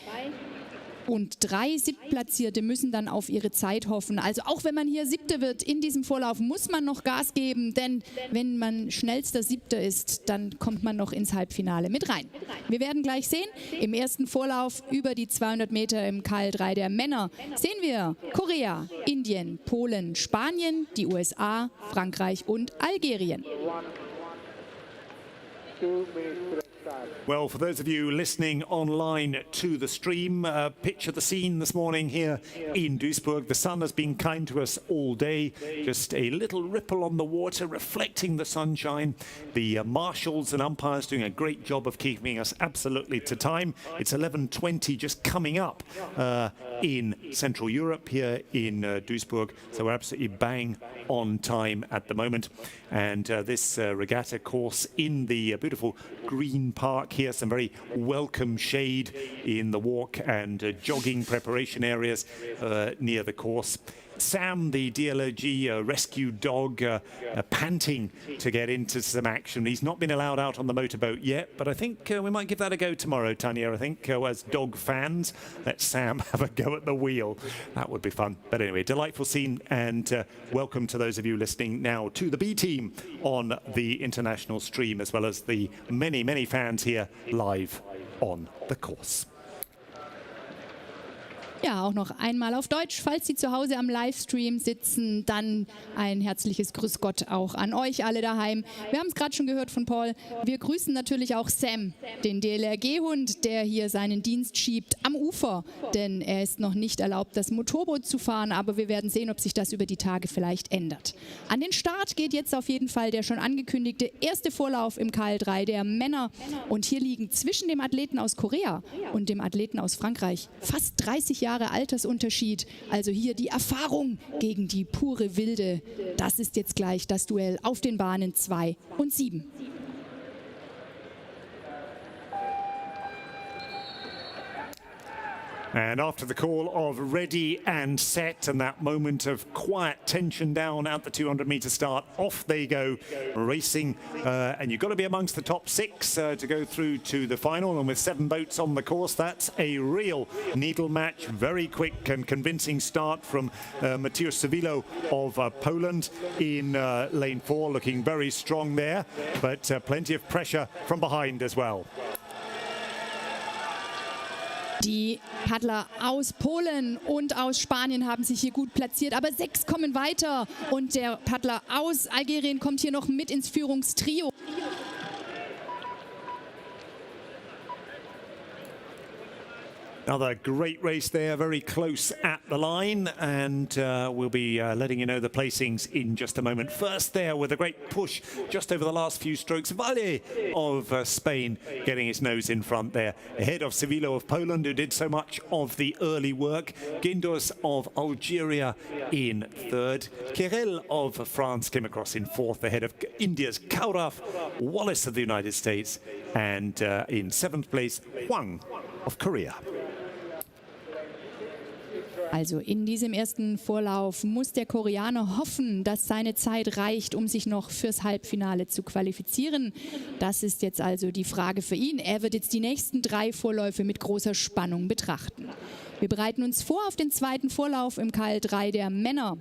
Und 3 Siebtplatzierte müssen dann auf ihre Zeit hoffen. Also auch wenn man hier Siebter wird in diesem Vorlauf, muss man noch Gas geben, denn wenn man schnellster Siebter ist, dann kommt man noch ins Halbfinale mit rein. Wir werden gleich sehen, im ersten Vorlauf über die 200 Meter im KL3 der Männer sehen wir Korea, Indien, Polen, Spanien, die USA, Frankreich und Algerien. Well, for those of you listening online to the stream, picture the scene this morning here in Duisburg. The sun has been kind to us all day. Just a little ripple on the water reflecting the sunshine. The marshals and umpires doing a great job of keeping us absolutely to time. It's 11:20 just coming up in Central Europe here in Duisburg. So we're absolutely bang on time at the moment. And this regatta course in the beautiful green park here, some very welcome shade in the walk and jogging preparation areas near the course. Sam, the DLRG rescue dog, panting to get into some action. He's not been allowed out on the motorboat yet, but I think we might give that a go tomorrow, Tanya. I think as dog fans, let Sam have a go at the wheel. That would be fun. But anyway, delightful scene, and welcome to those of you listening now to the B team on the international stream, as well as the many, many fans here live on the course. Ja, auch noch einmal auf Deutsch. Falls Sie zu Hause am Livestream sitzen, dann ein herzliches Grüß Gott auch an euch alle daheim. Wir haben es gerade schon gehört von Paul. Wir grüßen natürlich auch Sam, den DLRG-Hund, der hier seinen Dienst schiebt am Ufer. Denn er ist noch nicht erlaubt, das Motorboot zu fahren. Aber wir werden sehen, ob sich das über die Tage vielleicht ändert. An den Start geht jetzt auf jeden Fall der schon angekündigte erste Vorlauf im KL3 der Männer. Und hier liegen zwischen dem Athleten aus Korea und dem Athleten aus Frankreich fast 30 Jahre Altersunterschied. Also hier die Erfahrung gegen die pure Wilde. Das ist jetzt gleich das Duell auf den Bahnen 2 und 7. And after the call of ready and set and that moment of quiet tension down at the 200-meter start, off they go, racing. And you've got to be amongst the top 6 to go through to the final. And with 7 boats on the course, that's a real needle match. Very quick and convincing start from Mateusz Sawilo of Poland in lane 4, looking very strong there, but plenty of pressure from behind as well. Die Paddler aus Polen und aus Spanien haben sich hier gut platziert, aber 6 kommen weiter und der Paddler aus Algerien kommt hier noch mit ins Führungstrio. Another great race there, very close at the line, and we'll be letting you know the placings in just a moment. First there with a great push just over the last few strokes, Valle of Spain getting his nose in front there, ahead of Sawilo of Poland, who did so much of the early work. Guindos of Algeria in 3rd. Kirel of France came across in 4th, ahead of India's Kauraf, Wallace of the United States, and in 7th place, Huang of Korea. Also in diesem ersten Vorlauf muss der Koreaner hoffen, dass seine Zeit reicht, um sich noch fürs Halbfinale zu qualifizieren. Das ist jetzt also die Frage für ihn. Er wird jetzt die nächsten 3 Vorläufe mit großer Spannung betrachten. Wir bereiten uns vor auf den zweiten Vorlauf im KL3 der Männer.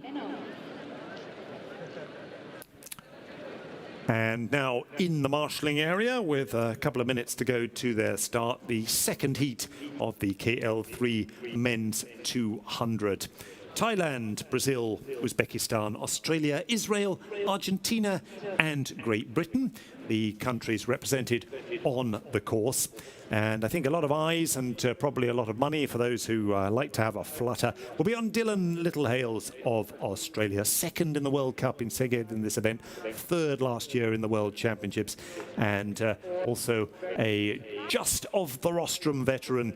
And now in the marshalling area, with a couple of minutes to go to their start, the second heat of the KL3 men's 200. Thailand, Brazil, Uzbekistan, Australia, Israel, Argentina and Great Britain, the countries represented on the course. And I think a lot of eyes and probably a lot of money for those who like to have a flutter will be on Dylan Littlehales of Australia, 2nd in the World Cup in Szeged in this event, 3rd last year in the World Championships, and also a just of the rostrum veteran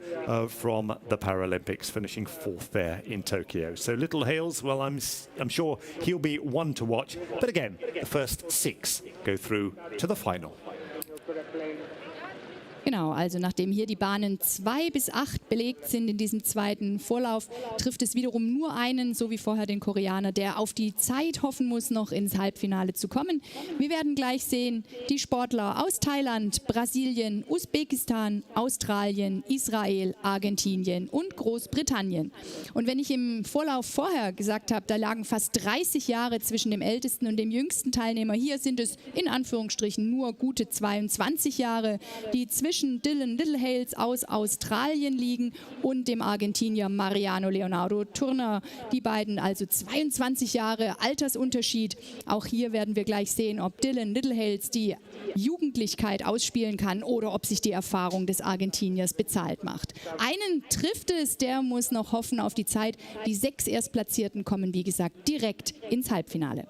from the Paralympics, finishing 4th there in Tokyo. So Littlehales, well, I'm sure he'll be one to watch. But again, the first 6 go through to the final. Genau, also nachdem hier die Bahnen 2 bis 8 belegt sind in diesem zweiten Vorlauf, trifft es wiederum nur einen, so wie vorher den Koreaner, der auf die Zeit hoffen muss, noch ins Halbfinale zu kommen. Wir werden gleich sehen, die Sportler aus Thailand, Brasilien, Usbekistan, Australien, Israel, Argentinien und Großbritannien. Und wenn ich im Vorlauf vorher gesagt habe, da lagen fast 30 Jahre zwischen dem ältesten und dem jüngsten Teilnehmer, hier sind es in Anführungsstrichen nur gute 22 Jahre, die zwischen Dylan Littlehales aus Australien liegen und dem Argentinier Mariano Leonardo Turner. Die beiden also 22 Jahre Altersunterschied. Auch hier werden wir gleich sehen, ob Dylan Littlehales die Jugendlichkeit ausspielen kann oder ob sich die Erfahrung des Argentiniers bezahlt macht. Einen trifft es, der muss noch hoffen auf die Zeit. Die 6 Erstplatzierten kommen, wie gesagt, direkt ins Halbfinale.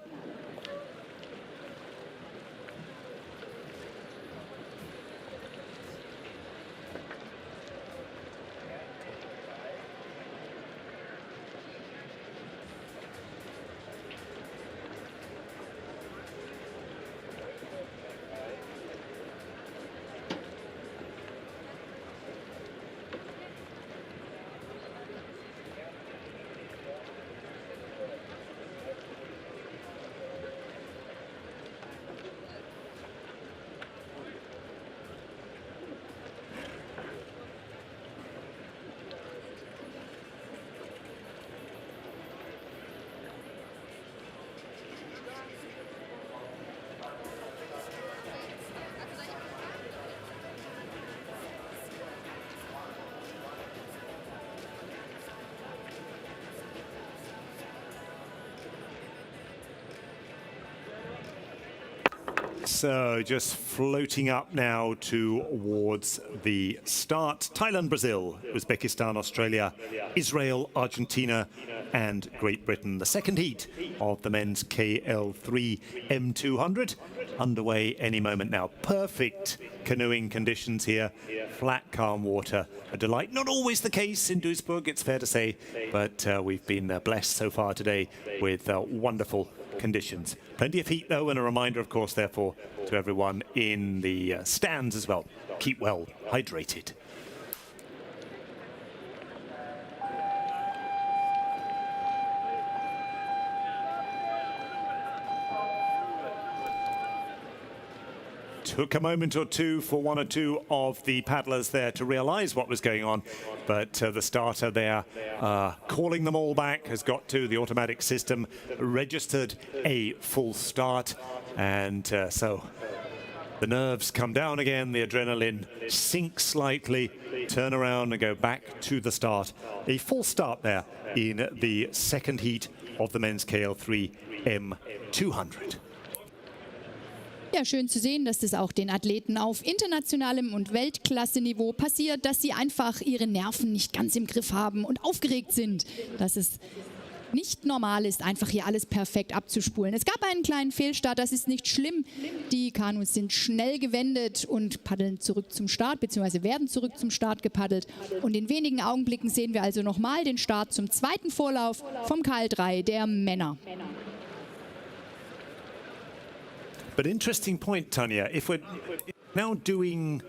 So just floating up now towards the start. Thailand, Brazil, Uzbekistan, Australia, Israel, Argentina and Great Britain. The second heat of the men's KL3 M200 underway any moment now. Perfect canoeing conditions here. Flat, calm water. A delight. Not always the case in Duisburg, it's fair to say, but we've been blessed so far today with wonderful conditions. Plenty of heat though, and a reminder of course therefore to everyone in the stands as well. Keep well hydrated. Took a moment or two for one or two of the paddlers there to realize what was going on, but the starter there, calling them all back, has got to the automatic system, registered a full start, and so the nerves come down again, the adrenaline sinks slightly, turn around and go back to the start. A full start there in the second heat of the men's KL3 M200. Ja, schön zu sehen, dass das auch den Athleten auf internationalem und Weltklasse-Niveau passiert, dass sie einfach ihre Nerven nicht ganz im Griff haben und aufgeregt sind, dass es nicht normal ist, einfach hier alles perfekt abzuspulen. Es gab einen kleinen Fehlstart, das ist nicht schlimm. Die Kanus sind schnell gewendet und paddeln zurück zum Start, beziehungsweise werden zurück zum Start gepaddelt. Und in wenigen Augenblicken sehen wir also nochmal den Start zum zweiten Vorlauf vom KL3 der Männer. But interesting point, Tanya. If we're now doing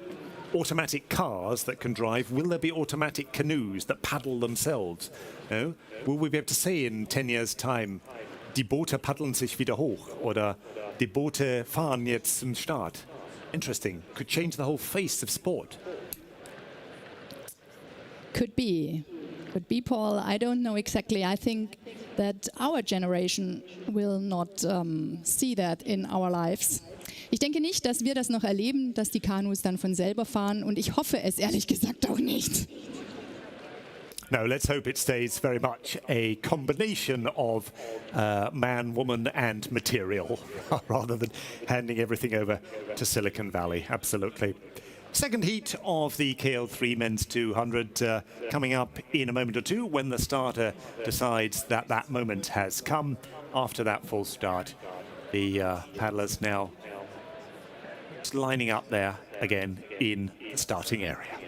automatic cars that can drive, will there be automatic canoes that paddle themselves? No? Will we be able to say in 10 years' time, die Boote paddeln sich wieder hoch oder die Boote fahren jetzt zum Start? Interesting. Could change the whole face of sport. Could be. Could be, Paul. I don't know exactly. I think that our generation will not see that in our lives. Ich denke nicht, dass wir das noch erleben, dass die Kanus dann von selber fahren, und ich hoffe es ehrlich gesagt auch nicht. No, let's hope it stays very much a combination of man, woman and material rather than handing everything over to Silicon Valley. Absolutely. Second heat of the KL3 Men's 200 coming up in a moment or two when the starter decides that that moment has come after that full start. The paddlers now lining up there again in the starting area.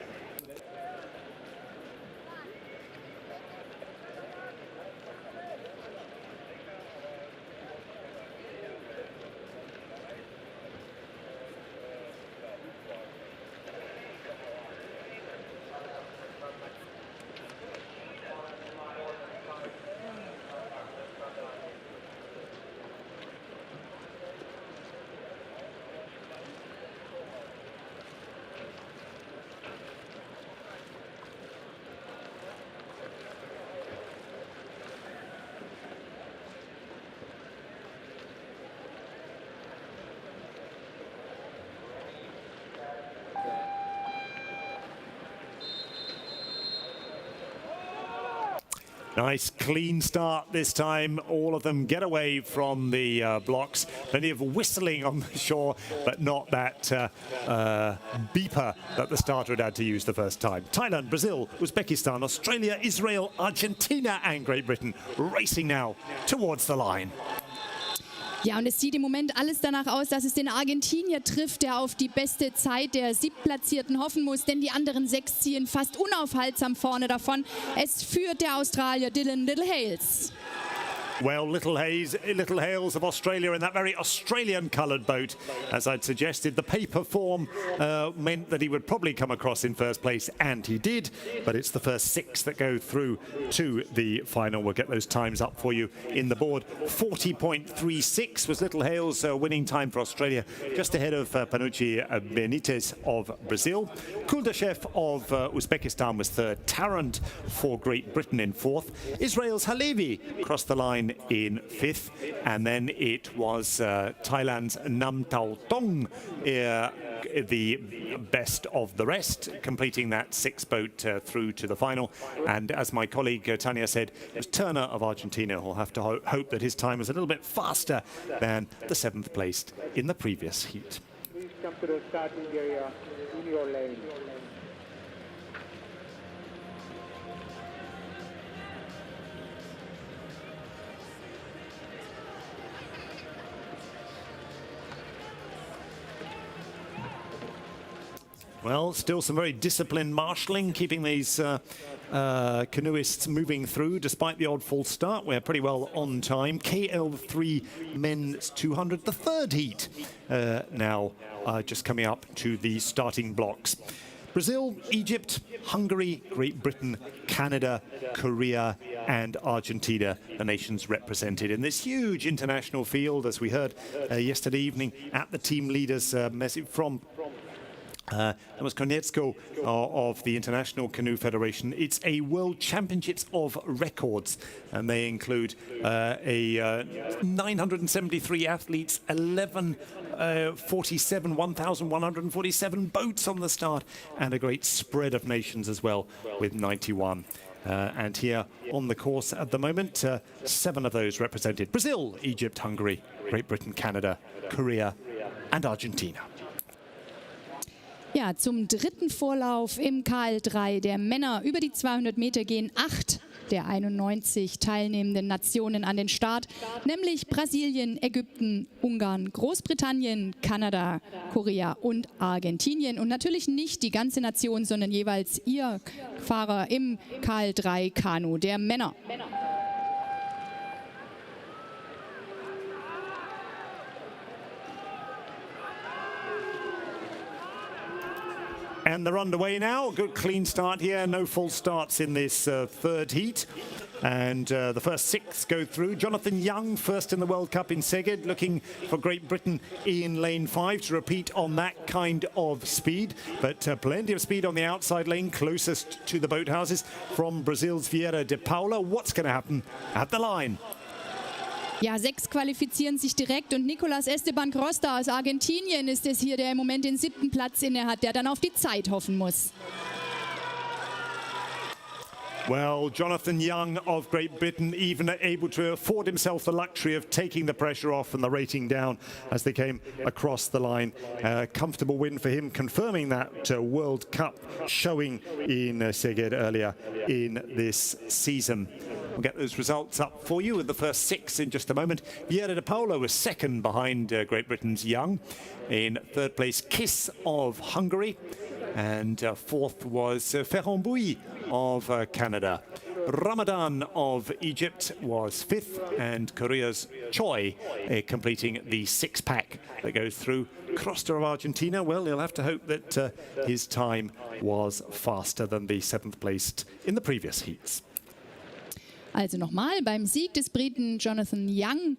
Nice clean start this time. All of them get away from the blocks. Plenty of whistling on the shore, but not that beeper that the starter had to use the first time. Thailand, Brazil, Uzbekistan, Australia, Israel, Argentina and Great Britain racing now towards the line. Ja, und es sieht im Moment alles danach aus, dass es den Argentinier trifft, der auf die beste Zeit der Siebtplatzierten hoffen muss, denn die anderen 6 ziehen fast unaufhaltsam vorne davon. Es führt der Australier Dylan Little Hales. Well, Little Hales of Australia in that very Australian-coloured boat. As I'd suggested, the paper form meant that he would probably come across in first place, and he did. But it's the first 6 that go through to the final. We'll get those times up for you in the board. 40.36 was Little Hales' winning time for Australia, just ahead of Panucci Benitez of Brazil. Kuldashev of Uzbekistan was third. Tarrant for Great Britain in fourth. Israel's Halevi crossed the line in fifth, and then it was Thailand's Nam Tao Tong, the best of the rest, completing that 6 boat through to the final. And as my colleague Tanya said, it was Turner of Argentina who'll have to hope that his time was a little bit faster than the 7th placed in the previous heat. Please come to the starting area in your lane. Well, still some very disciplined marshalling, keeping these canoeists moving through despite the odd false start. We're pretty well on time. KL3 Men's 200, the 3rd heat, now just coming up to the starting blocks. Brazil, Egypt, Hungary, Great Britain, Canada, Korea and Argentina, the nations represented in this huge international field, as we heard yesterday evening at the team leaders' message from Thomas Konietzko of the International Canoe Federation. It's a World Championships of records, and they include 973 athletes, 1,147 boats on the start, and a great spread of nations as well, with 91. And here on the course at the moment, 7 of those represented: Brazil, Egypt, Hungary, Great Britain, Canada, Korea and Argentina. Ja, zum dritten Vorlauf im KL3 der Männer. Über die 200 Meter gehen 8 der 91 teilnehmenden Nationen an den Start, nämlich Brasilien, Ägypten, Ungarn, Großbritannien, Kanada, Korea und Argentinien. Und natürlich nicht die ganze Nation, sondern jeweils ihr Fahrer im KL3 Kanu der Männer. And they're underway now. Good clean start here. No false starts in this third heat. And the first 6 go through. Jonathan Young, first in the World Cup in Szeged, looking for Great Britain in lane 5 to repeat on that kind of speed. But plenty of speed on the outside lane, closest to the boathouses from Brazil's Vieira de Paula. What's going to happen at the line? Ja, 6 qualifizieren sich direkt und Nicolas Esteban Costa aus Argentinien ist es hier, der im Moment den 7. Platz inne hat, der dann auf die Zeit hoffen muss. Well, Jonathan Young of Great Britain even able to afford himself the luxury of taking the pressure off and the rating down as they came across the line. Comfortable win for him, confirming that World Cup showing in Szeged earlier in this season. We'll get those results up for you with the first 6 in just a moment. Vieira de Paula was second behind Great Britain's Young. In third place, Kiss of Hungary. And fourth was Ferrand Bouy of Canada. Ramadan of Egypt was 5th, and Korea's Choi completing the 6-pack that goes through. Costa of Argentina, well, he'll have to hope that his time was faster than the 7th placed in the previous heats. Also nochmal, beim Sieg des Briten Jonathan Young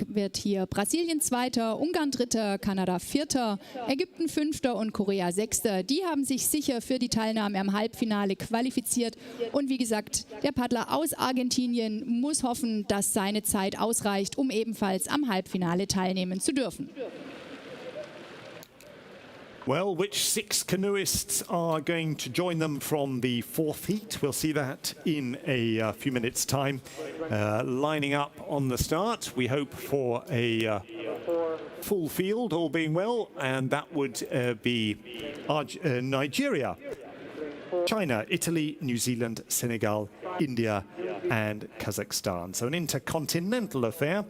wird hier Brasilien 2., Ungarn 3., Kanada 4., Ägypten 5. und Korea 6. Die haben sich sicher für die Teilnahme am Halbfinale qualifiziert. Und wie gesagt, der Paddler aus Argentinien muss hoffen, dass seine Zeit ausreicht, um ebenfalls am Halbfinale teilnehmen zu dürfen. Well, which 6 canoeists are going to join them from the 4th heat? We'll see that in a few minutes' time. Lining up on the start, we hope for a full field, all being well, and that would be Nigeria, China, Italy, New Zealand, Senegal, India and Kazakhstan. So an intercontinental affair.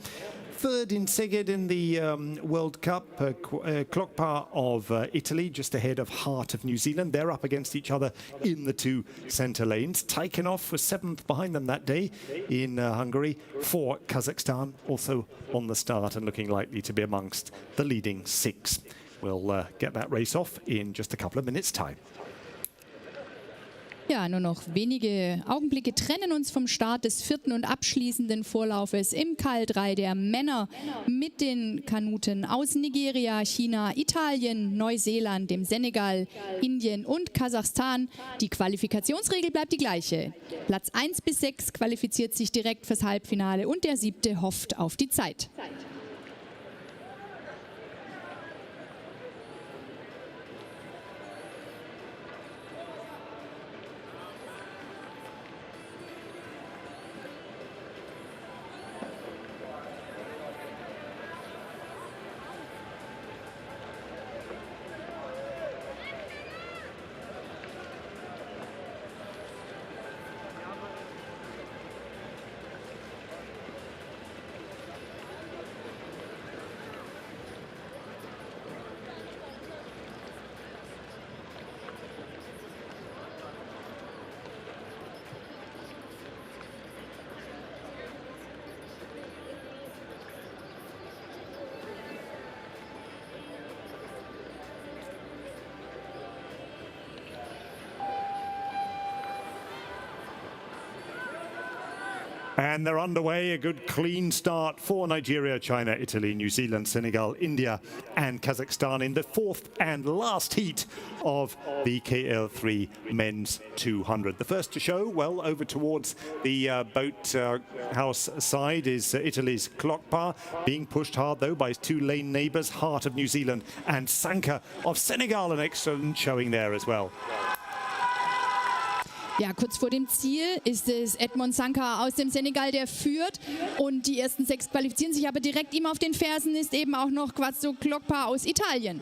Third in Szeged in the World Cup, Klokpa of Italy, just ahead of Hart of New Zealand. They're up against each other in the 2 centre lanes. Tikhonov was 7th behind them that day in Hungary for Kazakhstan, also on the start and looking likely to be amongst the leading 6. We'll get that race off in just a couple of minutes' time. Ja, nur noch wenige Augenblicke trennen uns vom Start des 4. und abschließenden Vorlaufes im KL3 der Männer mit den Kanuten aus Nigeria, China, Italien, Neuseeland, dem Senegal, Indien und Kasachstan. Die Qualifikationsregel bleibt die gleiche. Platz 1 bis 6 qualifiziert sich direkt fürs Halbfinale und der 7. hofft auf die Zeit. And they're underway, a good clean start for Nigeria, China, Italy, New Zealand, Senegal, India and Kazakhstan in the fourth and last heat of the KL3 Men's 200. The first to show, well, over towards the boat house side is Italy's Clockpa, being pushed hard though by his two lane neighbours, Hart of New Zealand and Sanka of Senegal, an excellent showing there as well. Ja, kurz vor dem Ziel ist es Edmond Sanka aus dem Senegal, der führt. Und die ersten 6 qualifizieren sich, aber direkt ihm auf den Fersen ist eben auch noch Quazzo Clockpa aus Italien.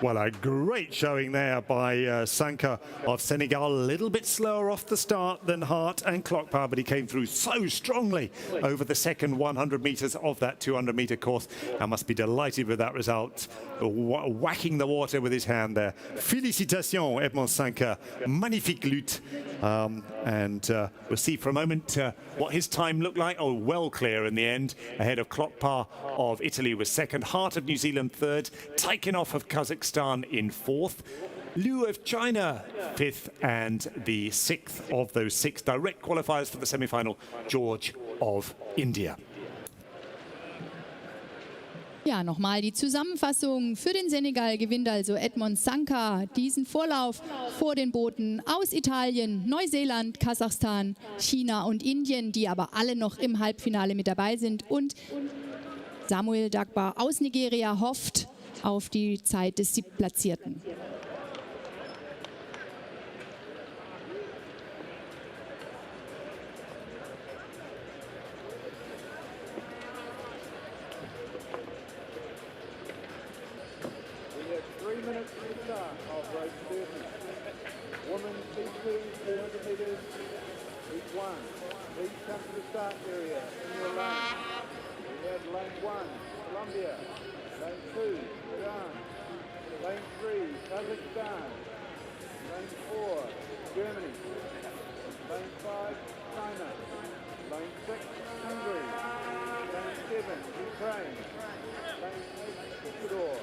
Well, a great showing there by Sanka of Senegal. A little bit slower off the start than Hart and Clockpa, but he came through so strongly over the second 100 metres of that 200-metre course. I must be delighted with that result, whacking the water with his hand there. Félicitations, Edmond Sanka. Magnifique lutte. And we'll see for a moment what his time looked like. Oh, well clear in the end, ahead of Clockpa of Italy was second, Hart of New Zealand third, Taikinoff of Kazakhstan in fourth, Liu of China fifth, and the sixth of those 6 direct qualifiers for the semi-final, George of India. Ja, nochmal die Zusammenfassung. Für den Senegal gewinnt also Edmond Sanka diesen Vorlauf vor den Booten aus Italien, Neuseeland, Kasachstan, China und Indien, die aber alle noch im Halbfinale mit dabei sind. Und Samuel Dagba aus Nigeria hofft auf die Zeit des Siebtplatzierten. We have 3 minutes to the start of race 30. Women's C2, 400 metres, heat 1. Please come to the start area in your lane. We have lane 1, Colombia. Lane 2, Iran. Lane 3, Kazakhstan. Lane 4, Germany. Lane 5, China. Lane 6, Hungary. Lane 7, Ukraine. Lane 8, Ecuador.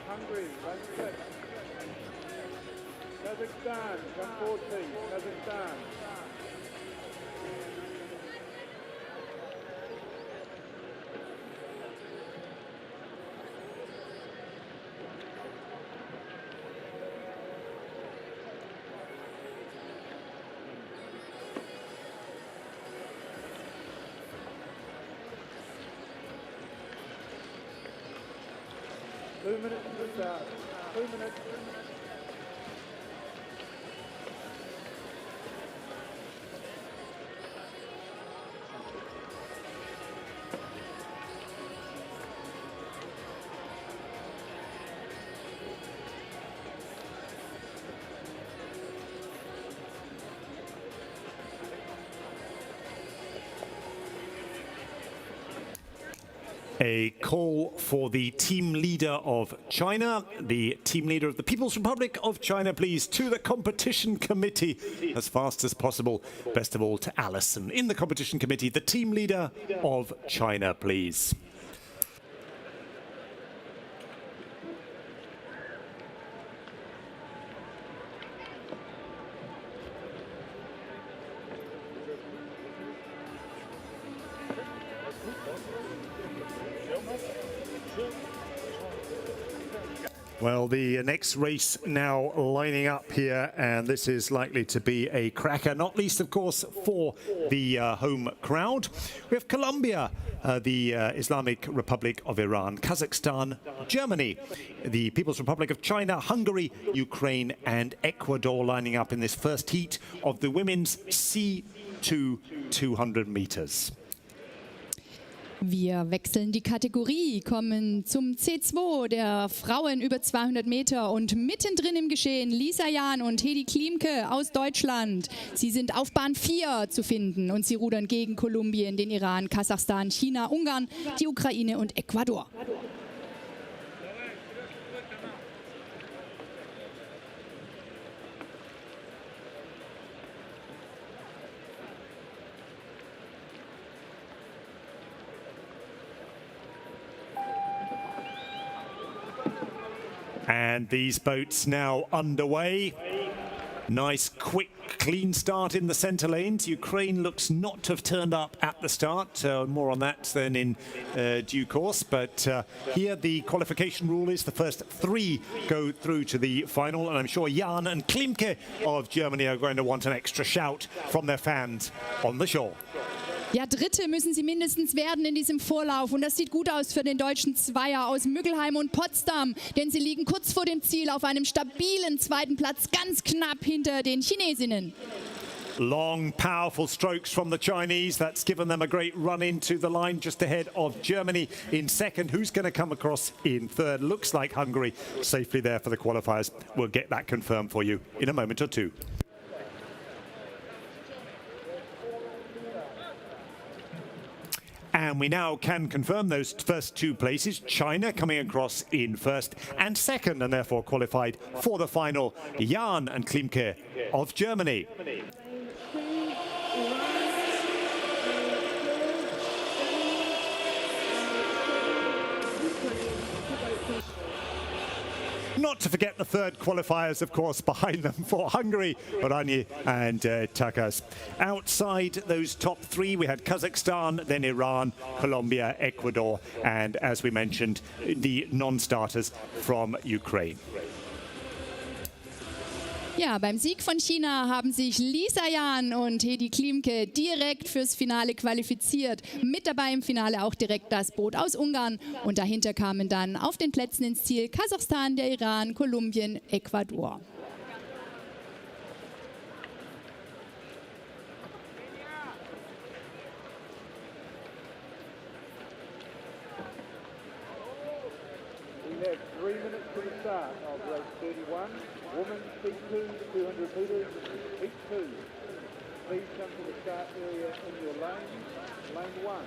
Hungary, lane 6. Kazakhstan, come forward please, Kazakhstan. Two minutes to start. 2 minutes. A call for the team leader of China, the team leader of the People's Republic of China, please, to the competition committee as fast as possible. Best of all to Alison in the competition committee, the team leader of China, please. Well, the next race now lining up here, and this is likely to be a cracker, not least, of course, for the home crowd. We have Colombia, the Islamic Republic of Iran, Kazakhstan, Germany, the People's Republic of China, Hungary, Ukraine and Ecuador lining up in this first heat of the women's C2 200 meters. Wir wechseln die Kategorie, kommen zum C2 der Frauen über 200 Meter und mittendrin im Geschehen Lisa Jahn und Hedi Klimke aus Deutschland. Sie sind auf Bahn 4 zu finden und sie rudern gegen Kolumbien, den Iran, Kasachstan, China, Ungarn, die Ukraine und Ecuador. And these boats now underway. Nice, quick, clean start in the centre lanes. Ukraine looks not to have turned up at the start. More on that then in due course. But here the qualification rule is the first 3 go through to the final. And I'm sure Jan and Klimke of Germany are going to want an extra shout from their fans on the shore. Ja, Dritte müssen sie mindestens werden in diesem Vorlauf. Und das sieht gut aus für den deutschen Zweier aus Müggelheim und Potsdam. Denn sie liegen kurz vor dem Ziel auf einem stabilen 2. Platz, ganz knapp hinter den Chinesinnen. Long, powerful strokes from the Chinese. That's given them a great run into the line just ahead of Germany in second. Who's going to come across in third? Looks like Hungary safely there for the qualifiers. We'll get that confirmed for you in a moment or two. And we now can confirm those first 2 places. China coming across in first and second, and therefore qualified for the final. Jan and Klimke of Germany. Not to forget the third qualifiers, of course, behind them for Hungary, Oranje and Takas. Outside those top 3, we had Kazakhstan, then Iran, Colombia, Ecuador, and as we mentioned, the non-starters from Ukraine. Ja, beim Sieg von China haben sich Lisa Jan und Hedi Klimke direkt fürs Finale qualifiziert. Mit dabei im Finale auch direkt das Boot aus Ungarn. Und dahinter kamen dann auf den Plätzen ins Ziel Kasachstan, der Iran, Kolumbien, Ecuador. We have 3 minutes to the start of race 31. Women's P2, 200 metres, Heat 2. Please come to the start area in your lane. Lane 1,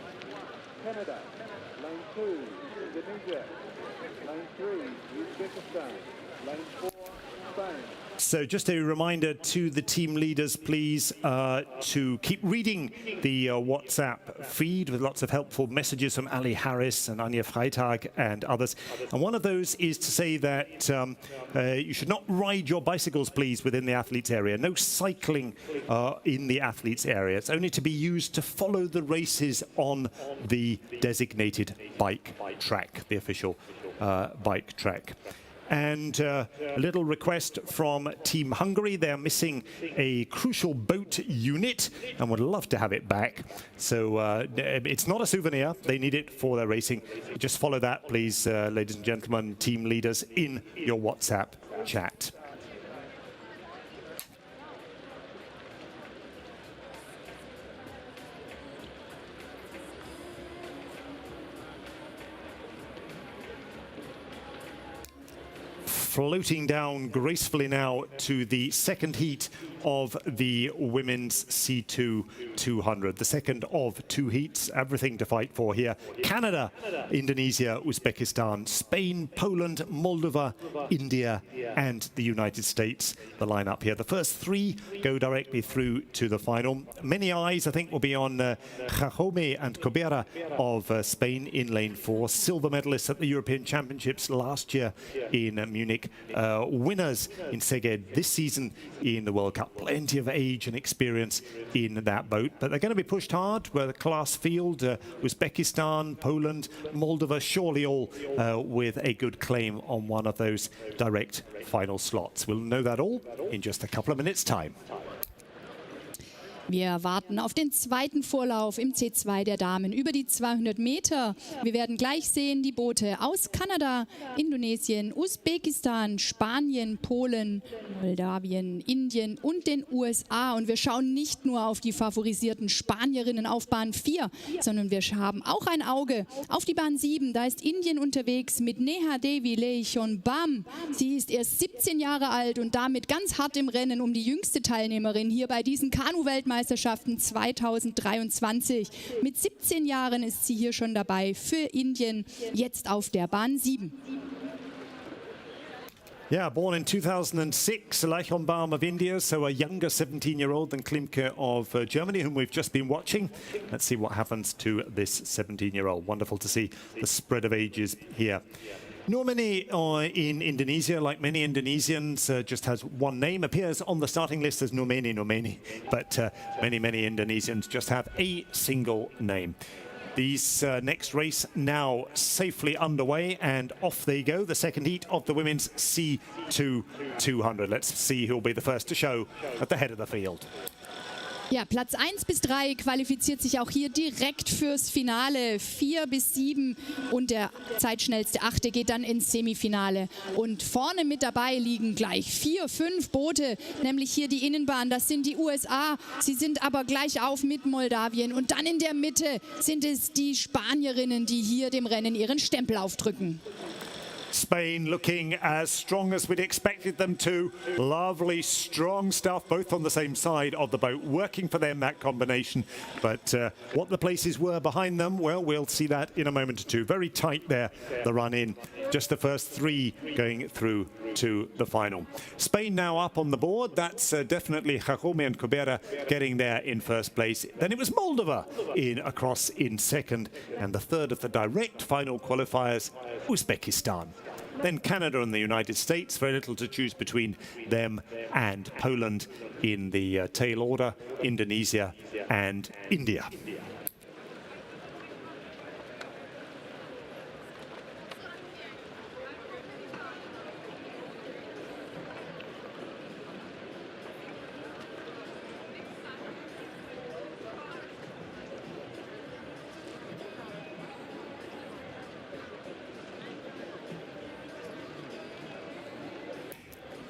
Canada. Lane 2, Indonesia. Lane 3, Uzbekistan. Lane 4, Spain. So just a reminder to the team leaders, please, to keep reading the WhatsApp feed with lots of helpful messages from Ali Harris and Anja Freitag and others. And one of those is to say that you should not ride your bicycles, please, within the athletes area. No cycling in the athletes area. It's only to be used to follow the races on the designated bike track, the official bike track. And a little request from Team Hungary. They're missing a crucial boat unit and would love to have it back. So it's not a souvenir. They need it for their racing. Just follow that, please, ladies and gentlemen, team leaders, in your WhatsApp chat. Floating down gracefully now to the second heat of the women's C2 200. The second of 2 heats, everything to fight for here. Canada, Indonesia, Uzbekistan, Spain, Poland, Moldova, India, and the United States. The lineup here. The first 3 go directly through to the final. Many eyes, I think, will be on Jaume and Cobera of Spain in lane 4. Silver medalists at the European Championships last year in Munich. Winners in Szeged this season in the World Cup. Plenty of age and experience in that boat, but they're going to be pushed hard. We're the class field. Uzbekistan, Poland, Moldova, surely all with a good claim on one of those direct final slots. We'll know that all in just a couple of minutes' time. Wir warten auf den zweiten Vorlauf im C2 der Damen über die 200 Meter. Wir werden gleich sehen die Boote aus Kanada, Indonesien, Usbekistan, Spanien, Polen, Moldawien, Indien und den USA. Und wir schauen nicht nur auf die favorisierten Spanierinnen auf Bahn 4, sondern wir haben auch ein Auge auf die Bahn 7. Da ist Indien unterwegs mit Neha Devi Leichon-Bam. Sie ist erst 17 Jahre alt und damit ganz hart im Rennen um die jüngste Teilnehmerin hier bei diesen Kanu-Weltmeisterschaften 2023. Mit 17 Jahren ist sie hier schon dabei für Indien, jetzt auf der Bahn 7. Yeah, born in 2006, Leichon-Bam of India, so a younger 17-year-old than Klimke of Germany, whom we've just been watching. Let's see what happens to this 17-year-old. Wonderful to see the spread of ages here. Normani in Indonesia, like many Indonesians, just has one name, appears on the starting list as Normani, but many Indonesians just have a single name. These next race now safely underway, and off they go, the second heat of the women's C2 200. Let's see who'll be the first to show at the head of the field. Ja, Platz 1 bis 3 qualifiziert sich auch hier direkt fürs Finale. 4 bis 7 und der zeitschnellste 8. geht dann ins Semifinale. Und vorne mit dabei liegen gleich 4, 5 Boote, nämlich hier die Innenbahn. Das sind die USA. Sie sind aber gleich auf mit Moldawien. Und dann in der Mitte sind es die Spanierinnen, die hier dem Rennen ihren Stempel aufdrücken. Spain looking as strong as we'd expected them to. Lovely, strong stuff, both on the same side of the boat, working for them, that combination. But what the places were behind them, well, we'll see that in a moment or two. Very tight there, the run in. Just the first 3 going through to the final. Spain now up on the board. That's definitely Jaume and Cobera getting there in first place. Then it was Moldova across in second. And the third of the direct final qualifiers, Uzbekistan. Then Canada and the United States, very little to choose between them and Poland in the tail order, Indonesia and India.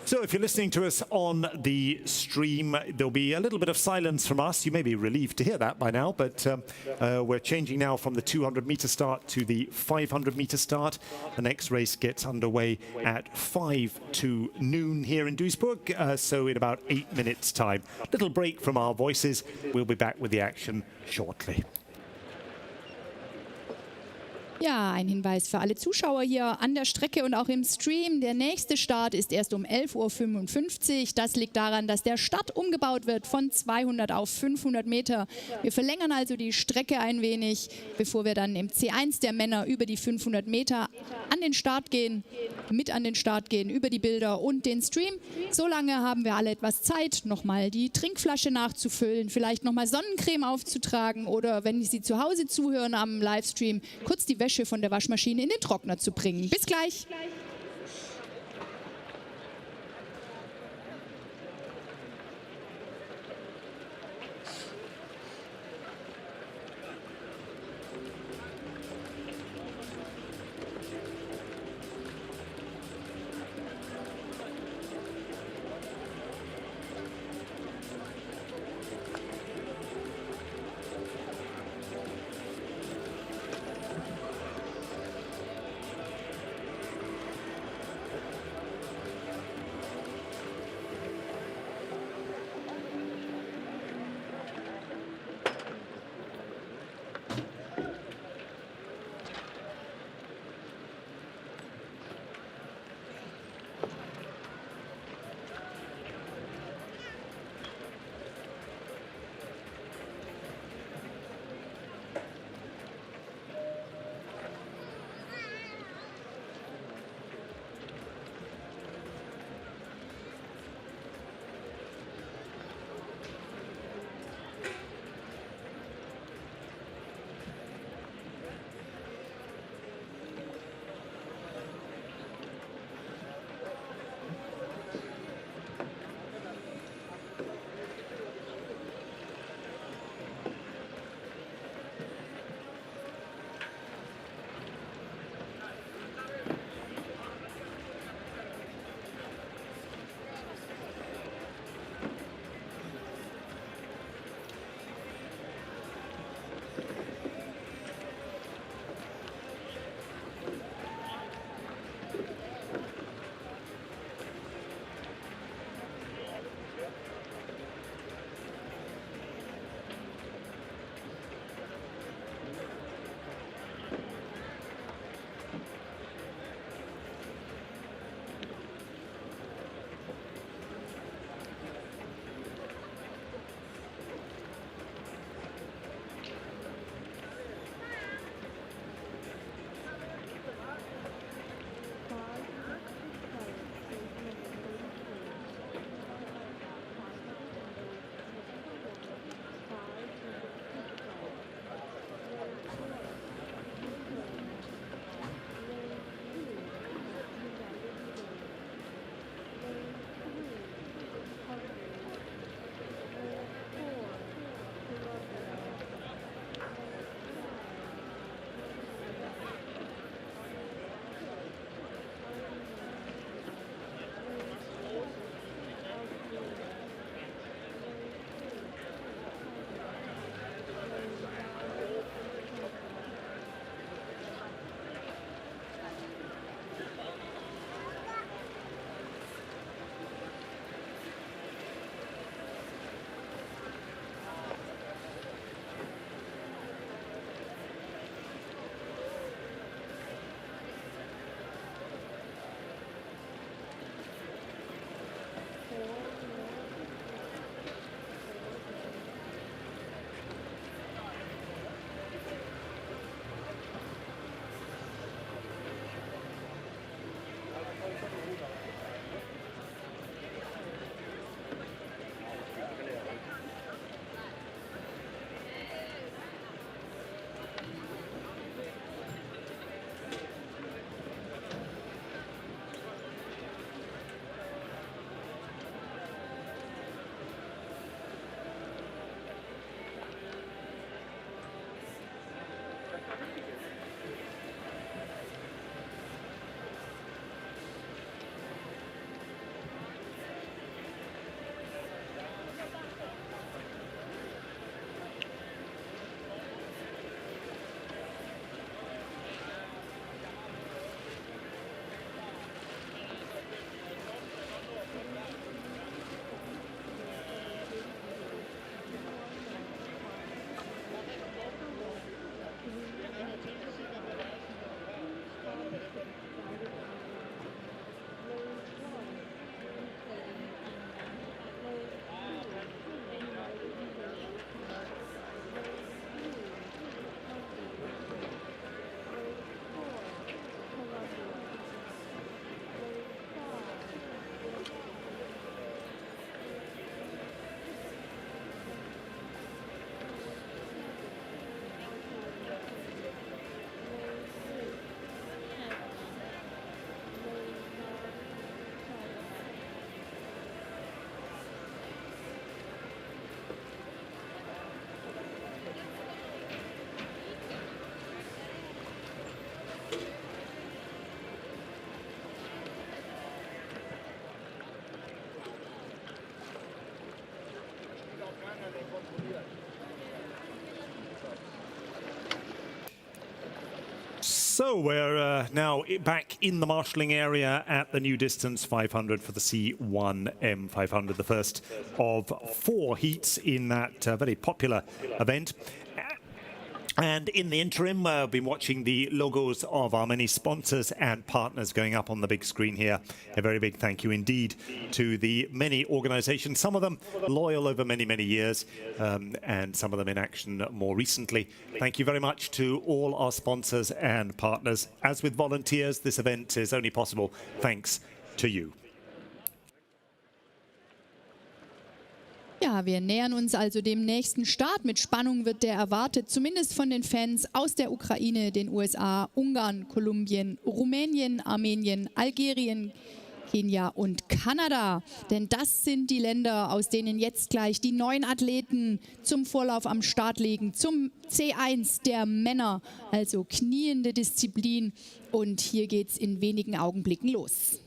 So if you're listening to us on the stream, there'll be a little bit of silence from us. You may be relieved to hear that by now, but we're changing now from the 200-meter start to the 500-meter start. The next race gets underway at 5 to noon here in Duisburg, so in about 8 minutes' time. Little break from our voices. We'll be back with the action shortly. Ja, ein Hinweis für alle Zuschauer hier an der Strecke und auch im Stream. Der nächste Start ist erst um 11:55 Uhr. Das liegt daran, dass der Start umgebaut wird von 200 auf 500 Meter. Wir verlängern also die Strecke ein wenig, bevor wir dann im C1 der Männer über die 500 Meter an den Start gehen, über die Bilder und den Stream. Solange haben wir alle etwas Zeit, nochmal die Trinkflasche nachzufüllen, vielleicht nochmal Sonnencreme aufzutragen oder, wenn Sie zu Hause zuhören am Livestream, kurz die Wäsche von der Waschmaschine in den Trockner zu bringen. Bis gleich! So we're now back in the marshalling area at the new distance 500 for the C1M 500, the first of 4 heats in that very popular event. And in the interim, I've been watching the logos of our many sponsors and partners going up on the big screen here. A very big thank you indeed to the many organizations, some of them loyal over many, many years, and some of them in action more recently. Thank you very much to all our sponsors and partners. As with volunteers, this event is only possible thanks to you. Ja, wir nähern uns also dem nächsten Start. Mit Spannung wird der erwartet, zumindest von den Fans aus der Ukraine, den USA, Ungarn, Kolumbien, Rumänien, Armenien, Algerien, Kenia und Kanada. Denn das sind die Länder, aus denen jetzt gleich die 9 Athleten zum Vorlauf am Start liegen, zum C1 der Männer, also kniende Disziplin. Und hier geht's in wenigen Augenblicken los.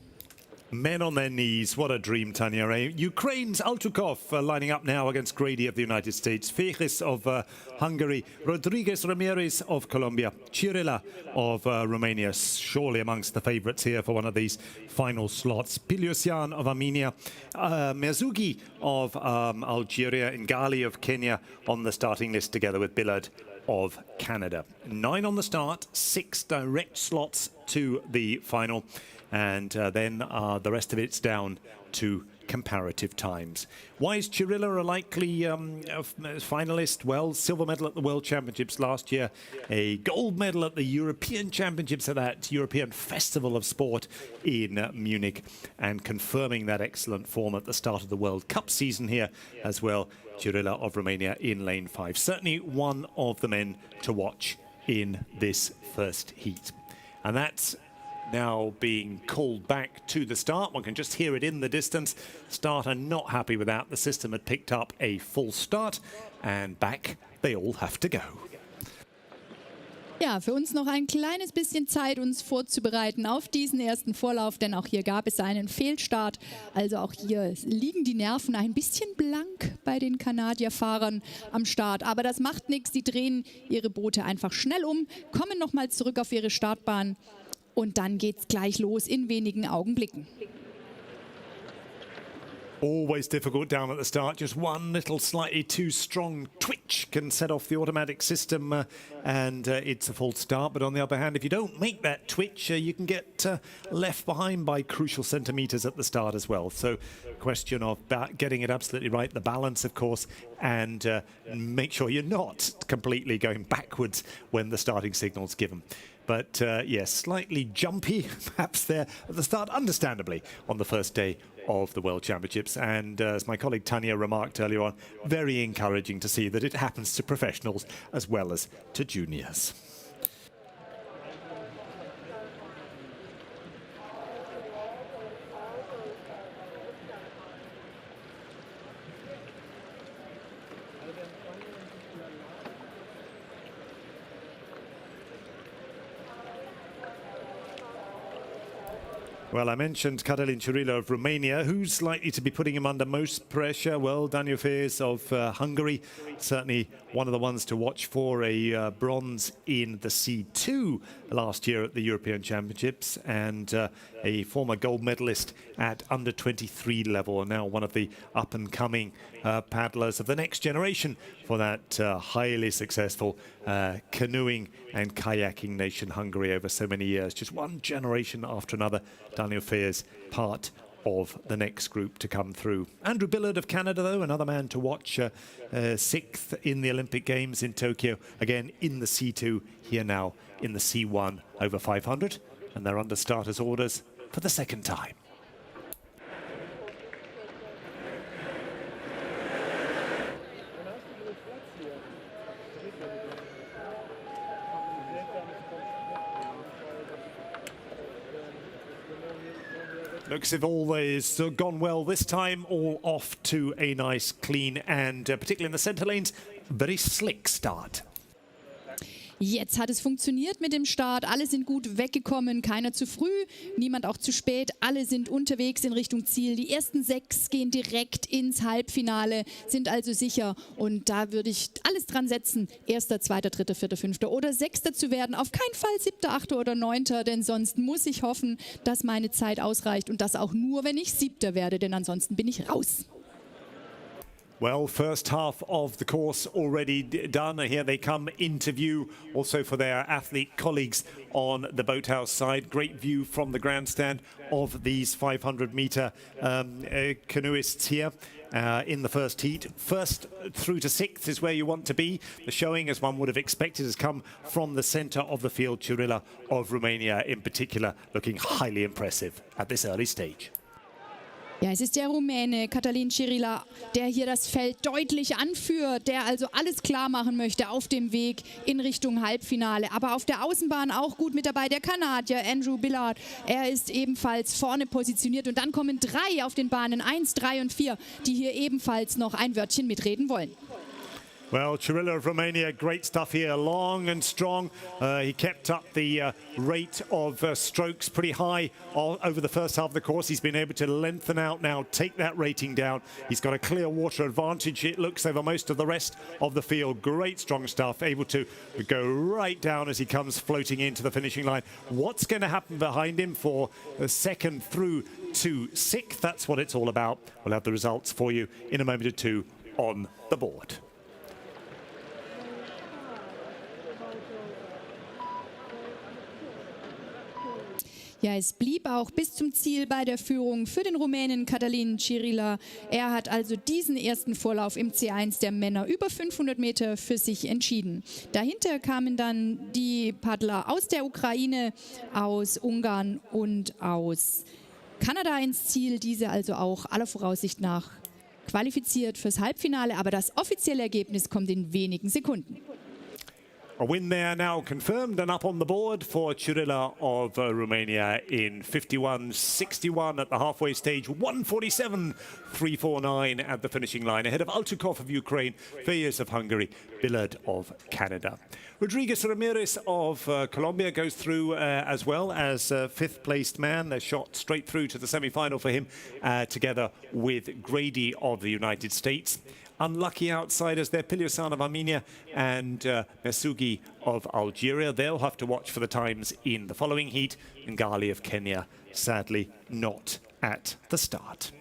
Men on their knees, what a dream, Tanya. Ukraine's Altukov lining up now against Grady of the United States, Fejis of Hungary, Rodriguez Ramirez of Colombia, Chirila of Romania, surely amongst the favourites here for one of these final slots, Pilyosyan of Armenia, Merzugi of Algeria, Ngali of Kenya on the starting list together with Billard of Canada. 9 on the start, 6 direct slots to the final. And then the rest of it's down to comparative times. Why is Chirila a likely finalist? Well, silver medal at the World Championships last year, a gold medal at the European Championships at that European Festival of Sport in Munich, and confirming that excellent form at the start of the World Cup season here as well. Chirila of Romania in lane 5. Certainly one of the men to watch in this first heat. And that's now being called back to the start. One can just hear it in the distance. Starter not happy with that. The system had picked up a full start, and back they all have to go. Ja, für uns noch ein kleines bisschen Zeit, uns vorzubereiten auf diesen ersten Vorlauf, denn auch hier gab es einen Fehlstart. Also auch hier liegen die Nerven ein bisschen blank bei den Kanadierfahrern am Start. Aber das macht nichts, die drehen ihre Boote einfach schnell um, kommen nochmal zurück auf ihre Startbahn. Und dann geht's gleich los in wenigen Augenblicken. Always difficult down at the start. Just one little slightly too strong twitch can set off the automatic system and it's a full start. But on the other hand, if you don't make that twitch, you can get left behind by crucial centimetres at the start as well. So question of getting it absolutely right, the balance, of course, and make sure you're not completely going backwards when the starting signal's given. But yes, slightly jumpy perhaps there at the start, understandably, on the first day of the World Championships. And as my colleague Tanya remarked earlier on, very encouraging to see that it happens to professionals as well as to juniors. Well, I mentioned Cătălin Chirila of Romania. Who's likely to be putting him under most pressure? Well, Daniel Fejis of Hungary, certainly one of the ones to watch for. A bronze in the C2 last year at the European Championships, and a former gold medalist at under 23 level, and now one of the up-and-coming paddlers of the next generation for that highly successful canoeing and kayaking nation, Hungary, over so many years. Just one generation after another. Daniel Fejis, part of the next group to come through. Andrew Billard of Canada, though, another man to watch, 6th in the Olympic Games in Tokyo, again in the C2, here now in the C1 over 500, and they're under starters' orders for the second time. Looks as if all is gone well this time, all off to a nice, clean and, particularly in the centre lanes, very slick start. Jetzt hat es funktioniert mit dem Start. Alle sind gut weggekommen, keiner zu früh, niemand auch zu spät. Alle sind unterwegs in Richtung Ziel. Die ersten 6 gehen direkt ins Halbfinale, sind also sicher. Und da würde ich alles dran setzen, 1., 2., 3., 4., 5. oder 6. zu werden. Auf keinen Fall 7., 8. oder 9., denn sonst muss ich hoffen, dass meine Zeit ausreicht. Und das auch nur, wenn ich 7. werde, denn ansonsten bin ich raus. Well, first half of the course already done. Here they come into view also for their athlete colleagues on the boathouse side. Great view from the grandstand of these 500-meter canoeists here. In the first heat. First through to 6th is where you want to be. The showing, as one would have expected, has come from the centre of the field. Cirila of Romania in particular looking highly impressive at this early stage. Ja, es ist der Rumäne Cătălin Cirila, der hier das Feld deutlich anführt, der also alles klar machen möchte auf dem Weg in Richtung Halbfinale. Aber auf der Außenbahn auch gut mit dabei der Kanadier Andrew Billard. Er ist ebenfalls vorne positioniert und dann kommen 3 auf den Bahnen, 1, 3 und 4, die hier ebenfalls noch ein Wörtchen mitreden wollen. Well, Cirila of Romania, great stuff here, long and strong. He kept up the rate of strokes pretty high over the first half of the course. He's been able to lengthen out now, take that rating down. He's got a clear water advantage, it looks, over most of the rest of the field. Great strong stuff, able to go right down as he comes floating into the finishing line. What's going to happen behind him for the 2nd through to 6th? That's what it's all about. We'll have the results for you in a moment or two on the board. Ja, es blieb auch bis zum Ziel bei der Führung für den Rumänen Cătălin Cirila. Er hat also diesen ersten Vorlauf im C1 der Männer über 500 Meter für sich entschieden. Dahinter kamen dann die Paddler aus der Ukraine, aus Ungarn und aus Kanada ins Ziel. Diese also auch aller Voraussicht nach qualifiziert fürs Halbfinale, aber das offizielle Ergebnis kommt in wenigen Sekunden. A win there now confirmed and up on the board for Cirila of Romania in 51.61 at the halfway stage, 147.349 at the finishing line, ahead of Altukov of Ukraine, Feyes of Hungary, Billard of Canada. Rodriguez Ramirez of Colombia goes through as well as 5th placed man. A shot straight through to the semi-final for him together with Grady of the United States. Unlucky outsiders there, Piliosan of Armenia and Mesugi of Algeria. They'll have to watch for the times in the following heat. Ngali of Kenya, sadly not at the start.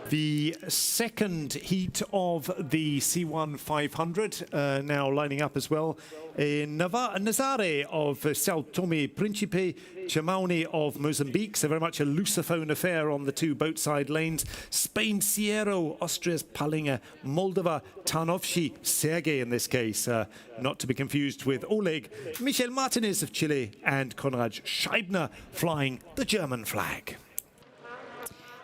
The second heat of the C1 500 now lining up as well. Nazare of Sao Tome Principe, Chamauni of Mozambique, so very much a Lusophone affair on the 2 boatside lanes. Spain, Sierra, Austria's Palinga, Moldova, Tarnovshi, Sergei in this case, not to be confused with Oleg, Michel Martinez of Chile and Konrad Scheibner flying the German flag.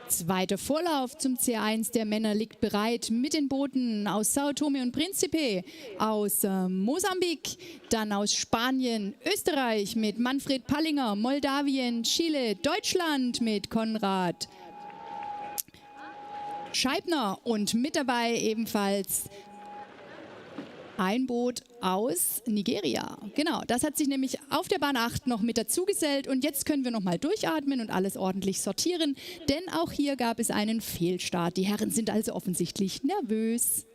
Zweiter Vorlauf zum C1 der Männer liegt bereit mit den Booten aus Sao Tome und Principe, aus Mosambik, dann aus Spanien, Österreich mit Manfred Pallinger, Moldawien, Chile, Deutschland mit Konrad Scheibner und mit dabei ebenfalls ein Boot aus Nigeria. Genau, das hat sich nämlich auf der Bahn 8 noch mit dazu gesellt und jetzt können wir noch mal durchatmen und alles ordentlich sortieren, denn auch hier gab es einen Fehlstart. Die Herren sind also offensichtlich nervös.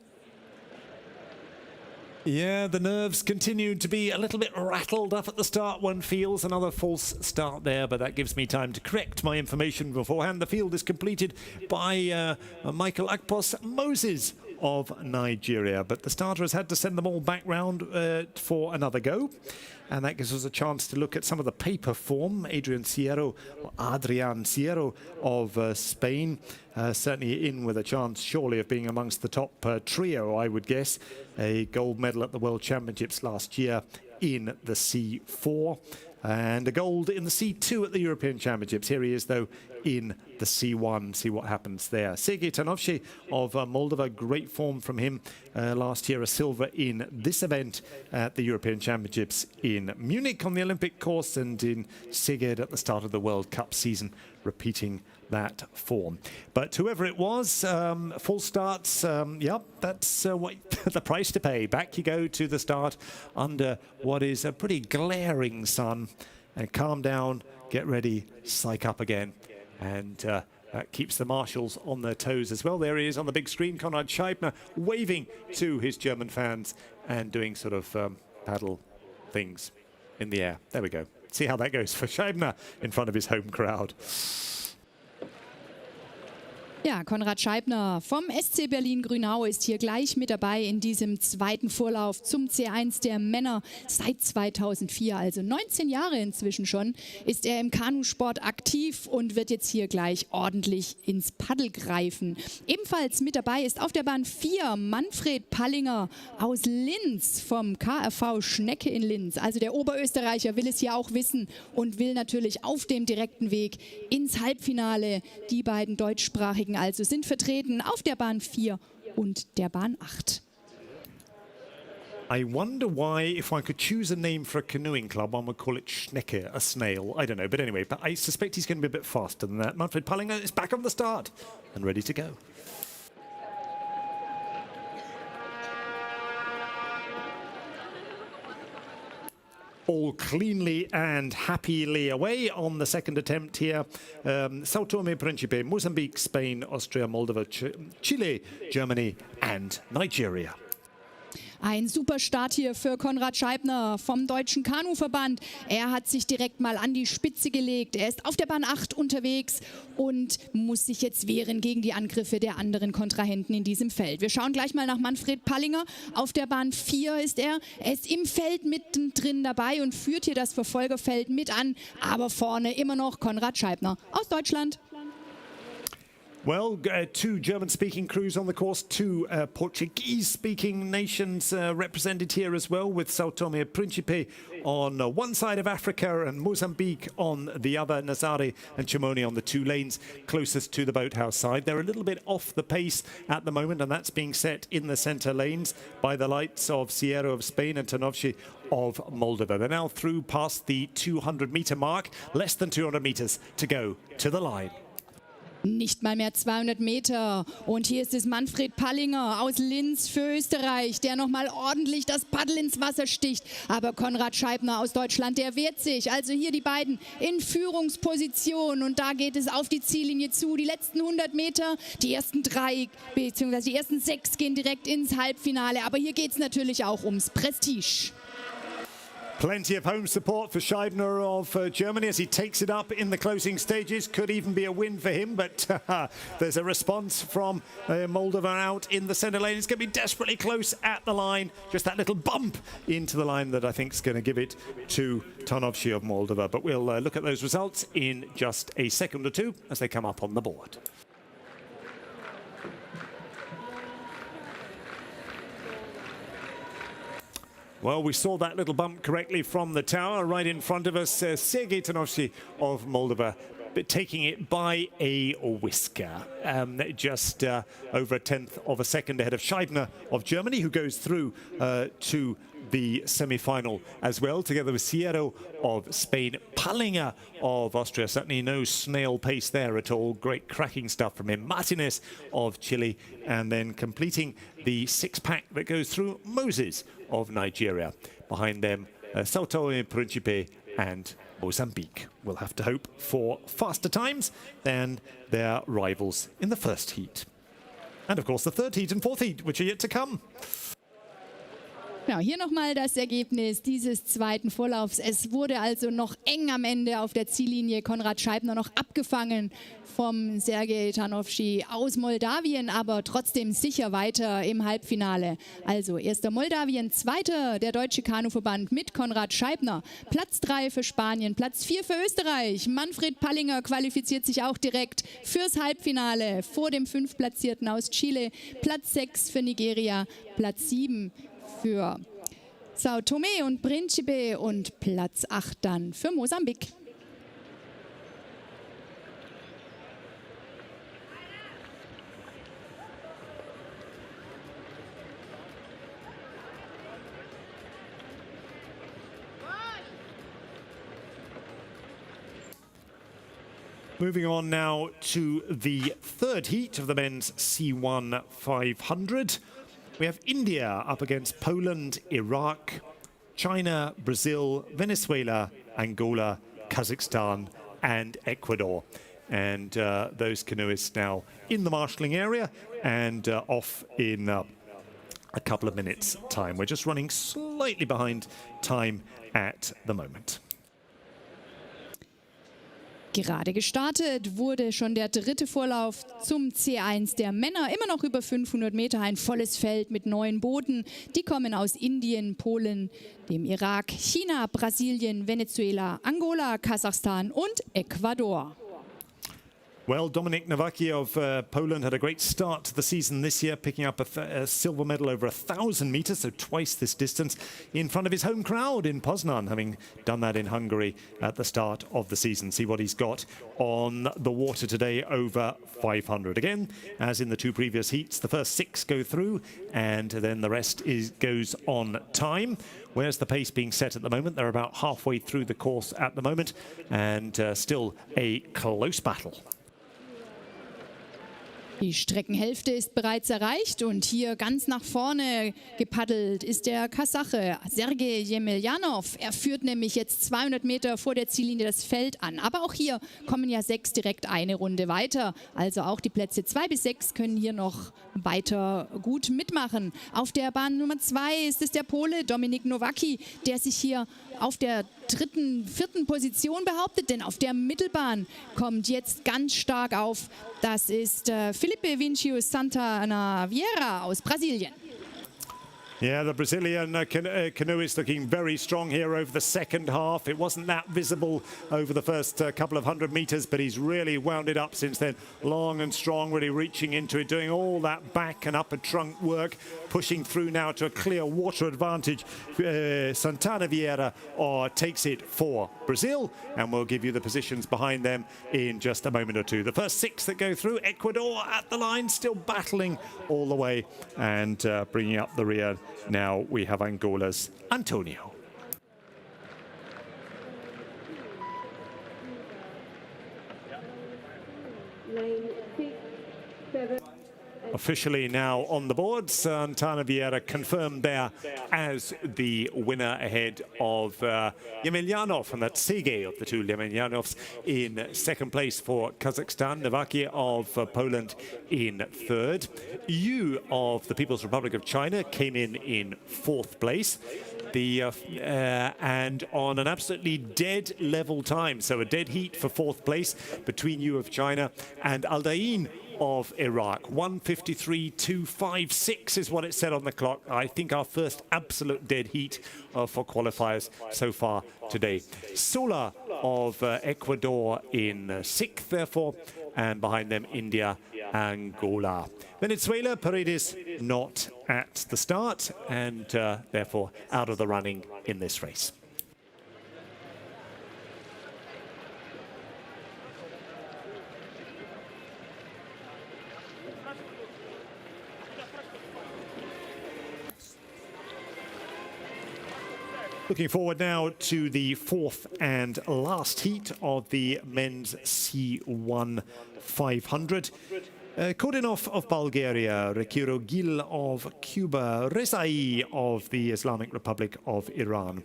Yeah, the nerves continue to be a little bit rattled up at the start. One feels another false start there, but that gives me time to correct my information beforehand. The field is completed by Michael Akpos Moses of Nigeria, but the starter has had to send them all back round for another go. And that gives us a chance to look at some of the paper form. Adrian Sierra of Spain, certainly in with a chance, surely, of being amongst the top trio, I would guess. A gold medal at the World Championships last year in the C4. And a gold in the C2 at the European Championships. Here he is, though, in the C1. See what happens there. Sergei Tanovshi of Moldova, great form from him last year. A silver in this event at the European Championships in Munich on the Olympic course, and in Szeged at the start of the World Cup season, repeating that form. But whoever it was, full starts, yep, that's what the price to pay. Back you go to the start under what is a pretty glaring sun, and calm down, get ready, psych up again. And that keeps the marshals on their toes as well. There he is on the big screen, Konrad Scheibner, waving to his German fans and doing sort of paddle things in the air. There we go. See how that goes for Scheibner in front of his home crowd. Ja, Konrad Scheibner vom SC Berlin-Grünau ist hier gleich mit dabei in diesem zweiten Vorlauf zum C1 der Männer seit 2004, also 19 Jahre inzwischen schon, ist er im Kanusport aktiv und wird jetzt hier gleich ordentlich ins Paddel greifen. Ebenfalls mit dabei ist auf der Bahn 4 Manfred Pallinger aus Linz vom KfV Schnecke in Linz. Also der Oberösterreicher will es hier auch wissen und will natürlich auf dem direkten Weg ins Halbfinale. Die beiden deutschsprachigen also sind vertreten auf der Bahn 4 und der Bahn 8. I wonder why, if I could choose a name for a canoeing club, one would call it Schnecke, a snail. I don't know, but anyway, but I suspect he's going to be a bit faster than that. Manfred Pallinger is back on the start and ready to go. All cleanly and happily away on the second attempt here. Sao Tome Principe, Mozambique, Spain, Austria, Moldova, Chile, Germany and Nigeria. Ein super Start hier für Konrad Scheibner vom Deutschen Kanuverband. Er hat sich direkt mal an die Spitze gelegt. Er ist auf der Bahn 8 unterwegs und muss sich jetzt wehren gegen die Angriffe der anderen Kontrahenten in diesem Feld. Wir schauen gleich mal nach Manfred Pallinger. Auf der Bahn 4 ist er. Er ist im Feld mittendrin dabei und führt hier das Verfolgerfeld mit an. Aber vorne immer noch Konrad Scheibner aus Deutschland. Well, two German-speaking crews on the course, two Portuguese-speaking nations represented here as well, with Sao Tome and Principe on one side of Africa and Mozambique on the other, Nazare and Chimone on the two lanes closest to the boathouse side. They're a little bit off the pace at the moment, and that's being set in the centre lanes by the lights of Sierra of Spain and Tanovshi of Moldova. They're now through past the 200-metre mark, less than 200 metres to go to the line. Nicht mal mehr 200 Meter. Und hier ist es Manfred Pallinger aus Linz für Österreich, der nochmal ordentlich das Paddel ins Wasser sticht. Aber Konrad Scheibner aus Deutschland, der wehrt sich. Also hier die beiden in Führungsposition. Und da geht es auf die Ziellinie zu. Die letzten 100 Meter, die ersten 3 bzw. die ersten 6 gehen direkt ins Halbfinale. Aber hier geht es natürlich auch ums Prestige. Plenty of home support for Scheibner of Germany as he takes it up in the closing stages. Could even be a win for him, but there's a response from Moldova out in the centre lane. It's going to be desperately close at the line. Just that little bump into the line that I think is going to give it to Tanovshi of Moldova. But we'll look at those results in just a second or two as they come up on the board. Well, we saw that little bump correctly from the tower right in front of us. Sergei Tanovshi of Moldova taking it by a whisker. Just over a tenth of a second ahead of Scheibner of Germany, who goes through to the semi-final as well, together with Sierra of Spain. Pallinger of Austria, certainly no snail pace there at all. Great cracking stuff from him. Martinez of Chile, and then completing the six-pack that goes through, Moses of Nigeria. Behind them, Sao Tome Principe and Mozambique. We'll have to hope for faster times than their rivals in the first heat. And of course the third heat and fourth heat, which are yet to come. Genau, hier nochmal das Ergebnis dieses zweiten Vorlaufs. Es wurde also noch eng am Ende auf der Ziellinie. Konrad Scheibner noch abgefangen vom Sergei Tanovshi aus Moldawien, aber trotzdem sicher weiter im Halbfinale. Also erster Moldawien, zweiter der Deutsche Kanuverband mit Konrad Scheibner. Platz 3 für Spanien, Platz 4 für Österreich. Manfred Pallinger qualifiziert sich auch direkt fürs Halbfinale vor dem 5. Platzierten aus Chile. Platz 6 für Nigeria, Platz 7 für Sao Tomé und Príncipe und Platz 8 dann für Mosambik. Moving on now to the third heat of the men's C1 500. We have India up against Poland, Iraq, China, Brazil, Venezuela, Angola, Kazakhstan and Ecuador. And those canoeists now in the marshalling area and off in a couple of minutes' time. We're just running slightly behind time at the moment. Gerade gestartet wurde schon der dritte Vorlauf zum C1 der Männer. Immer noch über 500 Meter, ein volles Feld mit 9 Booten. Die kommen aus Indien, Polen, dem Irak, China, Brasilien, Venezuela, Angola, Kasachstan und Ecuador. Well, Dominik Nowacki of Poland had a great start to the season this year, picking up a silver medal over 1,000 meters, so twice this distance, in front of his home crowd in Poznan, having done that in Hungary at the start of the season. See what he's got on the water today, over 500. Again, as in the 2 previous heats, the first 6 go through, and then the rest goes on time. Where's the pace being set at the moment? They're about halfway through the course at the moment, and still a close battle. Die Streckenhälfte ist bereits erreicht und hier ganz nach vorne gepaddelt ist der Kasache Sergej Jemeljanov. Er führt nämlich jetzt 200 Meter vor der Ziellinie das Feld an. Aber auch hier kommen ja 6 direkt eine Runde weiter. Also auch die Plätze 2 bis 6 können hier noch weiter gut mitmachen. Auf der Bahn Nummer 2 ist es der Pole Dominik Nowacki, der sich hier auf der 3., 4. Position behauptet, denn auf der Mittelbahn kommt jetzt ganz stark auf. Das ist Felipe Vinícius Santana Vieira aus Brasilien. Yeah, the Brazilian canoe is looking very strong here over the second half. It wasn't that visible over the first couple of 100 meters, but he's really wound it up since then. Long and strong, really reaching into it, doing all that back and upper trunk work, pushing through now to a clear water advantage. Santana Vieira takes it for Brazil, and we'll give you the positions behind them in just a moment or two. The first 6 that go through, Ecuador at the line, still battling all the way and bringing up the rear. Now we have Angola's Antonio. Lane 6, 7. Officially now on the board, Santana Vieira confirmed there as the winner ahead of Yemelyanov, and that's Sergej of the 2 Yemelyanovs in second place for Kazakhstan, Nowacki of Poland in third. Yu of the People's Republic of China came in 4th place. And on an absolutely dead level time, so a dead heat for 4th place between Yu of China and Aldain of Iraq. 1:53.256 is what it said on the clock. I think our first absolute dead heat for qualifiers so far today. Sola of Ecuador in 6th, therefore, and behind them India, Angola. Venezuela, Paredes not at the start and therefore out of the running in this race. Looking forward now to the 4th and last heat of the men's C1 500. Kodinov of Bulgaria, Rekiro Gil of Cuba, Rezai of the Islamic Republic of Iran.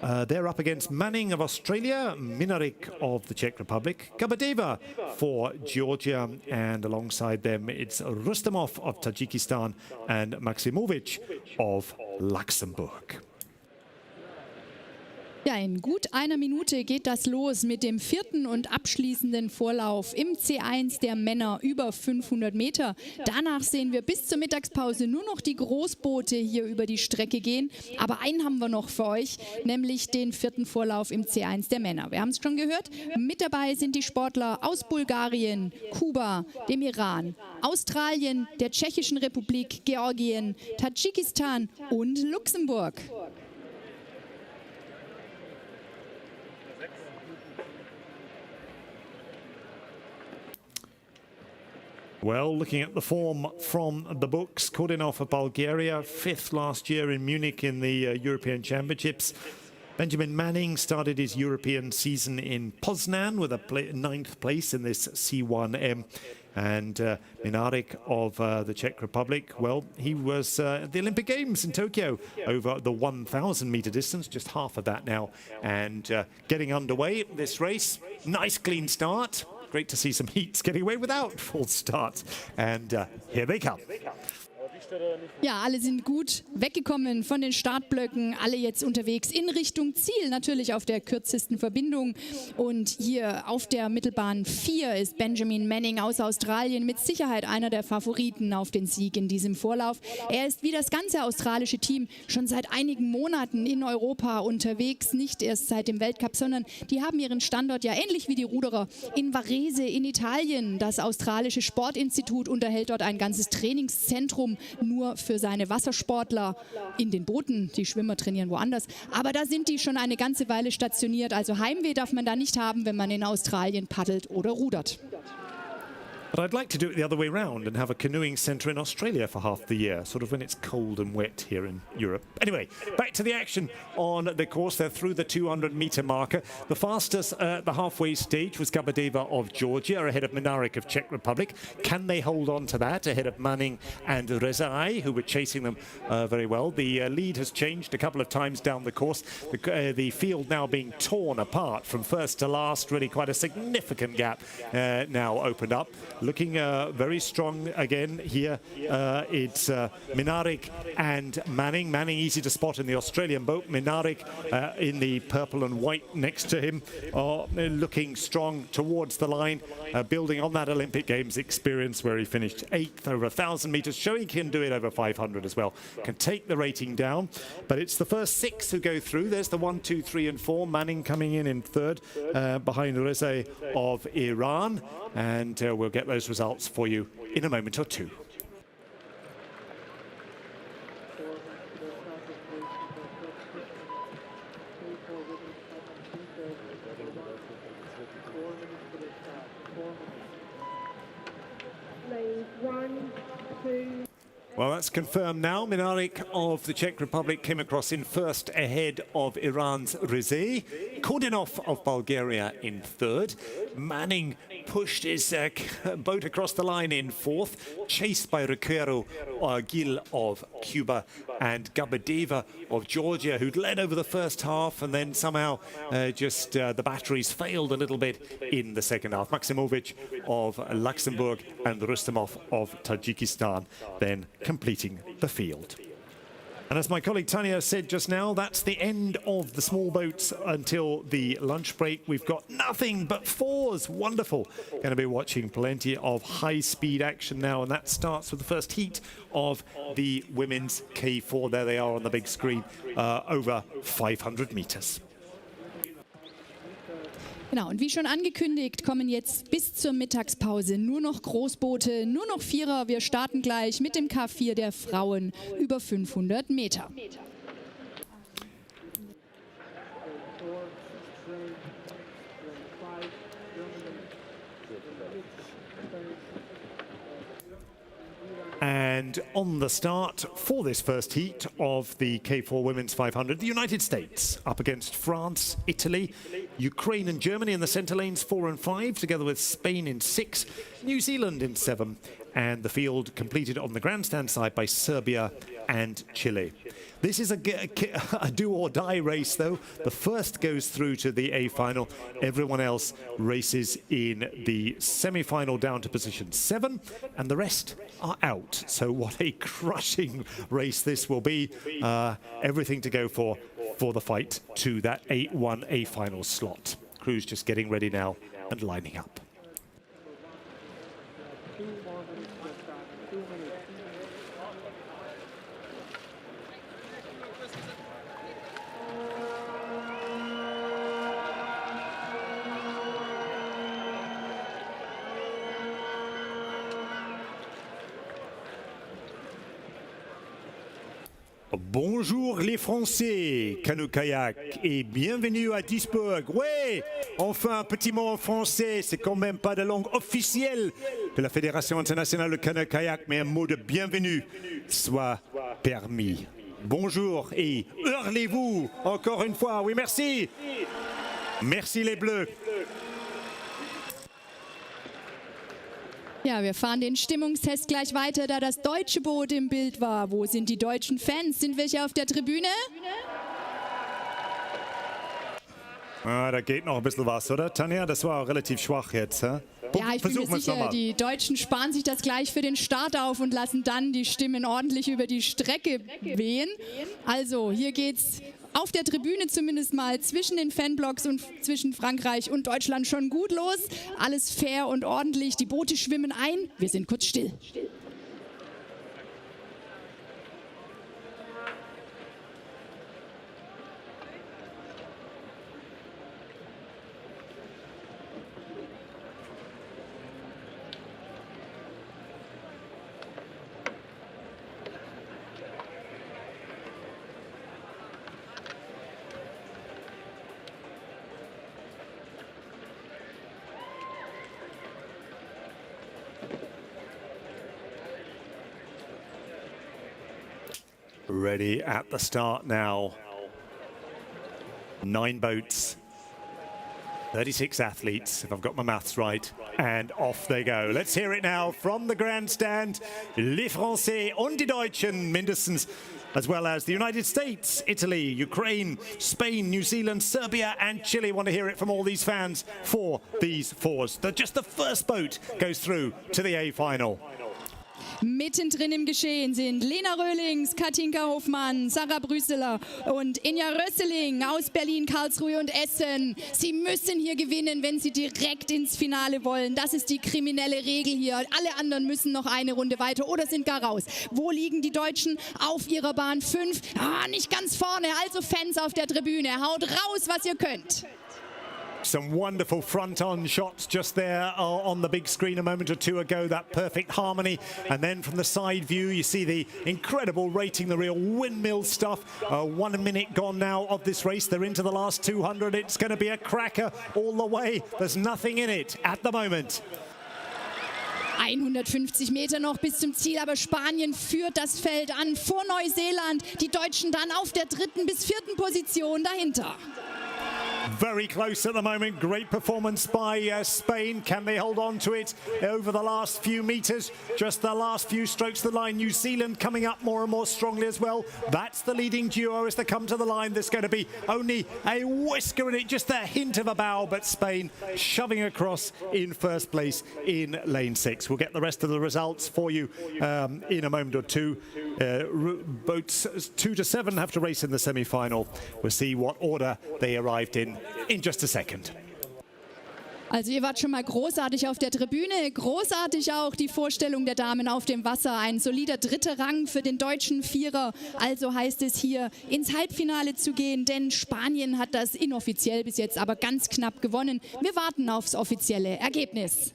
They're up against Manning of Australia, Minarik of the Czech Republic, Gabadeva for Georgia, and alongside them it's Rustamov of Tajikistan and Maximovic of Luxembourg. Ja, in gut einer Minute geht das los mit dem 4. und abschließenden Vorlauf im C1 der Männer über 500 Meter. Danach sehen wir bis zur Mittagspause nur noch die Großboote hier über die Strecke gehen. Aber einen haben wir noch für euch, nämlich den 4. Vorlauf im C1 der Männer. Wir haben es schon gehört, mit dabei sind die Sportler aus Bulgarien, Kuba, dem Iran, Australien, der Tschechischen Republik, Georgien, Tadschikistan und Luxemburg. Well, looking at the form from the books, Kordinov of Bulgaria, 5th last year in Munich in the European Championships. Benjamin Manning started his European season in Poznan with a 9th place in this C1M. And Minarik of the Czech Republic, well, he was at the Olympic Games in Tokyo over the 1,000 meter distance, just half of that now. And getting underway this race, nice clean start. Great to see some heats getting away without full starts. And here they come. Ja, alle sind gut weggekommen von den Startblöcken, alle jetzt unterwegs in Richtung Ziel, natürlich auf der kürzesten Verbindung. Und hier auf der Mittelbahn 4 ist Benjamin Manning aus Australien mit Sicherheit einer der Favoriten auf den Sieg in diesem Vorlauf. Er ist wie das ganze australische Team schon seit einigen Monaten in Europa unterwegs, nicht erst seit dem Weltcup, sondern die haben ihren Standort ja ähnlich wie die Ruderer in Varese in Italien. Das australische Sportinstitut unterhält dort ein ganzes Trainingszentrum nur für seine Wassersportler in den Booten. Die Schwimmer trainieren woanders. Aber da sind die schon eine ganze Weile stationiert. Also Heimweh darf man da nicht haben, wenn man in Australien paddelt oder rudert. But I'd like to do it the other way round and have a canoeing centre in Australia for half the year, sort of when it's cold and wet here in Europe. Anyway, back to the action on the course. They're through the 200-metre marker. The fastest at the halfway stage was Gabadeva of Georgia, ahead of Minarik of Czech Republic. Can they hold on to that ahead of Manning and Rezai, who were chasing them very well? The lead has changed a couple of times down the course. The field now being torn apart from first to last. Really quite a significant gap now opened up. Looking very strong again here. It's Minarik and Manning. Manning easy to spot in the Australian boat. Minarik in the purple and white next to him, looking strong towards the line, building on that Olympic Games experience where he finished 8th over 1,000 metres, showing he can do it over 500 as well. Can take the rating down, but it's the first 6 who go through. There's the 1, 2, 3 and 4. Manning coming in 3rd behind Rezai of Iran. And we'll get those results for you in a moment or two. Lanes 1, 2. Well, that's confirmed now. Minarik of the Czech Republic came across in 1st ahead of Iran's Rezai. Kordinov of Bulgaria in 3rd. Manning pushed his boat across the line in 4th, chased by Riquero Gil of Cuba and Gabadeva of Georgia, who'd led over the first half, and then somehow the batteries failed a little bit in the second half. Maximovic of Luxembourg and Rustamov of Tajikistan then completing the field. And as my colleague Tanya said just now, that's the end of the small boats until the lunch break. We've got nothing but 4s. Wonderful. Going to be watching plenty of high-speed action now, and that starts with the first heat of the women's K4. There they are on the big screen, over 500 meters. Genau, und wie schon angekündigt, kommen jetzt bis zur Mittagspause nur noch Großboote, nur noch Vierer. Wir starten gleich mit dem K4 der Frauen über 500 Meter. And on the start for this first heat of the K4 Women's 500, the United States up against France, Italy, Ukraine and Germany in the centre lanes 4 and 5, together with Spain in 6, New Zealand in 7, and the field completed on the grandstand side by Serbia and Chile. This is a do-or-die race, though. The first goes through to the A-final. Everyone else races in the semi-final down to position 7, and the rest are out. So what a crushing race this will be. Everything to go for the fight to that 8-1 A-final slot. Crew's just getting ready now and lining up. 2 more minutes to start. 2 minutes. Bonjour les Français, Canoe-Kayak, et bienvenue à Duisburg. Ouais, enfin un petit mot en français, c'est quand même pas de langue officielle de la Fédération internationale de Canoe-Kayak, mais un mot de bienvenue soit permis. Bonjour et hurlez-vous encore une fois. Oui, merci. Merci les Bleus. Ja, wir fahren den Stimmungstest gleich weiter, da das deutsche Boot im Bild war. Wo sind die deutschen Fans? Sind welche auf der Tribüne? Ah, da geht noch ein bisschen was, oder, Tanja? Das war relativ schwach jetzt. Hä? Ja, ich bin mir sicher, die Deutschen sparen sich das gleich für den Start auf und lassen dann die Stimmen ordentlich über die Strecke wehen. Also, hier geht's auf der Tribüne zumindest mal zwischen den Fanblocks und zwischen Frankreich und Deutschland schon gut los. Alles fair und ordentlich. Die Boote schwimmen ein. Wir sind kurz still. Ready at the start now. 9 boats, 36 athletes, if I've got my maths right, and off they go. Let's hear it now from the grandstand. Les Français und die Deutschen mindestens, as well as the United States, Italy, Ukraine, Spain, New Zealand, Serbia and Chile. Want to hear it from all these fans for these fours. Just the first boat goes through to the A final. Mittendrin im Geschehen sind Lena Röhlings, Katinka Hofmann, Sarah Brüsseler und Inja Rösseling aus Berlin, Karlsruhe und Essen. Sie müssen hier gewinnen, wenn sie direkt ins Finale wollen. Das ist die kriminelle Regel hier. Alle anderen müssen noch eine Runde weiter oder sind gar raus. Wo liegen die Deutschen? Auf ihrer Bahn 5. Nicht ganz vorne, also Fans auf der Tribüne. Haut raus, was ihr könnt. Some wonderful front-on shots just there on the big screen a moment or two ago, that perfect harmony. And then from the side view, you see the incredible rating, the real windmill stuff. 1 minute gone now of this race. They're into the last 200. It's going to be a cracker all the way. There's nothing in it at the moment. 150 Meter noch bis zum Ziel, aber Spanien führt das Feld an vor Neuseeland. Die Deutschen dann auf der 3. bis 4. Position dahinter. Very close at the moment. Great performance by Spain. Can they hold on to it over the last few meters? Just the last few strokes of the line. New Zealand coming up more and more strongly as well. That's the leading duo as they come to the line. There's going to be only a whisker in it, just a hint of a bow, but Spain shoving across in first place in lane 6. We'll get the rest of the results for you in a moment or two. Boats 2 to 7 have to race in the semi-final. We'll see what order they arrived in just a second. Also ihr wart schon mal großartig auf der Tribüne, großartig auch die Vorstellung der Damen auf dem Wasser. Ein solider 3. Rang für den deutschen Vierer. Also heißt es hier ins Halbfinale zu gehen, denn Spanien hat das inoffiziell bis jetzt aber ganz knapp gewonnen. Wir warten aufs offizielle Ergebnis.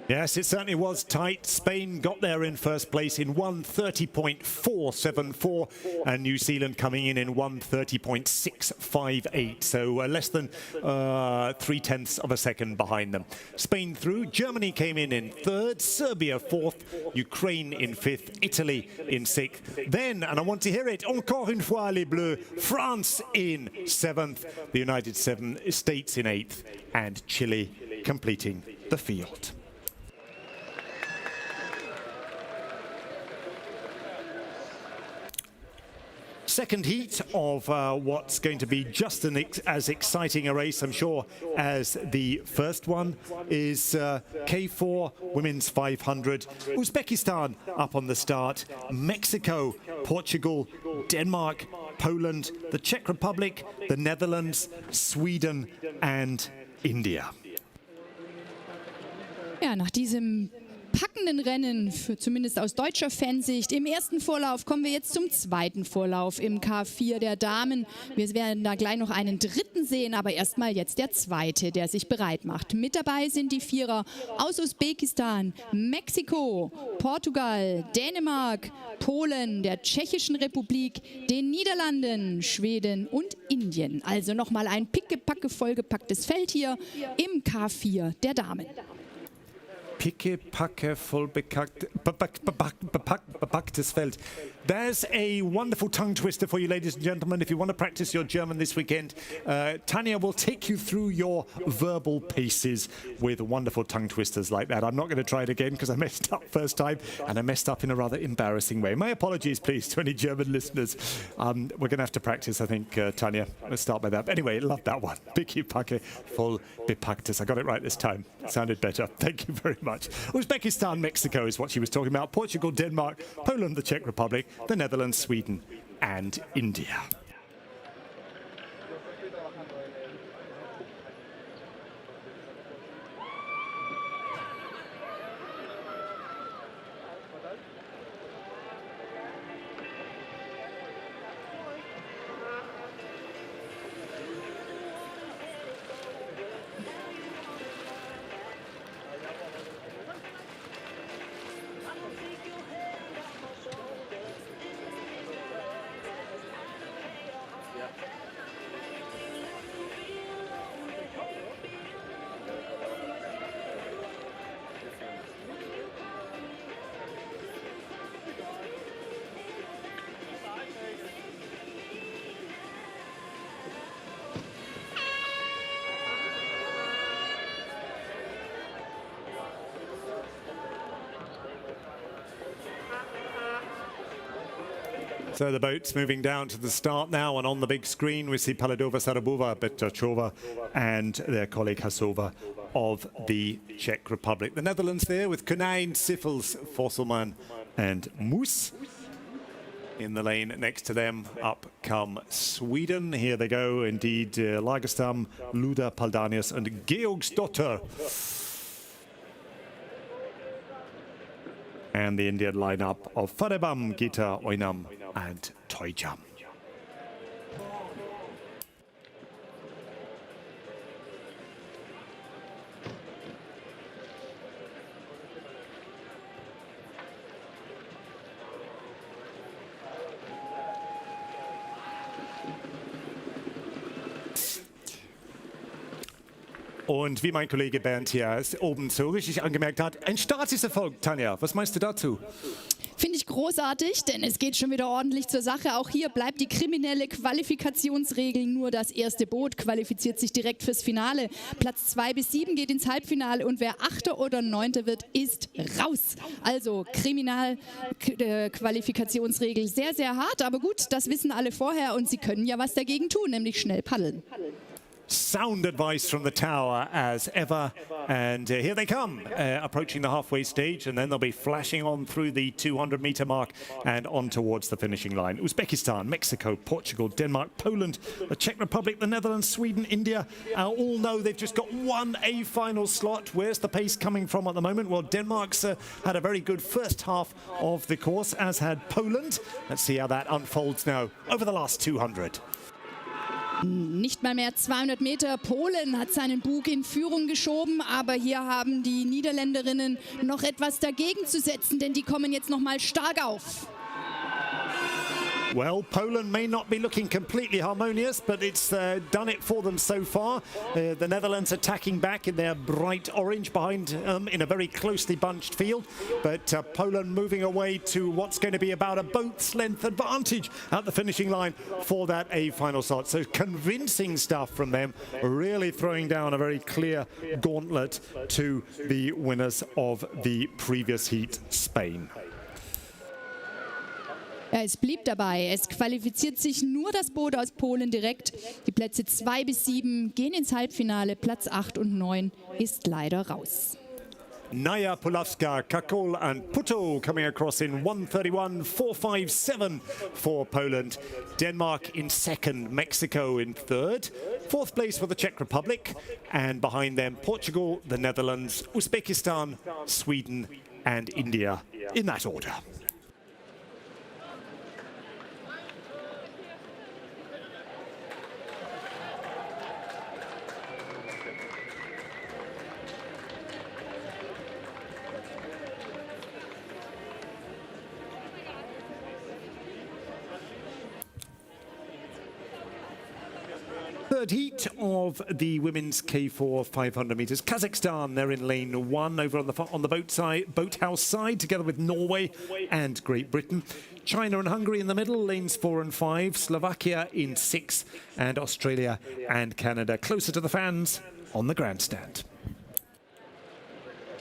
Yes, it certainly was tight. Spain got there in first place in 1:30.474 and New Zealand coming in 1:30.658, so less than 3/10 of a second behind them. Spain through, Germany came in 3rd, Serbia 4th, Ukraine in 5th, Italy in 6th. Then, and I want to hear it, encore une fois les Bleus, France in 7th, the United States in 8th and Chile completing the field. Second heat of what's going to be just as exciting a race, I'm sure, as the first one is K4 Women's 500. Uzbekistan up on the start, Mexico, Portugal, Denmark, Poland, the Czech Republic, the Netherlands, Sweden and India. Ja, nach diesem packenden Rennen, zumindest aus deutscher Fansicht. Im ersten Vorlauf kommen wir jetzt zum zweiten Vorlauf im K4 der Damen. Wir werden da gleich noch einen dritten sehen, aber erstmal jetzt der zweite, der sich bereit macht. Mit dabei sind die Vierer aus Usbekistan, Mexiko, Portugal, Dänemark, Polen, der Tschechischen Republik, den Niederlanden, Schweden und Indien. Also nochmal ein pickepacke vollgepacktes Feld hier im K4 der Damen. Picke-Packe voll bepacktes Feld. There's a wonderful tongue twister for you, ladies and gentlemen. If you want to practice your German this weekend, Tanya will take you through your verbal paces with wonderful tongue twisters like that. I'm not going to try it again because I messed up first time, and I messed up in a rather embarrassing way. My apologies, please, to any German listeners. We're going to have to practice, I think, Tanya. Let's start by that. But anyway, love that one. Picke-Packe voll bepacktes. I got it right this time. Sounded better. Thank you very much. Uzbekistan, Mexico is what she was talking about. Portugal, Denmark, Poland, the Czech Republic, the Netherlands, Sweden, and India. So the boat's moving down to the start now, and on the big screen we see Paladova, Sarabova, Petrachova and their colleague Hasova of the Czech Republic. The Netherlands there with Konijn, Siffels, Fosselman and Moes. In the lane next to them, up come Sweden. Here they go, indeed, Lagerstam, Luda, Paldanius and Georgsdotter. And the Indian lineup of Farebam, Gita, Oinam and Toijam. Und wie mein Kollege Bernd hier oben so richtig angemerkt hat, ein Start ist erfolgt, Tanja. Was meinst du dazu? Finde ich großartig, denn es geht schon wieder ordentlich zur Sache. Auch hier bleibt die kriminelle Qualifikationsregel. Nur das erste Boot qualifiziert sich direkt fürs Finale. Platz 2 bis 7 geht ins Halbfinale und wer 8. oder 9. wird, ist raus. Also Kriminalqualifikationsregel sehr, sehr hart. Aber gut, das wissen alle vorher und sie können ja was dagegen tun, nämlich schnell paddeln. Sound advice from the tower as ever, and here they come, approaching the halfway stage, and then they'll be flashing on through the 200-meter mark and on towards the finishing line. Uzbekistan, Mexico, Portugal, Denmark, Poland, the Czech Republic, the Netherlands, Sweden, India all know they've just got one A final slot. Where's the pace coming from at the moment? Well, Denmark's had a very good first half of the course, as had Poland. Let's see how that unfolds now over the last 200. Nicht mal mehr 200 Meter. Polen hat seinen Bug in Führung geschoben, aber hier haben die Niederländerinnen noch etwas dagegen zu setzen, denn die kommen jetzt noch mal stark auf. Well, Poland may not be looking completely harmonious, but it's done it for them so far. The Netherlands attacking back in their bright orange behind in a very closely bunched field. But Poland moving away to what's going to be about a boat's length advantage at the finishing line for that A final slot. So convincing stuff from them, really throwing down a very clear gauntlet to the winners of the previous heat, Spain. Ja, es blieb dabei. Es qualifiziert sich nur das Boot aus Polen direkt. Die Plätze 2 bis 7 gehen ins Halbfinale. Platz 8 und 9 ist leider raus. Naya Pulawska, Kakol and Puto coming across in 1:31.457 for Poland. Denmark in second, Mexico in third. Fourth place for the Czech Republic. And behind them, Portugal, the Netherlands, Uzbekistan, Sweden and India in that order. Third heat of the women's K4 500 meters. Kazakhstan, they're in lane 1 over on the boathouse side, together with Norway and Great Britain. China and Hungary in the middle, lanes 4 and 5. Slovakia in 6, and Australia and Canada closer to the fans on the grandstand.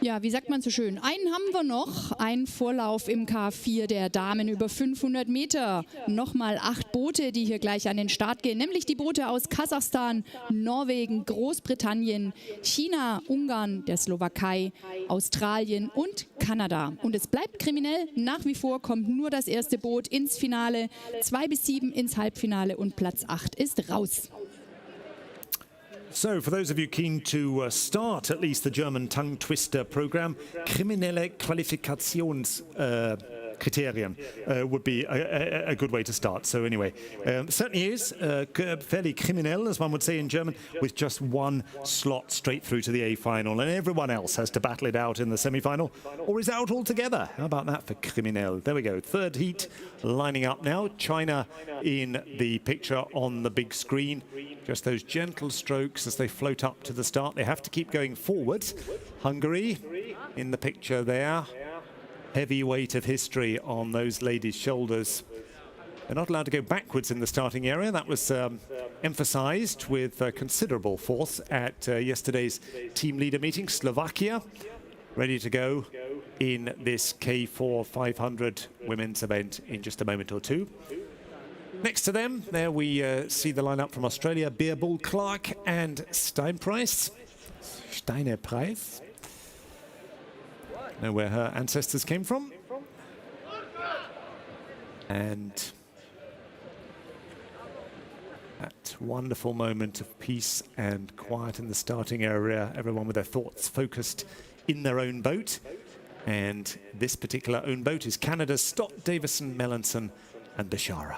Ja, wie sagt man so schön? Einen haben wir noch, einen Vorlauf im K4 der Damen über 500 Meter. Nochmal 8 Boote, die hier gleich an den Start gehen, nämlich die Boote aus Kasachstan, Norwegen, Großbritannien, China, Ungarn, der Slowakei, Australien und Kanada. Und es bleibt kriminell, nach wie vor kommt nur das erste Boot ins Finale, 2 bis 7 ins Halbfinale und Platz 8 ist raus. So, for those of you keen to start at least the German tongue twister program, kriminelle Qualifikationskriterien would be a good way to start. So anyway, certainly is fairly criminal, as one would say in German, with just one slot straight through to the A final, and everyone else has to battle it out in the semi-final, or is out altogether. How about that for criminel? There we go. Third heat lining up now. China in the picture on the big screen. Just those gentle strokes as they float up to the start. They have to keep going forward. Hungary in the picture there. Heavy weight of history on those ladies' shoulders. They're not allowed to go backwards in the starting area. That was emphasized with considerable force at yesterday's team leader meeting. Slovakia ready to go in this K4 500 women's event in just a moment or two. Next to them, there we see the lineup from Australia: Beerball, Clark and Steinpreis. Know where her ancestors came from. And that wonderful moment of peace and quiet in the starting area, everyone with their thoughts focused in their own boat. And this particular own boat is Canada's Stott, Davison, Melanson and Bishara.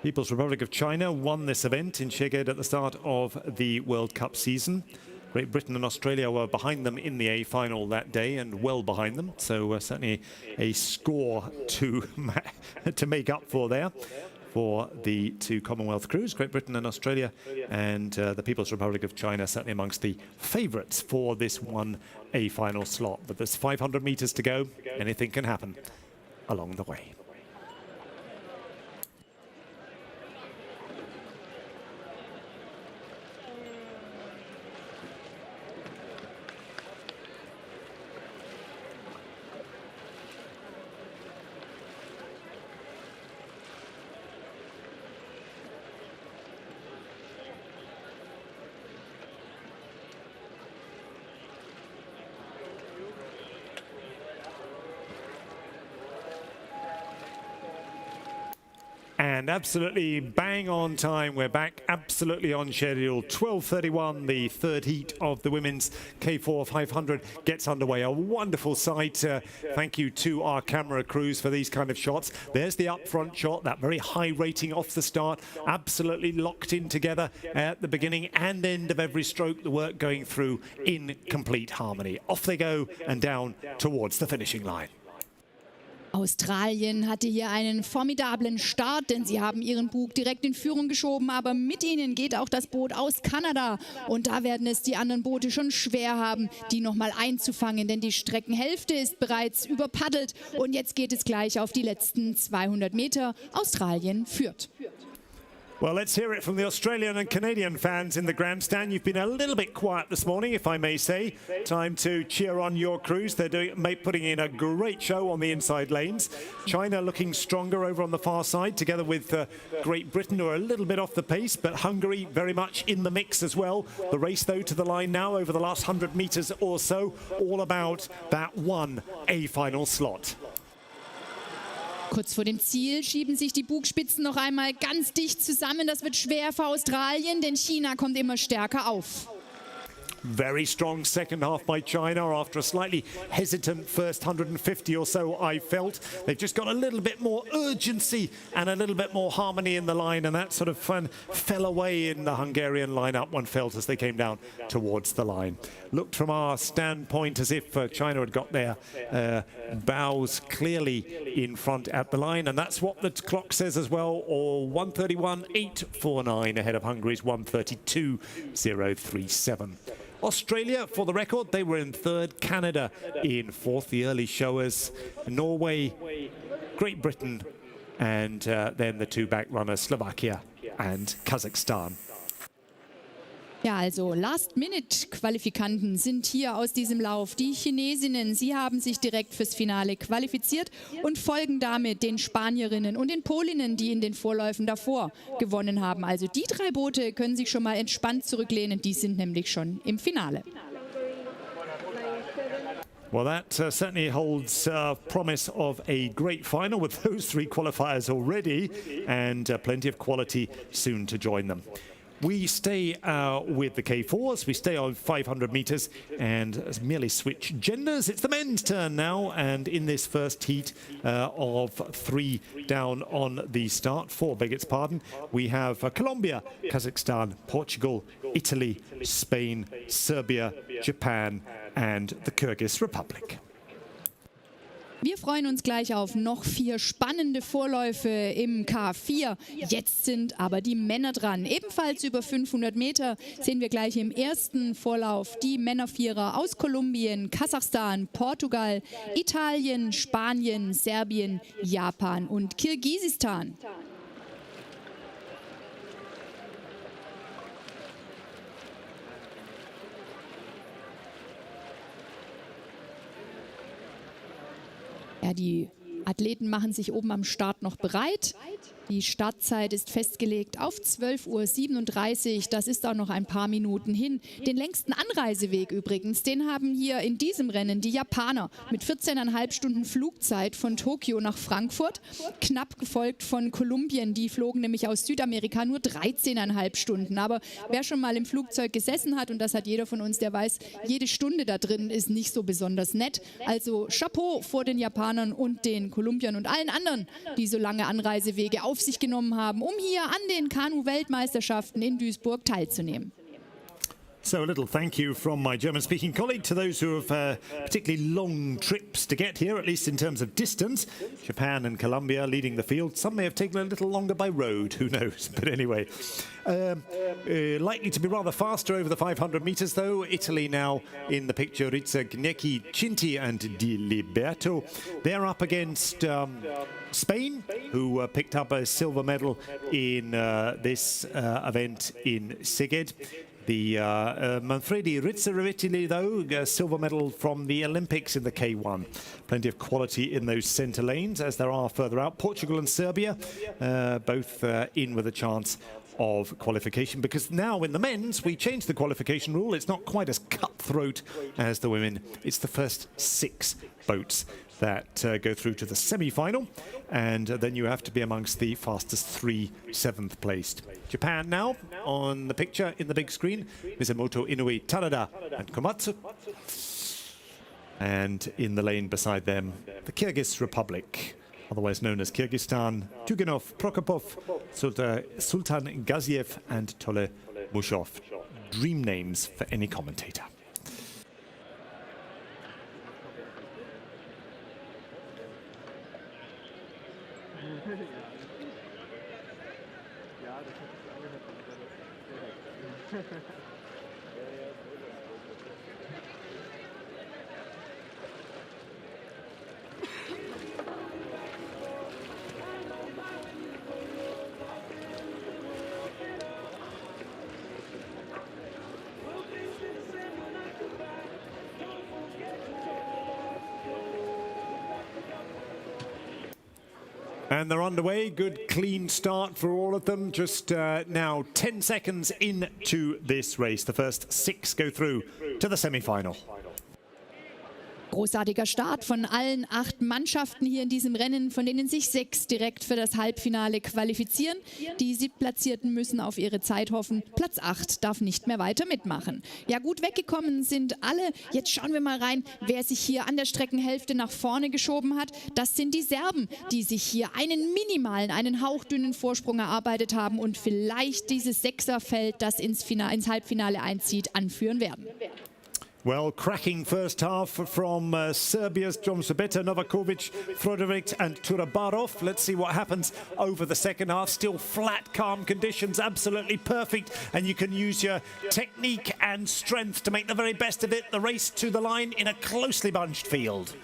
People's Republic of China won this event in Szeged at the start of the World Cup season. Great Britain and Australia were behind them in the A final that day, and well behind them. So certainly a score to make up for there for the two Commonwealth crews, Great Britain and Australia, and the People's Republic of China certainly amongst the favourites for this one A final slot. But there's 500 meters to go. Anything can happen along the way. And absolutely bang on time. We're back absolutely on schedule. 12:31, the third heat of the women's K4 500 gets underway. A wonderful sight. Thank you to our camera crews for these kind of shots. There's the upfront shot, that very high rating off the start. Absolutely locked in together at the beginning and end of every stroke. The work going through in complete harmony. Off they go and down towards the finishing line. Australien hatte hier einen formidablen Start, denn sie haben ihren Bug direkt in Führung geschoben, aber mit ihnen geht auch das Boot aus Kanada und da werden es die anderen Boote schon schwer haben, die nochmal einzufangen, denn die Streckenhälfte ist bereits überpaddelt und jetzt geht es gleich auf die letzten 200 Meter. Australien führt. Well, let's hear it from the Australian and Canadian fans in the grandstand. You've been a little bit quiet this morning, if I may say. Time to cheer on your crews. They're putting in a great show on the inside lanes. China looking stronger over on the far side, together with Great Britain, who are a little bit off the pace, but Hungary very much in the mix as well. The race, though, to the line now over the last 100 metres or so, all about that one A-final slot. Kurz vor dem Ziel schieben sich die Bugspitzen noch einmal ganz dicht zusammen. Das wird schwer für Australien, denn China kommt immer stärker auf. Very strong second half by China after a slightly hesitant first 150 or so, I felt. They've just got a little bit more urgency and a little bit more harmony in the line, and that sort of fell away in the Hungarian lineup, one felt, as they came down towards the line. Looked from our standpoint as if China had got their bows clearly in front at the line, and that's what the clock says as well, or 131.849 ahead of Hungary's 132.037. Australia, for the record, they were in third. Canada in fourth, the early showers. Norway, Great Britain, and then the two back runners, Slovakia and Kazakhstan. Ja, also Last-Minute-Qualifikanten sind hier aus diesem Lauf. Die Chinesinnen, sie haben sich direkt fürs Finale qualifiziert und folgen damit den Spanierinnen und den Polinnen, die in den Vorläufen davor gewonnen haben. Also die drei Boote können sich schon mal entspannt zurücklehnen, die sind nämlich schon im Finale. Well, that certainly holds promise of a great final with those three qualifiers already, and plenty of quality soon to join them. We stay with the K4s, we stay on 500 metres and merely switch genders. It's the men's turn now, and in this first heat of three down on the start, four, beg its pardon, we have Colombia, Kazakhstan, Portugal, Italy, Spain, Serbia, Japan and the Kyrgyz Republic. Wir freuen uns gleich auf noch 4 spannende Vorläufe im K4. Jetzt sind aber die Männer dran. Ebenfalls über 500 Meter sehen wir gleich im ersten Vorlauf die Männervierer aus Kolumbien, Kasachstan, Portugal, Italien, Spanien, Serbien, Japan und Kirgisistan. Ja, die Athleten machen sich oben am Start noch bereit. Die Startzeit ist festgelegt auf 12:37 Uhr. Das ist auch noch ein paar Minuten hin. Den längsten Anreiseweg übrigens, den haben hier in diesem Rennen die Japaner mit 14,5 Stunden Flugzeit von Tokio nach Frankfurt. Knapp gefolgt von Kolumbien. Die flogen nämlich aus Südamerika nur 13,5 Stunden. Aber wer schon mal im Flugzeug gesessen hat, und das hat jeder von uns, der weiß, jede Stunde da drin ist nicht so besonders nett. Also Chapeau vor den Japanern und den Kolumbiern und allen anderen, die so lange Anreisewege auf sich genommen haben, um hier an den Kanu-Weltmeisterschaften in Duisburg teilzunehmen. So a little thank you from my German-speaking colleague to those who have particularly long trips to get here, at least in terms of distance. Japan and Colombia leading the field. Some may have taken a little longer by road, who knows? But anyway, likely to be rather faster over the 500 metres, though. Italy now in the picture. It's Gnecchi, Cinti and Di Liberto. They're up against Spain, who picked up a silver medal in this event in Szeged. The Manfredi Rizzer of Italy, though, a silver medal from the Olympics in the K1. Plenty of quality in those centre lanes, as there are further out. Portugal and Serbia, both in with a chance of qualification, because now in the men's we changed the qualification rule. It's not quite as cutthroat as the women. It's the first 6 boats that go through to the semi-final, and then you have to be amongst the fastest 3 7th placed. Japan now on the picture in the big screen. Mizumoto, Inouye, Tanada and Komatsu. And in the lane beside them, the Kyrgyz Republic, otherwise known as Kyrgyzstan, Tuganov, Prokopov, Sultan Gaziev and Tole Mushov. Dream names for any commentator. Ja, das hat sich angehört. And they're underway. Good clean start for all of them. Just now 10 seconds into this race. The first 6 go through to the semi-final. Großartiger Start von allen 8 Mannschaften hier in diesem Rennen, von denen sich 6 direkt für das Halbfinale qualifizieren. Die Siebtplatzierten müssen auf ihre Zeit hoffen. Platz 8 darf nicht mehr weiter mitmachen. Ja, gut weggekommen sind alle. Jetzt schauen wir mal rein, wer sich hier an der Streckenhälfte nach vorne geschoben hat. Das sind die Serben, die sich hier einen minimalen, einen hauchdünnen Vorsprung erarbeitet haben und vielleicht dieses Sechserfeld, das ins Halbfinale einzieht, anführen werden. Well, cracking first half from Serbia's John Sabeta, Novakovic, Froderic and Turabarov. Let's see what happens over the second half. Still flat, calm conditions, absolutely perfect. And you can use your technique and strength to make the very best of it. The race to the line in a closely bunched field.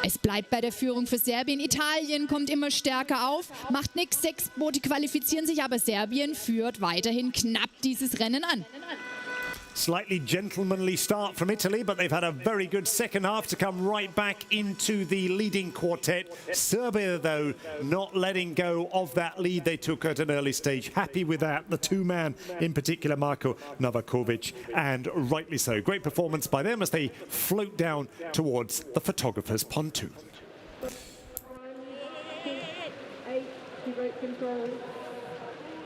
Es bleibt bei der Führung für Serbien. Italien kommt immer stärker auf, macht nichts. 6 Boote qualifizieren sich, aber Serbien führt weiterhin knapp dieses Rennen an. Slightly gentlemanly start from Italy, but they've had a very good second half to come right back into the leading quartet. Serbia, though, not letting go of that lead they took at an early stage. Happy with that. The 2-man in particular, Marko Novakovic, and rightly so. Great performance by them as they float down towards the photographer's pontoon. 8 to great control.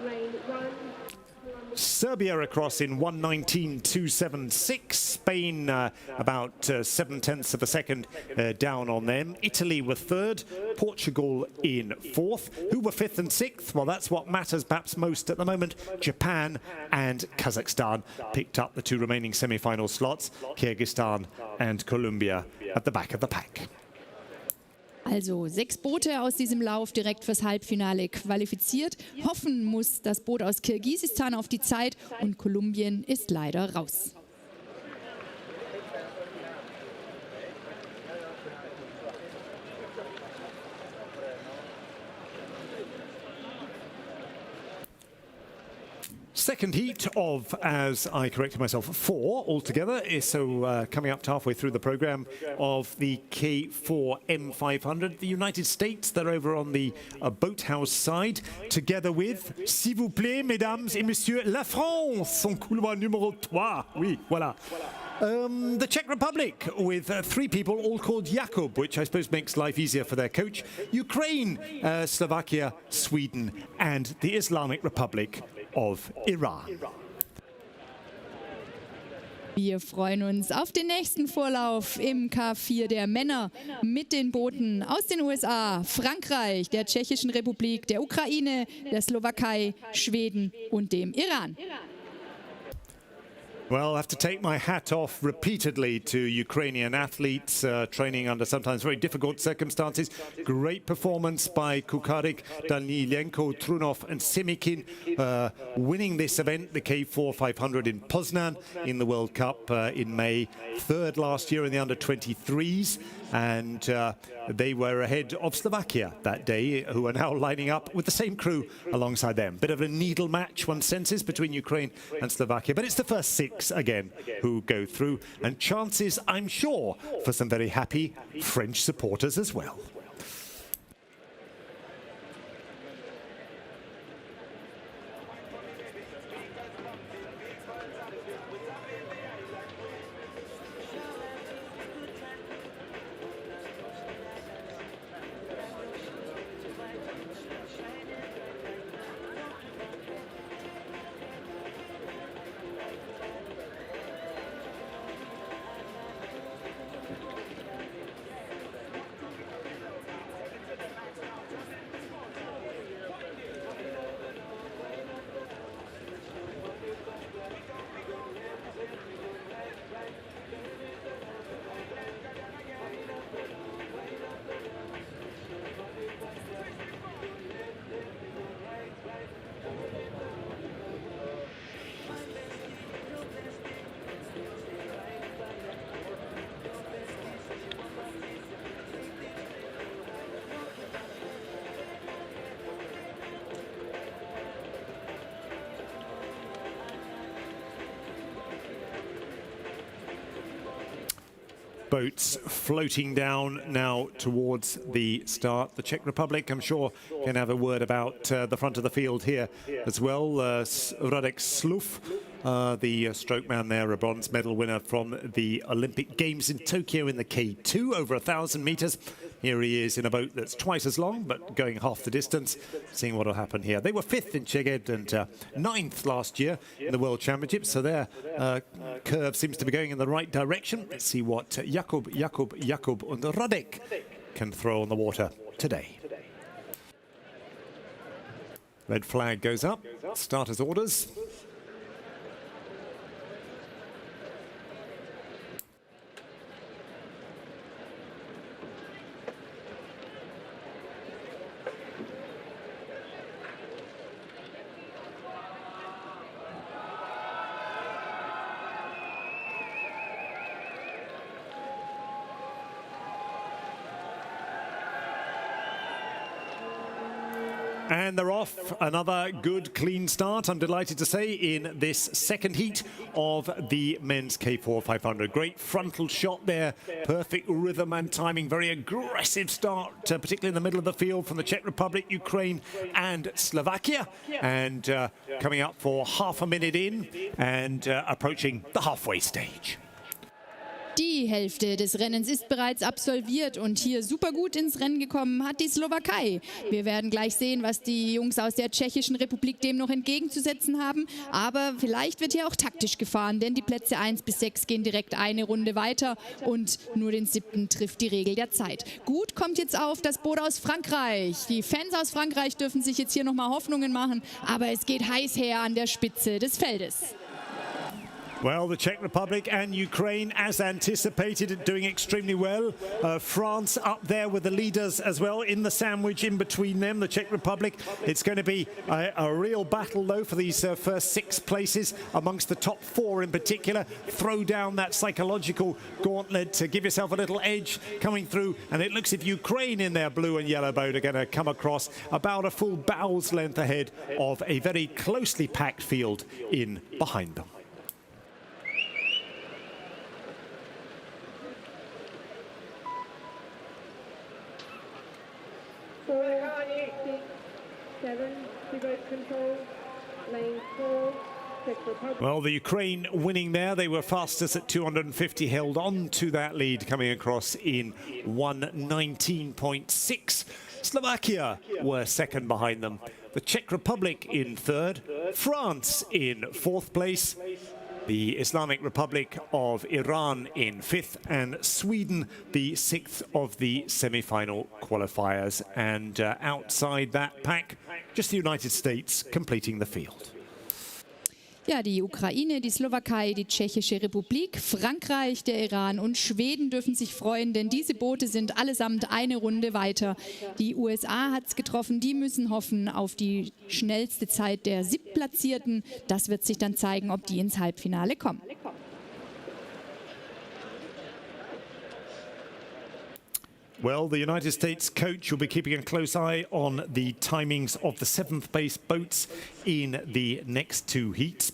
Lane 1. Serbia across in 1:19.276. Spain about 7/10 of a second down on them. Italy were 3rd. Portugal in 4th. Who were 5th and 6th? Well, that's what matters perhaps most at the moment. Japan and Kazakhstan picked up the 2 remaining semi-final slots. Kyrgyzstan and Colombia at the back of the pack. Also 6 Boote aus diesem Lauf direkt fürs Halbfinale qualifiziert. Hoffen muss das Boot aus Kirgisistan auf die Zeit und Kolumbien ist leider raus. Second heat of, as I corrected myself, 4 altogether. So coming up to halfway through the program of the K4 M500. The United States, they're over on the boathouse side, together with, s'il vous plaît, mesdames et messieurs, la France, son couloir numéro 3. Oui, voilà. The Czech Republic with 3 people all called Jakub, which I suppose makes life easier for their coach. Ukraine, Slovakia, Sweden and the Islamic Republic of Iran. Wir freuen uns auf den nächsten Vorlauf im K4 der Männer mit den Booten aus den USA, Frankreich, der Tschechischen Republik, der Ukraine, der Slowakei, Schweden und dem Iran. Well, I have to take my hat off repeatedly to Ukrainian athletes training under sometimes very difficult circumstances. Great performance by Kukarik, Danilenko, Trunov and Simikin winning this event, the K4 500 in Poznan in the World Cup in May. 3rd last year in the under-23s. And they were ahead of Slovakia that day, who are now lining up with the same crew alongside them. Bit of a needle match, one senses, between Ukraine and Slovakia. But it's the first 6 again who go through. And chances, I'm sure, for some very happy French supporters as well. boats floating down now towards the start. The Czech Republic, I'm sure, can have a word about the front of the field here as well. Radek Sluf, the stroke man there, a bronze medal winner from the Olympic Games in Tokyo in the K2, over 1,000 meters. Here he is in a boat that's twice as long, but going half the distance, seeing what will happen here. They were 5th in Szeged and 9th last year in the World Championships, so their curve seems to be going in the right direction. Let's see what Jakub and Radek can throw on the water today. Red flag goes up, starters orders. And they're off. Another good, clean start, I'm delighted to say, in this second heat of the men's K4 500. Great frontal shot there, perfect rhythm and timing, very aggressive start, particularly in the middle of the field from the Czech Republic, Ukraine and Slovakia. And coming up for half a minute in and approaching the halfway stage. Die Hälfte des Rennens ist bereits absolviert und hier super gut ins Rennen gekommen hat die Slowakei. Wir werden gleich sehen, was die Jungs aus der Tschechischen Republik dem noch entgegenzusetzen haben. Aber vielleicht wird hier auch taktisch gefahren, denn die Plätze 1 bis 6 gehen direkt eine Runde weiter und nur den 7. trifft die Regel der Zeit. Gut kommt jetzt auf das Boot aus Frankreich. Die Fans aus Frankreich dürfen sich jetzt hier nochmal Hoffnungen machen, aber es geht heiß her an der Spitze des Feldes. Well, the Czech Republic and Ukraine, as anticipated, doing extremely well. France up there with the leaders as well in the sandwich in between them. The Czech Republic, it's going to be a real battle, though, for these first 6 places amongst the top 4 in particular. Throw down that psychological gauntlet to give yourself a little edge coming through. And it looks if Ukraine in their blue and yellow boat are going to come across about a full bow's length ahead of a very closely packed field in behind them. Well, the Ukraine winning there, they were fastest at 250, held on to that lead coming across in 1:19.6. Slovakia were second behind them. The Czech Republic in 3rd, France in 4th place, the Islamic Republic of Iran in 5th, and Sweden the 6th of the semi-final qualifiers. And outside that pack, just the United States completing the field. Ja, die Ukraine, die Slowakei, die Tschechische Republik, Frankreich, der Iran und Schweden dürfen sich freuen, denn diese Boote sind allesamt eine Runde weiter. Die USA hat es getroffen, die müssen hoffen auf die schnellste Zeit der 7. Platzierten. Das wird sich dann zeigen, ob die ins Halbfinale kommen. Well, the United States coach will be keeping a close eye on the timings of the 7th base boats in the next 2 heats.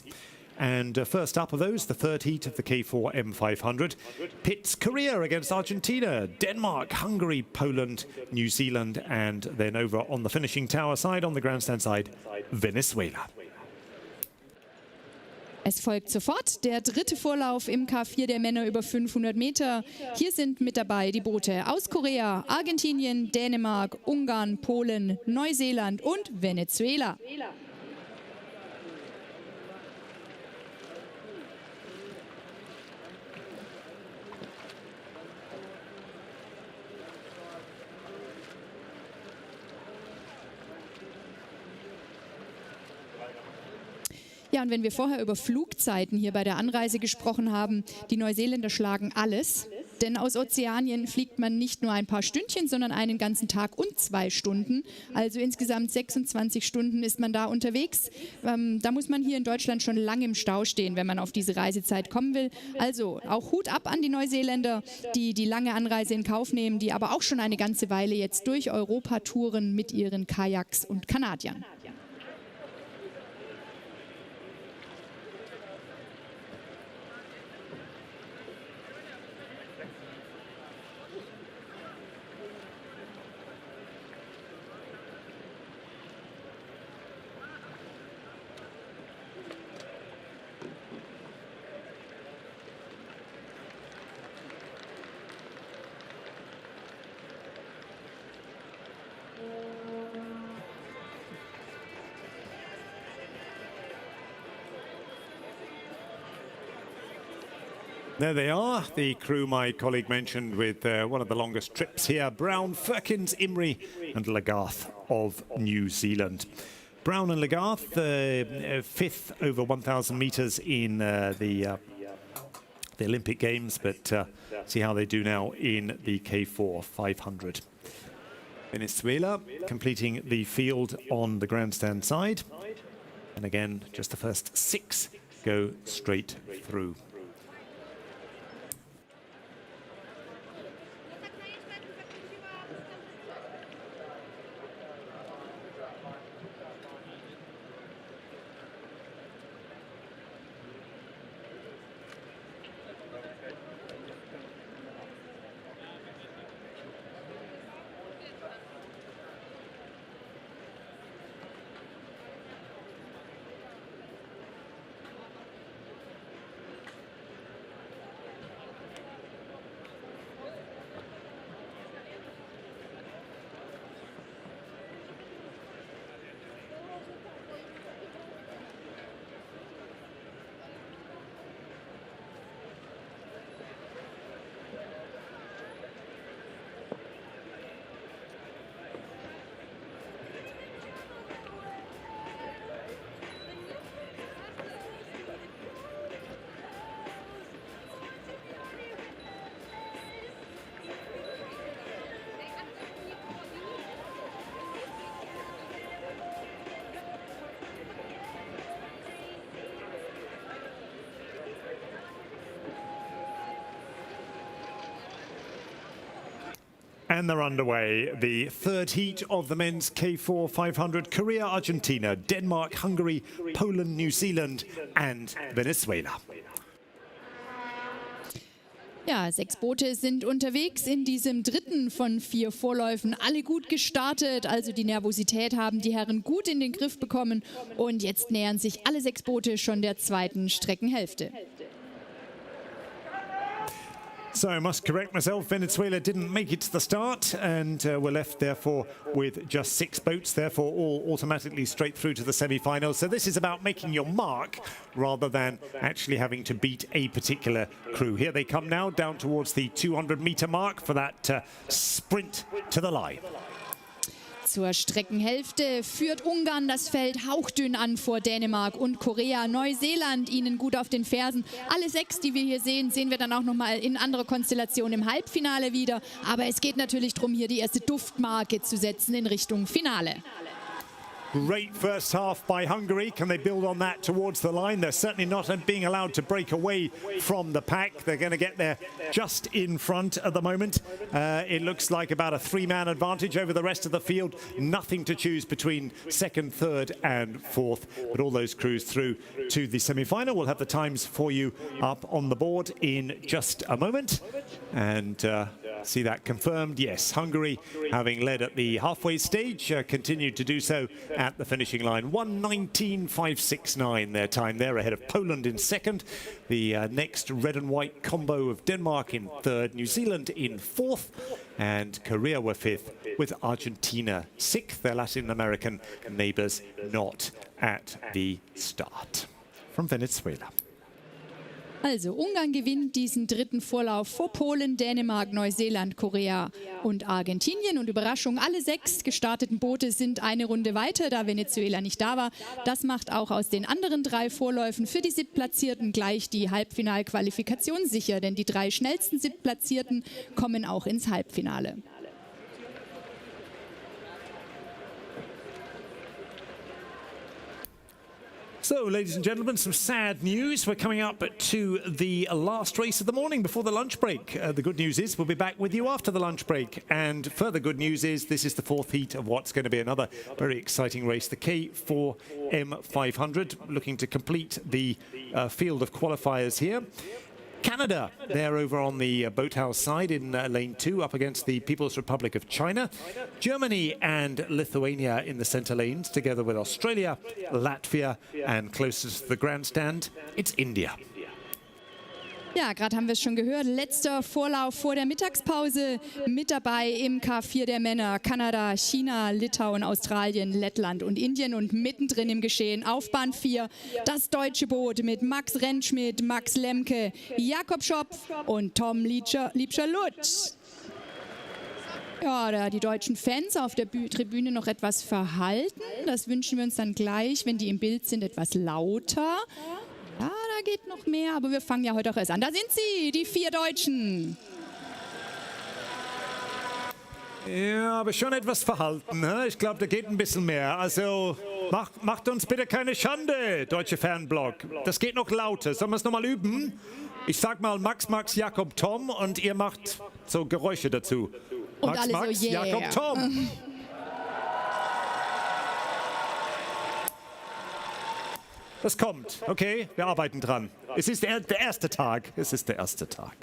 And first up of those, the 3rd heat of the K4 M500. Pits Korea against Argentina, Denmark, Hungary, Poland, New Zealand, and then over on the finishing tower side, on the grandstand side, Venezuela. Es folgt sofort der 3. Vorlauf im K4 der Männer über 500 Meter. Hier sind mit dabei die Boote aus Korea, Argentinien, Dänemark, Ungarn, Polen, Neuseeland und Venezuela. Ja, und wenn wir vorher über Flugzeiten hier bei der Anreise gesprochen haben, die Neuseeländer schlagen alles. Denn aus Ozeanien fliegt man nicht nur ein paar Stündchen, sondern einen ganzen Tag und 2 Stunden. Also insgesamt 26 Stunden ist man da unterwegs. Da muss man hier in Deutschland schon lange im Stau stehen, wenn man auf diese Reisezeit kommen will. Also auch Hut ab an die Neuseeländer, die die lange Anreise in Kauf nehmen, die aber auch schon eine ganze Weile jetzt durch Europa touren mit ihren Kajaks und Kanadiern. There they are, the crew my colleague mentioned with one of the longest trips here. Brown, Firkins, Imrie and Lagarth of New Zealand. Brown and Lagarth, fifth over 1,000 metres in the Olympic Games, but see how they do now in the K4 500. Venezuela completing the field on the grandstand side. And again, just the first 6 go straight through. And they're underway. The third heat of the men's K4 500. Korea, Argentina, Denmark, Hungary, Poland, New Zealand and Venezuela. Ja, 6 Boote sind unterwegs in diesem dritten von 4 Vorläufen. Alle gut gestartet, also die Nervosität haben die Herren gut in den Griff bekommen. Und jetzt nähern sich alle 6 Boote schon der zweiten Streckenhälfte. So I must correct myself, Venezuela didn't make it to the start and were left therefore with just 6 boats, therefore all automatically straight through to the semi-final. So this is about making your mark rather than actually having to beat a particular crew. Here they come now down towards the 200-meter mark for that sprint to the line. Zur Streckenhälfte führt Ungarn das Feld hauchdünn an vor Dänemark und Korea. Neuseeland ihnen gut auf den Fersen. Alle 6, die wir hier sehen, sehen wir dann auch nochmal in anderer Konstellation im Halbfinale wieder. Aber es geht natürlich darum, hier die erste Duftmarke zu setzen in Richtung Finale. Great first half by Hungary. Can they build on that towards the line? They're certainly not being allowed to break away from the pack. They're going to get there just in front at the moment. It looks like about a 3-man advantage over the rest of the field. Nothing to choose between second, third and fourth. But all those crews through to the semi-final. We'll have the times for you up on the board in just a moment. And see that confirmed. Yes, Hungary, having led at the halfway stage, continued to do so at the finishing line. 1:19.569 their time there, ahead of Poland in second. The next red and white combo of Denmark in third, New Zealand in fourth, and Korea were fifth, with Argentina sixth. Their Latin American neighbors not at the start. From Venezuela. Also Ungarn gewinnt diesen dritten Vorlauf vor Polen, Dänemark, Neuseeland, Korea und Argentinien. Und Überraschung, alle 6 gestarteten Boote sind eine Runde weiter, da Venezuela nicht da war. Das macht auch aus den anderen 3 Vorläufen für die Siebtplatzierten gleich die Halbfinalqualifikation sicher. Denn die 3 schnellsten Siebtplatzierten kommen auch ins Halbfinale. So, ladies and gentlemen, some sad news. We're coming up to the last race of the morning before the lunch break. The good news is we'll be back with you after the lunch break. And further good news is this is the 4th heat of what's going to be another very exciting race, the K4M 500, looking to complete the field of qualifiers here. Canada, they're over on the boathouse side in lane 2 up against the People's Republic of China. Germany and Lithuania in the centre lanes, together with Australia, Latvia, and closest to the grandstand, it's India. Ja, gerade haben wir es schon gehört. Letzter Vorlauf vor der Mittagspause. Mit dabei im K4 der Männer Kanada, China, Litauen, Australien, Lettland und Indien. Und mittendrin im Geschehen auf Bahn 4 das deutsche Boot mit Max Rentschmidt, Max Lemke, Jakob Schopf und Tom Liebscher-Lutz. Ja, da die deutschen Fans auf der Tribüne noch etwas verhalten. Das wünschen wir uns dann gleich, wenn die im Bild sind, etwas lauter. Ja, da geht noch mehr, aber wir fangen ja heute auch erst an. Da sind sie, die 4 Deutschen. Ja, aber schon etwas verhalten. Ne? Ich glaube, da geht ein bisschen mehr. Also macht uns bitte keine Schande, deutsche Fanblock. Das geht noch lauter. Sollen wir es nochmal üben? Ich sag mal Max, Max, Jakob, Tom und ihr macht so Geräusche dazu. Und Max, alle Max, so, yeah. Jakob, Tom. Das kommt, okay? Wir arbeiten dran. Es ist der erste Tag. Es ist der erste Tag.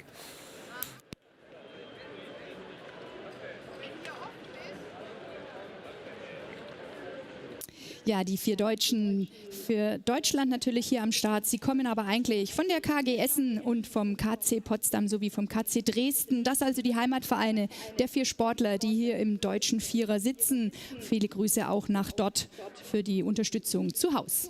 Ja, die 4 Deutschen für Deutschland natürlich hier am Start. Sie kommen aber eigentlich von der KG Essen und vom KC Potsdam sowie vom KC Dresden. Das also die Heimatvereine der 4 Sportler, die hier im deutschen Vierer sitzen. Viele Grüße auch nach dort für die Unterstützung zu Hause.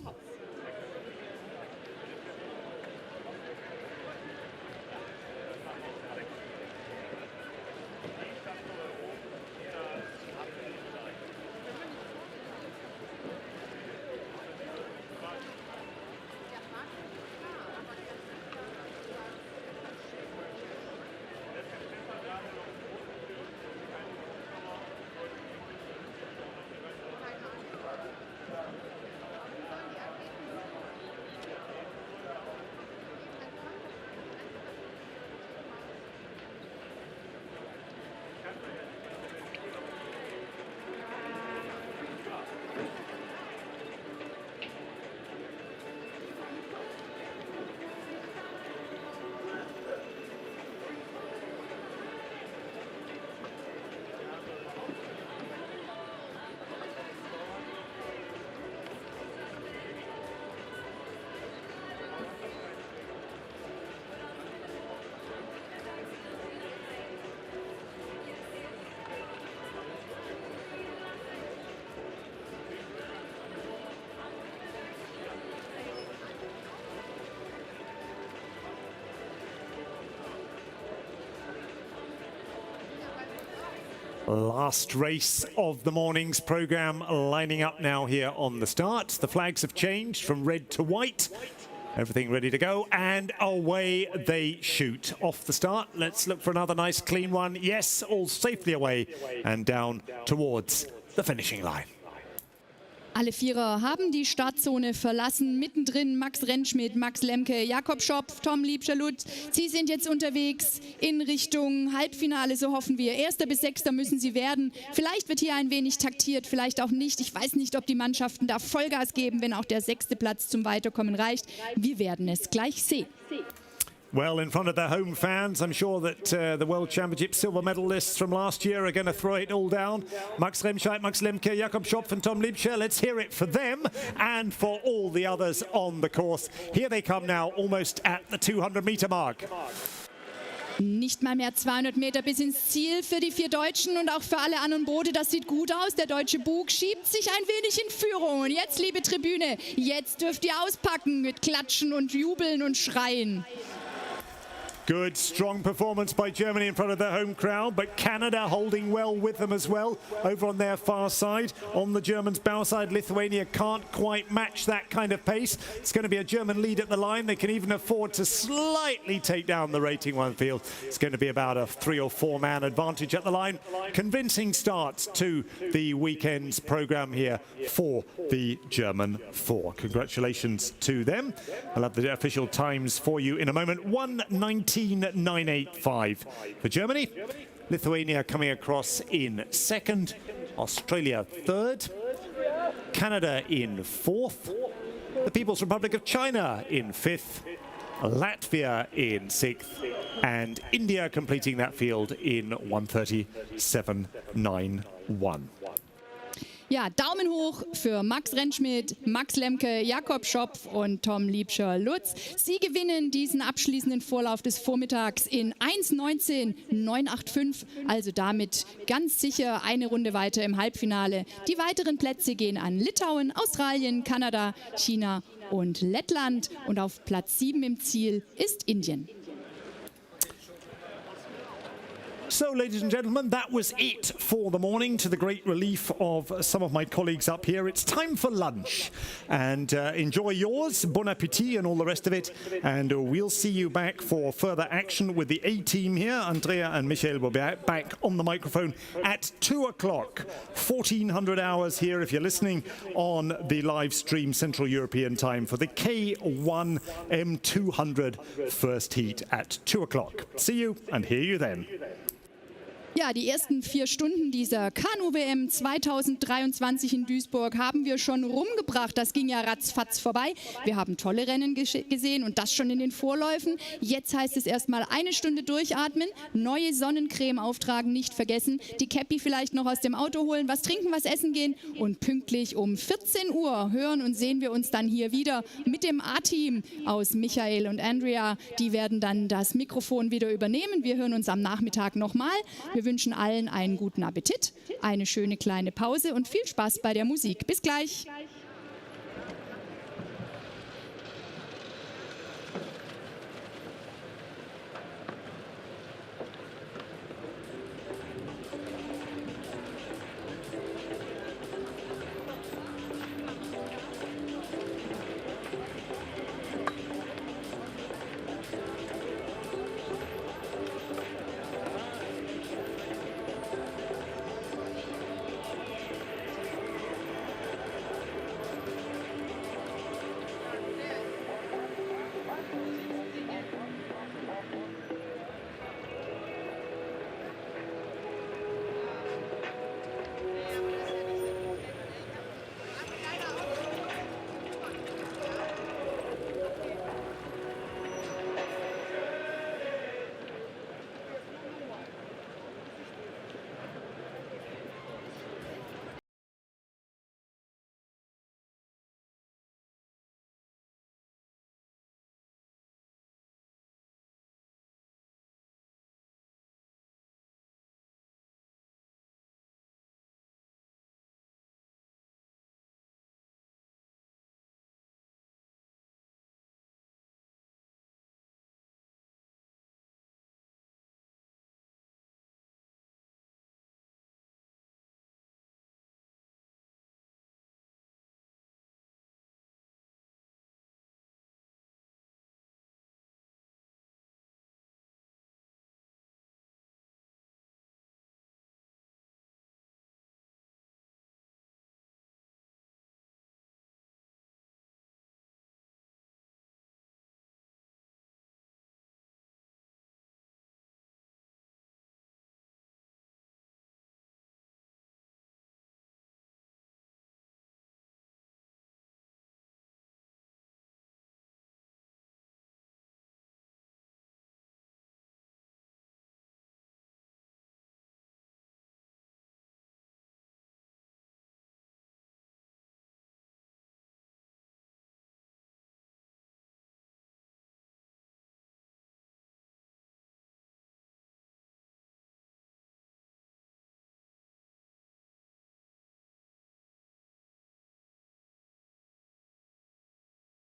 Last race of the morning's program lining up now here on the start. The flags have changed from red to white. Everything ready to go, and away they shoot off the start. Let's look for another nice clean one. Yes, all safely away and down towards the finishing line. Alle Vierer haben die Startzone verlassen. Mittendrin Max Rentschmidt, Max Lemke, Jakob Schopf, Tom Liebscher-Lutz. Sie sind jetzt unterwegs in Richtung Halbfinale, so hoffen wir. 1. bis 6. müssen sie werden. Vielleicht wird hier ein wenig taktiert, vielleicht auch nicht. Ich weiß nicht, ob die Mannschaften da Vollgas geben, wenn auch der 6. Platz zum Weiterkommen reicht. Wir werden es gleich sehen. Well, in front of their home fans, I'm sure that the World Championship silver medalists from last year are going to throw it all down. Max Remscheid, Max Lemke, Jakob Schopf and Tom Liebscher. Let's hear it for them and for all the others on the course. Here they come now, almost at the 200-meter mark. Nicht mal mehr 200 Meter bis ins Ziel für die 4 Deutschen und auch für alle anderen Boote. Das sieht gut aus. Der deutsche Bug schiebt sich ein wenig in Führung. Und jetzt, liebe Tribüne, jetzt dürft ihr auspacken mit Klatschen und Jubeln und Schreien. Good, strong performance by Germany in front of their home crowd, but Canada holding well with them as well over on their far side. On the Germans' bow side, Lithuania can't quite match that kind of pace. It's going to be a German lead at the line. They can even afford to slightly take down the rating one field. It's going to be about a 3 or 4 man advantage at the line. Convincing start to the weekend's program here for the German 4. Congratulations to them. I'll have the official times for you in a moment. 1:19.985 for Germany. Lithuania coming across in second. Australia third. Canada in fourth. The People's Republic of China in fifth. Latvia in sixth. And India completing that field in 1:37.91. Ja, Daumen hoch für Max Rentschmidt, Max Lemke, Jakob Schopf und Tom Liebscher-Lutz. Sie gewinnen diesen abschließenden Vorlauf des Vormittags in 1:19,985, also damit ganz sicher eine Runde weiter im Halbfinale. Die weiteren Plätze gehen an Litauen, Australien, Kanada, China und Lettland. Und auf Platz 7 im Ziel ist Indien. So, ladies and gentlemen, that was it for the morning, to the great relief of some of my colleagues up here. It's time for lunch, and enjoy yours, bon appetit and all the rest of it, and we'll see you back for further action with the A-team here. Andrea and Michael will be back on the microphone at 2 o'clock, 1400 hours here if you're listening on the live stream Central European time for the K1 M200 first heat at 2 o'clock. See you and hear you then. Ja, die ersten 4 Stunden dieser Kanu-WM 2023 in Duisburg haben wir schon rumgebracht. Das ging ja ratzfatz vorbei. Wir haben tolle Rennen gesehen und das schon in den Vorläufen. Jetzt heißt es erstmal eine Stunde durchatmen, neue Sonnencreme auftragen, nicht vergessen, die Käppi vielleicht noch aus dem Auto holen, was trinken, was essen gehen und pünktlich um 14 Uhr hören und sehen wir uns dann hier wieder mit dem A-Team aus Michael und Andrea. Die werden dann das Mikrofon wieder übernehmen. Wir hören uns am Nachmittag nochmal. Wir wünschen allen einen guten Appetit, eine schöne kleine Pause und viel Spaß bei der Musik. Bis gleich.